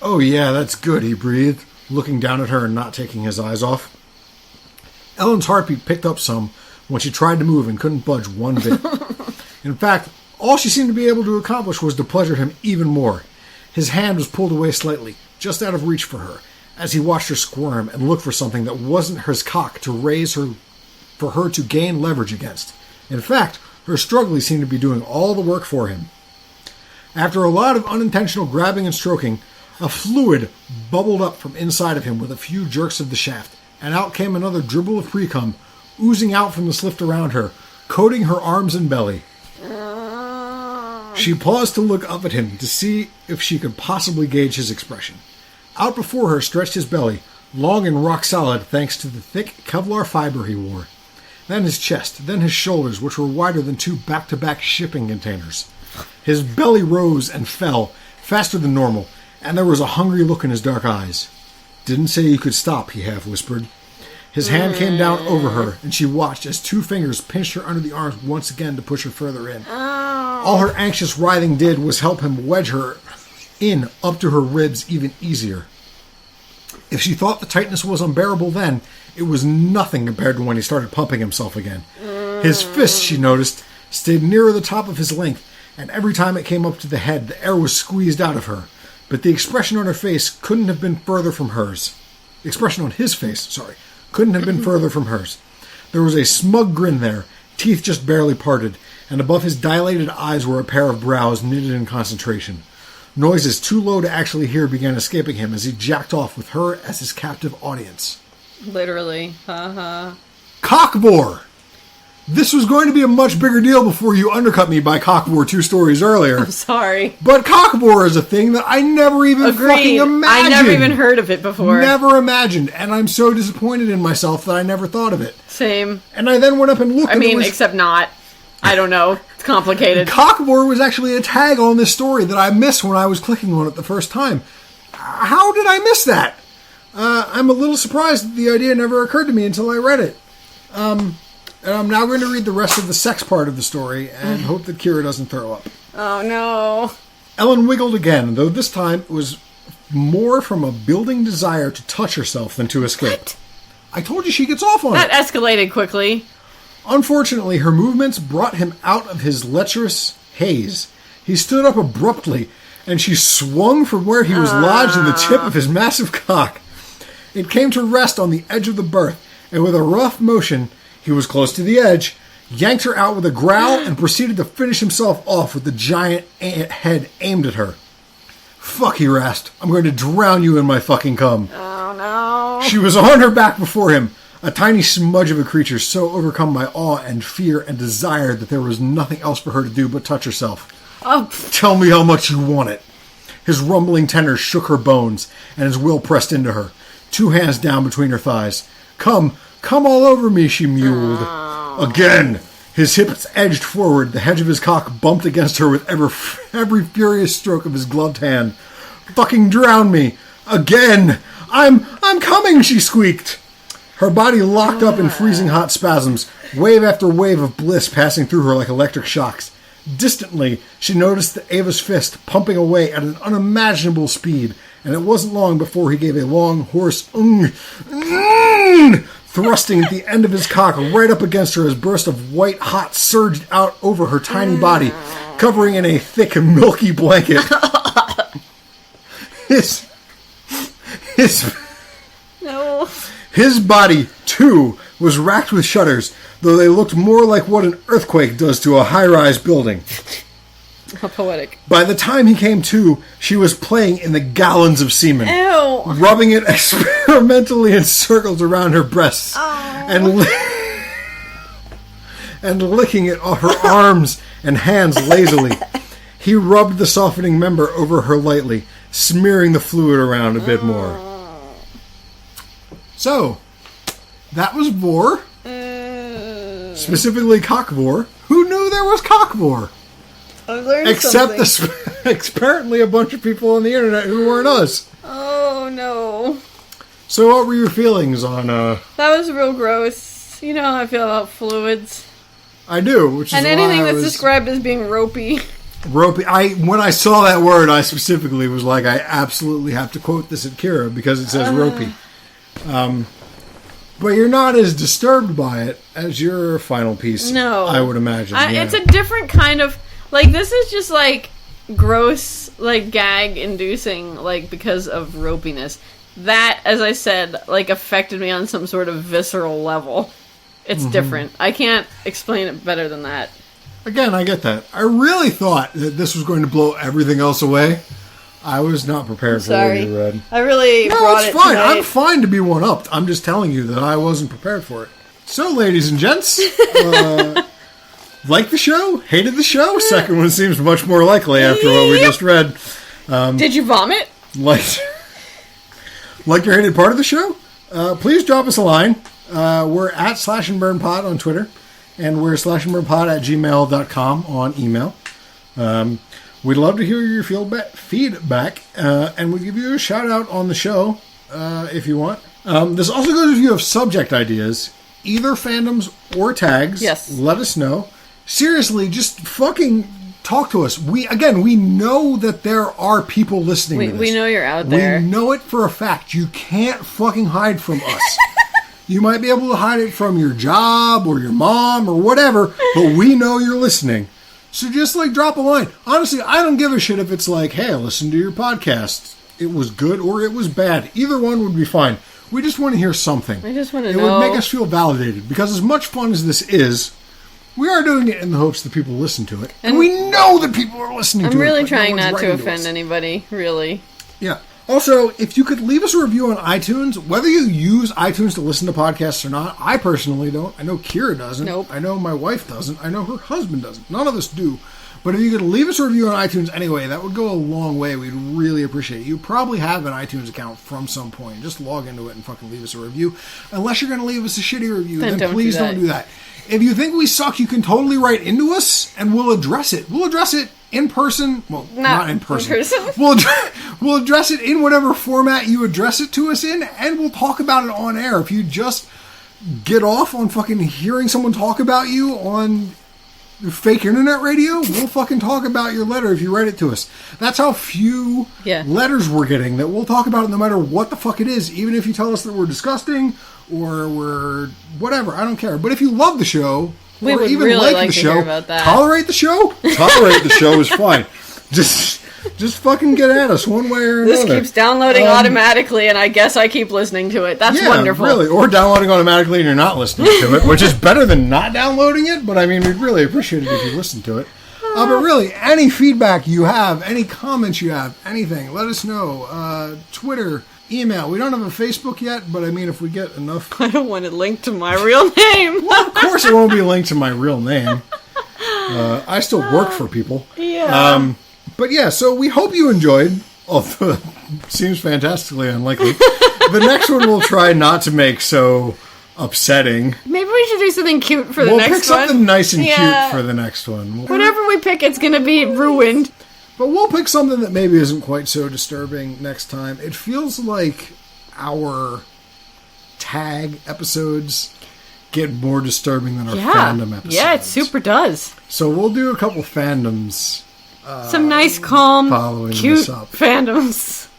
Oh yeah, that's good, he breathed, looking down at her and not taking his eyes off. Ellen's heartbeat picked up some when she tried to move and couldn't budge one bit. In fact, all she seemed to be able to accomplish was to pleasure him even more. His hand was pulled away slightly, just out of reach for her, as he watched her squirm and look for something that wasn't his cock to raise her, for her to gain leverage against. In fact, her struggling seemed to be doing all the work for him. After a lot of unintentional grabbing and stroking, a fluid bubbled up from inside of him with a few jerks of the shaft, and out came another dribble of pre-cum, oozing out from the slit around her, coating her arms and belly. She paused to look up at him to see if she could possibly gauge his expression. Out before her stretched his belly, long and rock solid thanks to the thick Kevlar fiber he wore. Then his chest, then his shoulders, which were wider than two back-to-back shipping containers. His belly rose and fell, faster than normal, and there was a hungry look in his dark eyes. Didn't say you could stop, he half-whispered. His hand came down over her, and she watched as two fingers pinched her under the arms once again to push her further in. All her anxious writhing did was help him wedge her in up to her ribs even easier. If she thought the tightness was unbearable then, it was nothing compared to when he started pumping himself again. His fist, she noticed, stayed nearer the top of his length, and every time it came up to the head, the air was squeezed out of her. But the expression on her face couldn't have been further from hers. The expression on his face, couldn't have been further from hers. There was a smug grin there, teeth just barely parted, and above his dilated eyes were a pair of brows knitted in concentration. Noises too low to actually hear began escaping him as he jacked off with her as his captive audience. Literally. Haha. Cockbore! This was going to be a much bigger deal before you undercut me by cockbore 2 stories earlier. I'm sorry. But cockbore is a thing that I never even fucking imagined. I never even heard of it before. Never imagined. And I'm so disappointed in myself that I never thought of it. Same. And I then went up and looked. I mean, except not. I don't know. It's complicated. Cockbore was actually a tag on this story that I missed when I was clicking on it the first time. How did I miss that? I'm a little surprised that the idea never occurred to me until I read it. And I'm now going to read the rest of the sex part of the story and hope that Kira doesn't throw up. Oh, no. Ellen wiggled again, though this time it was more from a building desire to touch herself than to escape. What? I told you she gets off on That it. escalated quickly. Unfortunately, her movements brought him out of his lecherous haze. He stood up abruptly, and she swung from where he was lodged in the tip of his massive cock. It came to rest on the edge of the berth, and with a rough motion, he was close to the edge, yanked her out with a growl, and proceeded to finish himself off with the giant head aimed at her. Fuck, he rasped. I'm going to drown you in my fucking cum. Oh, no. She was on her back before him, a tiny smudge of a creature so overcome by awe and fear and desire that there was nothing else for her to do but touch herself. Oh. Tell me how much you want it. His rumbling tenor shook her bones, and his will pressed into her, 2 hands down between her thighs. Come all over me, she mewled. Again, his hips edged forward, the hedge of his cock bumped against her with every furious stroke of his gloved hand. Fucking drown me. Again. I'm coming, she squeaked. Her body locked up in freezing hot spasms, wave after wave of bliss passing through her like electric shocks. Distantly, she noticed Ava's fist pumping away at an unimaginable speed, and it wasn't long before he gave a long, hoarse thrusting at the end of his cock right up against her as burst of white hot surged out over her tiny body, covering in a thick, milky blanket. No. His body, too, was racked with shudders, though they looked more like what an earthquake does to a high-rise building. How poetic. By the time he came to, she was playing in the gallons of semen, Ew. rubbing it experimentally in circles around her breasts, and licking it off her arms and hands lazily. He rubbed the softening member over her lightly, smearing the fluid around a bit more. So, that was Vore. Specifically Cockvore. Who knew there was Cockvore? I learned Except something. apparently a bunch of people on the internet who weren't us. Oh, no. So what were your feelings on, That was real gross. You know how I feel about fluids. I do, which is And why anything I that's was described as being ropey. ropey. When I saw that word, I specifically was like, I absolutely have to quote this at Kera because it says ropey. But you're not as disturbed by it as your final piece. No. I would imagine. Yeah. It's a different kind of... Like, this is just, like, gross, like, gag-inducing, like, because of ropiness. That, as I said, like, affected me on some sort of visceral level. It's different. I can't explain it better than that. Again, I get that. I really thought that this was going to blow everything else away. I was not prepared for what you read. I really No, brought it's it fine. tonight. I'm fine to be one-upped. I'm just telling you that I wasn't prepared for it. So, ladies and gents, liked the show? Hated the show? Second one seems much more likely after what we just read. Did you vomit? Liked or hated part of the show? Please drop us a line. We're at /and-burn-pod on Twitter, and we're /and-burn-pod@gmail.com on email. We'd love to hear your feedback, and we'll give you a shout out on the show if you want. This also goes if you have subject ideas, either fandoms or tags. Yes. Let us know. Seriously, just fucking talk to us. We know that there are people listening to this. We know you're out there. We know it for a fact. You can't fucking hide from us. You might be able to hide it from your job or your mom or whatever, but we know you're listening. So just, like, drop a line. Honestly, I don't give a shit if it's like, hey, I listened to your podcast. It was good or it was bad. Either one would be fine. We just want to hear something. I just want to It know. would make us feel validated. Because as much fun as this is, we are doing it in the hopes that people listen to it. And we know that people are listening to it. I'm really but no trying one's not to writing offend us. anybody, really. Yeah. Also, if you could leave us a review on iTunes, whether you use iTunes to listen to podcasts or not, I personally don't. I know Kera doesn't. Nope. I know my wife doesn't. I know her husband doesn't. None of us do. But if you could leave us a review on iTunes anyway, that would go a long way. We'd really appreciate it. You probably have an iTunes account from some point. Just log into it and fucking leave us a review. Unless you're going to leave us a shitty review, then please don't do that. If you think we suck, you can totally write into us, and we'll address it. We'll address it in person. Well, not in person. We'll address it in whatever format you address it to us in, and we'll talk about it on air. If you just get off on fucking hearing someone talk about you on fake internet radio, we'll fucking talk about your letter if you write it to us. That's how few letters we're getting, that we'll talk about it no matter what the fuck it is, even if you tell us that we're disgusting or we're whatever. I don't care. But if you love the show, we or would even really like the to show, hear about that. tolerate the show? Tolerate the show is fine. Just fucking get at us one way or another. This keeps downloading automatically, and I guess I keep listening to it. That's wonderful. Really. Or downloading automatically and you're not listening to it, which is better than not downloading it, but I mean, we'd really appreciate it if you listen to it. But really, any feedback you have, any comments you have, anything, let us know. Twitter, email. We don't have a Facebook yet, but I mean, if we get enough... I don't want it linked to my real name. Well, of course it won't be linked to my real name. I still work for people. Yeah. But yeah, so we hope you enjoyed. Although seems fantastically unlikely. The next one we'll try not to make so upsetting. Maybe we should do something cute for the next one. We'll pick something nice and cute for the next one. Whatever we pick, it's going to be ruined. But we'll pick something that maybe isn't quite so disturbing next time. It feels like our tag episodes get more disturbing than our fandom episodes. Yeah, it super does. So we'll do a couple fandoms. Some nice, calm, cute this up. fandoms.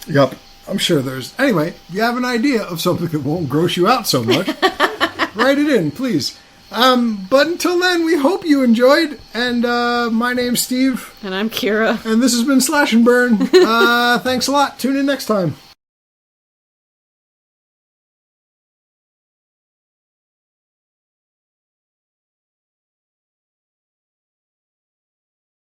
Yep. I'm sure there's... Anyway, if you have an idea of something that won't gross you out so much, write it in, please. But until then, we hope you enjoyed. And my name's Steve. And I'm Kira. And this has been Slash and Burn. Thanks a lot. Tune in next time.